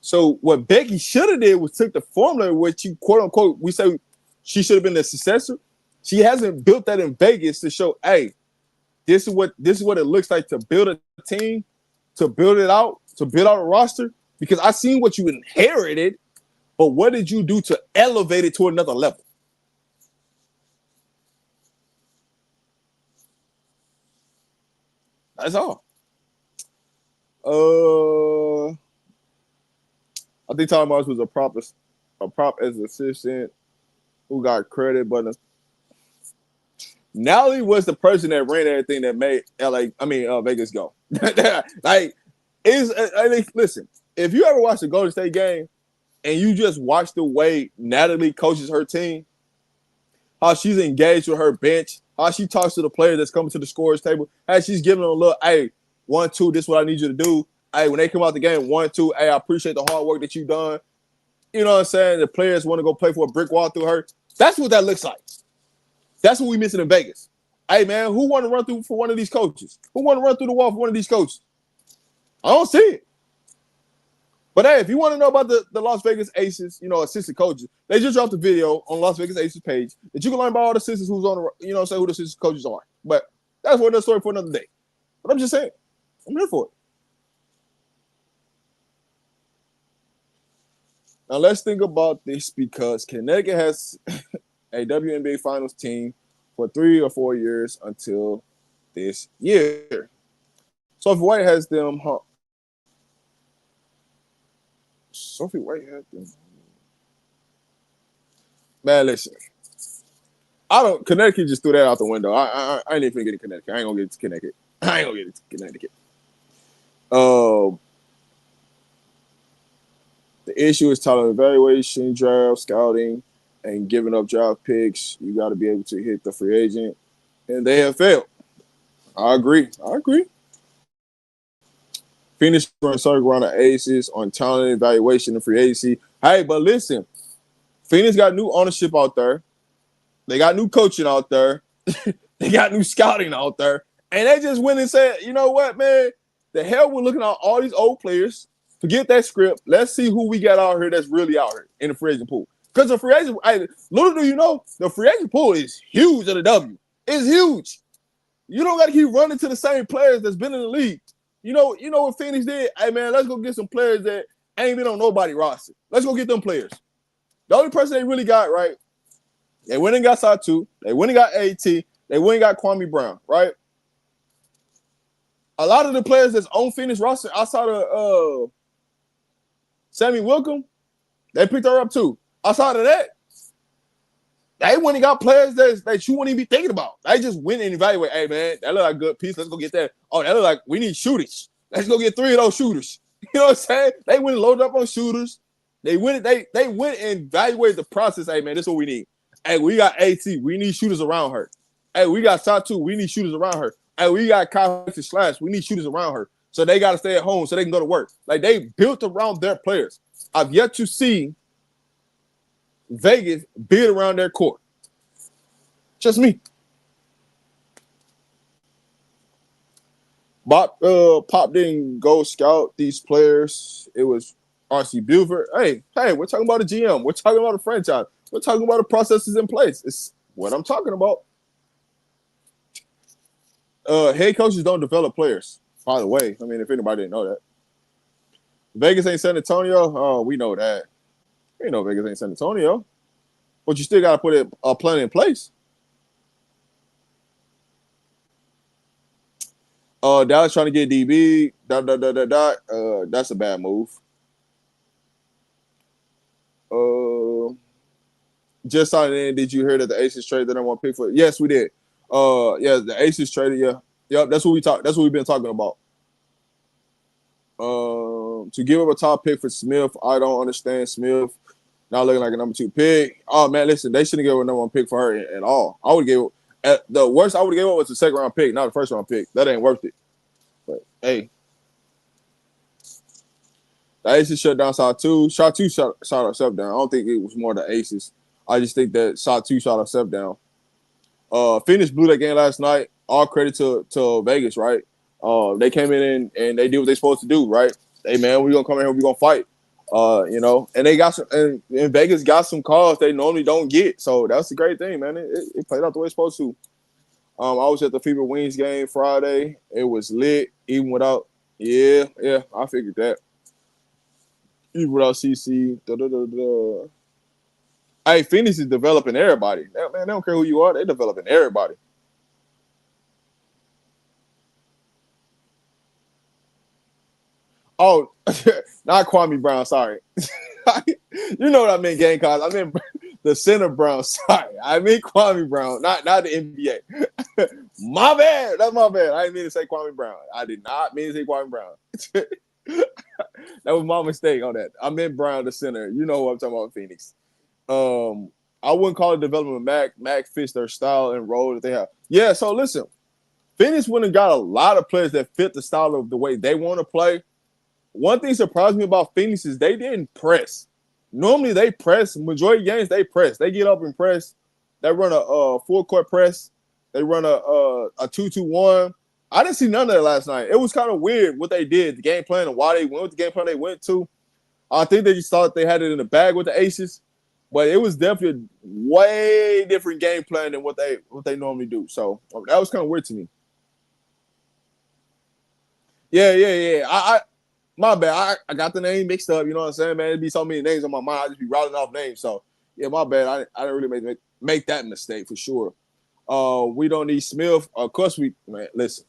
So what Becky should have did was took the formula, which you quote unquote, we say she should have been the successor. She hasn't built that in Vegas to show, hey, this is what it looks like to build a team to build it out, to build out a roster? Because I seen what you inherited, but what did you do to elevate it to another level? That's all. I think Tom Morris was a prop as an assistant who got credit, but Nally was the person that ran everything that made Vegas go. Like, listen, if you ever watch the Golden State game and you just watch the way Natalie coaches her team, how she's engaged with her bench, how she talks to the players that's coming to the scorer's table, how she's giving them a look, hey, 1, 2, this is what I need you to do. Hey, when they come out the game, 1, 2, hey, I appreciate the hard work that you've done. You know what I'm saying? The players want to go play for a brick wall through her. That's what that looks like. That's what we missing in Vegas. Hey, man, who want to run through for one of these coaches? Who want to run through the wall for one of these coaches? I don't see it. But hey, if you want to know about the Las Vegas Aces, assistant coaches, they just dropped a video on Las Vegas Aces page that you can learn about all the assistants who's on the, who the assistant coaches are. But that's another story for another day. But I'm just saying, I'm here for it. Now let's think about this, because Connecticut has a WNBA Finals team for 3 or 4 years until this year. Sophie White has them. Sophie White had them. Man, listen. Connecticut just threw that out the window. I ain't even gonna get to Connecticut. I ain't gonna get to Connecticut. The issue is talent evaluation, draft, scouting, and giving up draft picks. You got to be able to hit the free agent, and they have failed. I agree. Phoenix run circle around the Aces on talent evaluation and free agency. Hey, but listen, Phoenix got new ownership out there. They got new coaching out there. They got new scouting out there. And they just went and said, you know what, man? The hell we're looking at all these old players. Forget that script. Let's see who we got out here that's really out here in the free agent pool. Because the free agent, little do you know, the free agent pool is huge at the W. It's huge. You don't got to keep running to the same players that's been in the league. You know what Phoenix did? Hey, man, let's go get some players that ain't been on nobody's roster. Let's go get them players. The only person they really got, right, they went and got Satu. They went and got AT. They went and got Kwame Brown, right? A lot of the players that's on Phoenix roster outside of Sammy Wilcomb, they picked her up too. Outside of that, they went and got players that you wouldn't even be thinking about. They just went and evaluate. Hey, man, that look like a good piece. Let's go get that. Oh, that look like we need shooters. Let's go get 3 of those shooters. You know what I'm saying? They went and loaded up on shooters. They went and evaluated the process. Hey, man, this is what we need. Hey, we got AT. We need shooters around her. Hey, we got Satu. We need shooters around her. Hey, we got Kyle Slash. We need shooters around her. So they got to stay at home so they can go to work. Like, they built around their players. I've yet to see Vegas build around their court. Just me. Pop didn't go scout these players. It was R.C. Buford. Hey, we're talking about a GM. We're talking about a franchise. We're talking about the processes in place. It's what I'm talking about. Head coaches don't develop players, by the way. I mean, if anybody didn't know that. Vegas ain't San Antonio. Oh, we know that. We know Vegas ain't San Antonio. But you still got to put a plan in place. Dallas trying to get DB. That's a bad move. Just signed in. Did you hear that the Aces traded the #1 pick for? Yes, we did. Yeah, the Aces traded. Yeah, yep. That's what we've been talking about. To give up a top pick for Smith, I don't understand Smith not looking like a #2 pick. Oh man, listen, they shouldn't give a #1 pick for her at all. I would give the worst I would give up was the 2nd round pick, not the 1st round pick. That ain't worth it. But hey, the Aces shut down Satu. Satu shot herself down. I don't think it was more the Aces. I just think that Satu shot herself down. Phoenix blew that game last night. All credit to Vegas, right? They came in and they did what they supposed to do, right? Hey man, we're gonna come in here, we're gonna fight. And they got some, and Vegas got some calls they normally don't get. So that's a great thing, man. It played out the way it's supposed to. I was at the Fever Wings game Friday. It was lit, even without, Yeah, I figured that. Even without CC, Hey, Phoenix is developing everybody. Man, they don't care who you are. They're developing everybody. Oh, not Kwame Brown. Sorry. You know what I mean, gang cause I mean the center Brown. Sorry. I mean Kwame Brown, not the NBA. My bad. That's my bad. I didn't mean to say Kwame Brown. I did not mean to say Kwame Brown. That was my mistake on that. I meant Brown, the center. You know who I'm talking about, Phoenix. I wouldn't call it development. Mac fits their style and role that they have. Yeah, so listen, Phoenix went and got a lot of players that fit the style of the way they want to play. One thing surprised me about Phoenix is they didn't press. Normally they press. Majority of games they press. They get up and press. They run a full court press. They run a 2-2-1. I didn't see none of that last night. It was kind of weird what they did, the game plan and why they went with the game plan they went to. I think they just thought they had it in the bag with the Aces, but it was definitely a way different game plan than what they normally do. So that was kind of weird to me. Yeah. My bad. I got the name mixed up. You know what I'm saying, man? It'd be so many names on my mind. I just be rattling off names. So yeah, my bad. I didn't really make that mistake for sure. We don't need Smith. Of course man. Listen,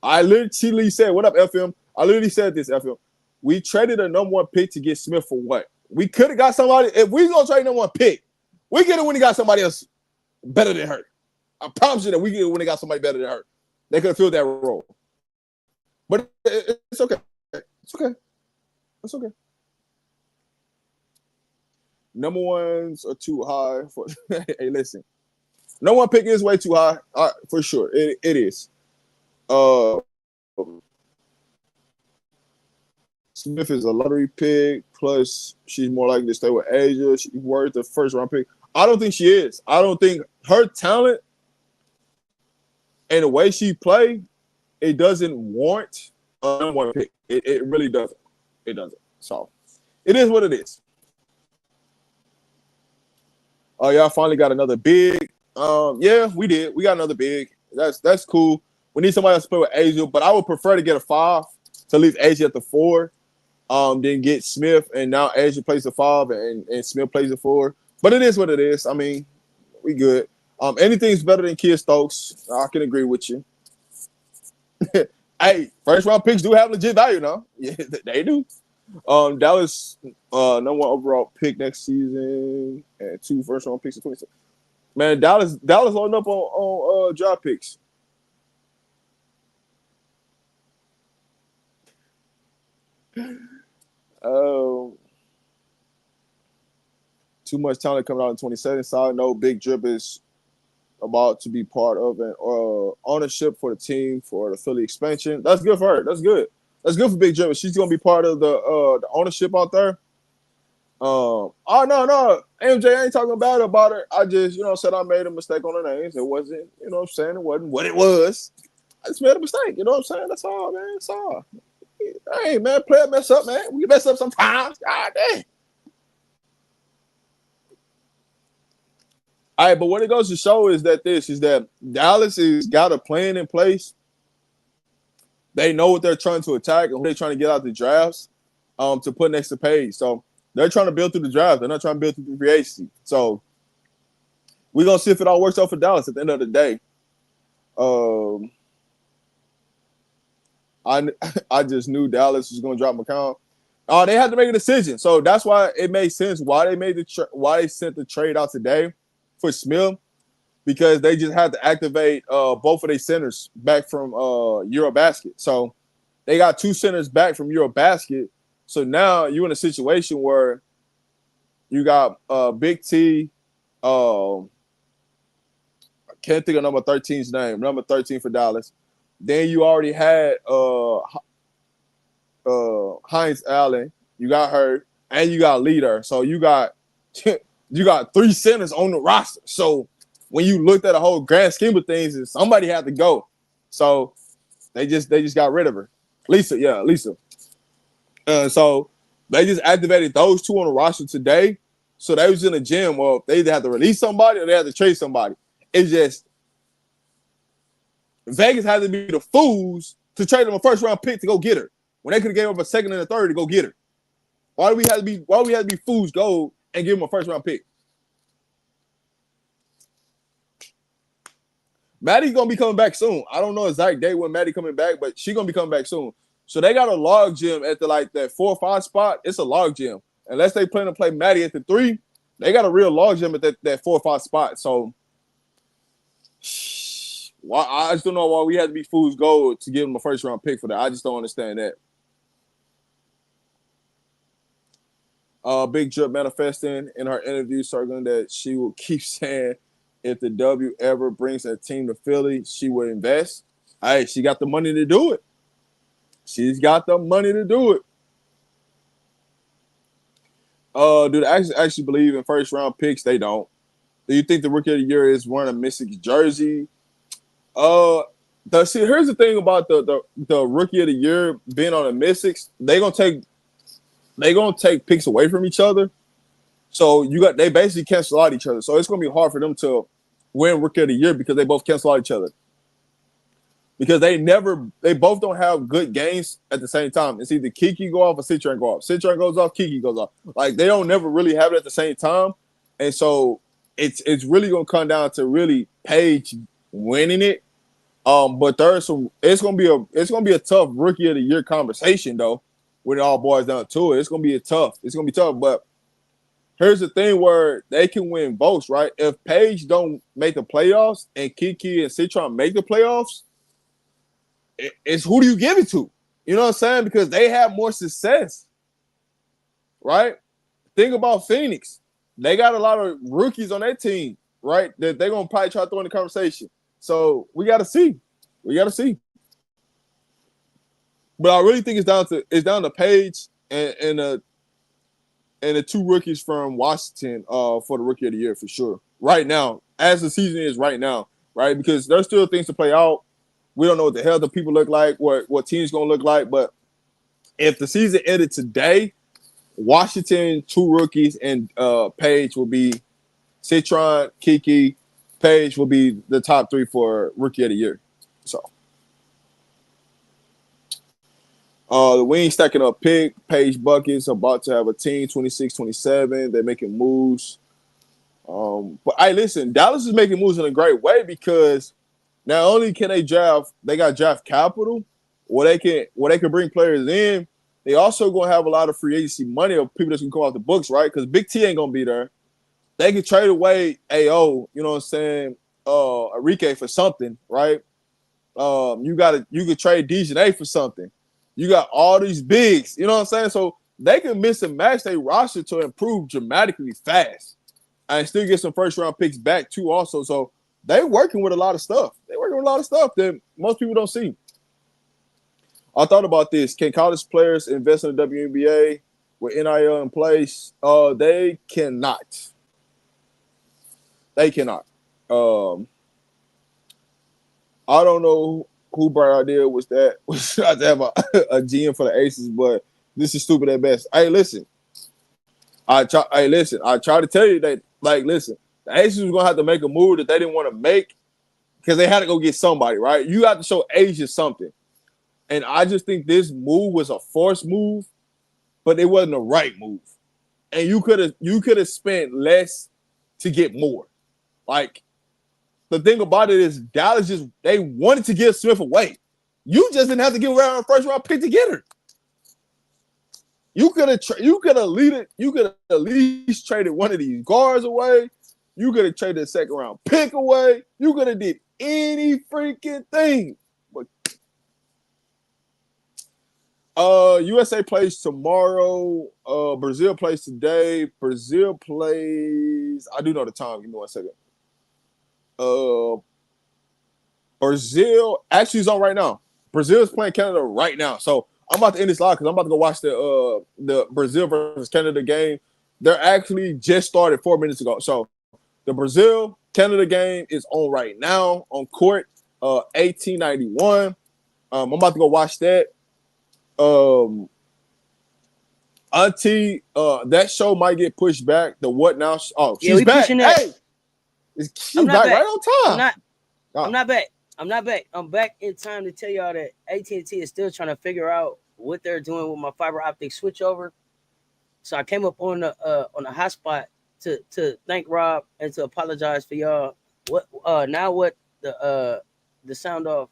I literally said, "What up, FM?" I literally said this, FM. We traded a number 1 pick to get Smith for what? We could have got somebody. If we gonna trade number 1 pick, we get it when he got somebody else better than her. I promise you that we get it when they got somebody better than her. They could have filled that role. But it's okay. It's okay. Number 1s are too high for. Hey, listen. No 1 pick is way too high, for sure. It is. Smith is a lottery pick. Plus, she's more likely to stay with Asia. She's worth the first round pick. I don't think she is. I don't think her talent and the way she play, it doesn't warrant a number 1 pick. It really doesn't. It doesn't. So it is what it is. Oh, y'all finally got another big. Yeah, we did. We got another big. That's cool. We need somebody else to play with Asia, but I would prefer to get a 5 to leave Asia at the 4. Then get Smith, and now Asia plays the 5 and Smith plays the 4. But it is what it is. I mean, we good. Anything's better than Kia Stokes. I can agree with you. Hey, first round picks do have legit value now. Yeah, they do. Dallas, number 1 overall pick next season, and 2 first round picks in 26. Man, Dallas loading up on draft picks. Too much talent coming out in 27. Side note, Big Drip is about to be part of an ownership for the team for the Philly expansion. That's good for her. That's good. That's good for Big Drip. She's gonna be part of the ownership out there. Oh no, MJ, I ain't talking bad about her. I just, said I made a mistake on her names. It wasn't, what I'm saying, it wasn't what it was. I just made a mistake. You know what I'm saying? That's all, man. That's all. Hey, man, player mess up, man. We mess up sometimes. God damn. All right, but what it goes to show is that Dallas has got a plan in place. They know what they're trying to attack and who they're trying to get out the drafts to put next to Page. So they're trying to build through the draft. They're not trying to build through the free agency. So we're going to see if it all works out for Dallas at the end of the day. I just knew Dallas was going to drop McCown. They had to make a decision. So that's why it made sense why they made why they sent the trade out today for Smith, because they just had to activate both of their centers back from Eurobasket. So they got 2 centers back from Eurobasket. So now you're in a situation where you got Big T. I can't think of number 13's name. Number 13 for Dallas. Then you already had Hines Allen. You got her, and you got Leader. So you got 3 centers on the roster. So when you looked at a whole grand scheme of things, somebody had to go. So they just got rid of her. Lisa. So they just activated those 2 on the roster today. So they was in the gym. Well, they either had to release somebody or they had to trade somebody. It's just Vegas had to be the fools to trade them a first round pick to go get her. when they could have gave up a second and a third to go get her? Why do we have to be fool's gold and give them a first round pick? Maddie's gonna be coming back soon. I don't know exact day when Maddie coming back, but she's gonna be coming back soon. So they got a log gym at the that 4 or 5 spot. It's a log gym. Unless they plan to play Maddie at the 3, they got a real log gym at that 4 or 5 spot. So I just don't know why we had to be fool's gold to give them a first round pick for that. I just don't understand that. Big Drip manifesting in her interview, circling that she will keep saying if the W ever brings a team to Philly, she would invest. Hey, she got the money to do it. She's got the money to do it. Do they actually believe in first round picks? They don't. Do you think the rookie of the year is wearing a Mystics jersey? Here's the thing about the rookie of the year being on the Mystics. They gonna take picks away from each other. So they basically cancel out each other. So it's gonna be hard for them to win rookie of the year because they both cancel out each other. Because they both don't have good games at the same time. It's either Kiki go off or Citron go off. Citron goes off, Kiki goes off. Like they don't never really have it at the same time. And so it's really gonna come down to really Paige winning it. But it's gonna be a tough rookie of the year conversation though, when it all boils down to it. It's gonna be tough. But here's the thing where they can win votes, right? If Paige don't make the playoffs and Kiki and Citron make the playoffs, it's who do you give it to? You know what I'm saying? Because they have more success, right? Think about Phoenix. They got a lot of rookies on their team, right? That they're going to probably try to throw in the conversation. So we got to see. But I really think it's down to Paige and the 2 rookies from Washington for the rookie of the year for sure. Right now, as the season is right now, right? Because there's still things to play out. We don't know what the hell the people look like, what team's going to look like. But if the season ended today, Washington, 2 rookies, and Paige will be Citron, Kiki, Paige will be the top 3 for rookie of the year. So the Wings stacking up pick. Paige Buckets about to have a team, 26-27. They're making moves. But hey, listen, Dallas is making moves in a great way because not only can they got draft capital, where they can bring players in. They also gonna have a lot of free agency money of people that's gonna come off the books, right? Because Big T ain't gonna be there. They can trade away AO, you know what I'm saying, Enrique for something, right? You could trade DJA for something. You got all these bigs, you know what I'm saying? So they can mix and match their roster to improve dramatically fast and still get some first round picks back too also. So they're working with a lot of stuff. That most people don't see. I thought about this. Can college players invest in the WNBA with NIL in place? They cannot. They cannot. I don't know who bright idea was that. Was trying to have a GM for the Aces, but this is stupid at best. Hey, listen. I try to tell you that, listen, the Aces was gonna have to make a move that they didn't want to make because they had to go get somebody, right? You have to show Asia something. And I just think this move was a forced move, but it wasn't the right move. And you could have spent less to get more. Like, the thing about it is Dallas they wanted to give Smith away. You just didn't have to give around a first round pick to get her. You could have at least traded one of these guards away. You could have traded a second round pick away. You could have did any freaking thing. But USA plays tomorrow. Brazil plays today. Brazil plays. I do know the time. Give me 1 second. Brazil actually is on right now. Brazil is playing Canada right now. So I'm about to end this live because I'm about to go watch the Brazil versus Canada game. They're actually just started 4 minutes ago. So the Brazil Canada game is on right now on court 1891. I'm about to go watch that. Auntie, that show might get pushed back. The what now? Oh, she's back. Hey, she's back right on time. I'm not back. I'm back in time to tell y'all that AT&T is still trying to figure out what they're doing with my fiber optic switchover. So I came up on the hotspot to thank Rob and to apologize for y'all. What the sound off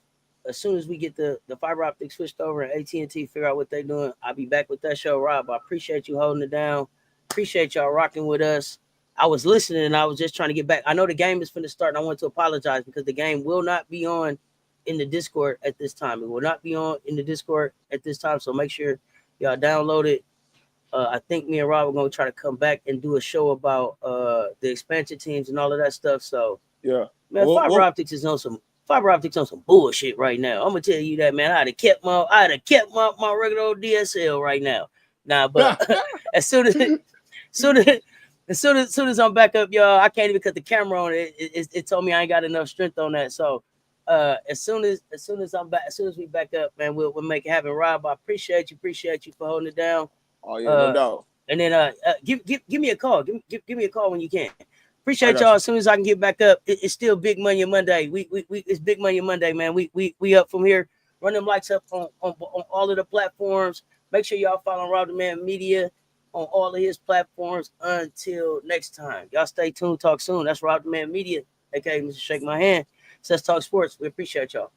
as soon as we get the fiber optic switched over and AT&T figure out what they're doing, I'll be back with that show. Rob, I appreciate you holding it down. Appreciate y'all rocking with us. I was listening and I was just trying to get back. I know the game is finna start and I want to apologize because the game will not be on in the Discord at this time. It will not be on in the Discord at this time. So make sure y'all download it. I think me and Rob are going to try to come back and do a show about the expansion teams and all of that stuff. So yeah, man, fiber optics is on some bullshit right now. I'm gonna tell you that, man. I'd have kept my regular old DSL right now. Nah, but as soon as I'm back up, y'all, I can't even cut the camera on it. It told me I ain't got enough strength on that. So as soon as we back up, man, we'll make it happen. Rob, I appreciate you for holding it down. Oh yeah, no doubt. And then give me a call. Give me a call when you can. Appreciate y'all. As soon as I can get back up, it's still Big Money Monday. We it's Big Money Monday, man. We up from here. Run them likes up on all of the platforms. Make sure y'all follow RobDaMan Media on all of his platforms. Until next time, y'all stay tuned. Talk soon. That's RobDaMan Media, aka Mr. Shake My Hand. Cess Talk Sports. We appreciate y'all.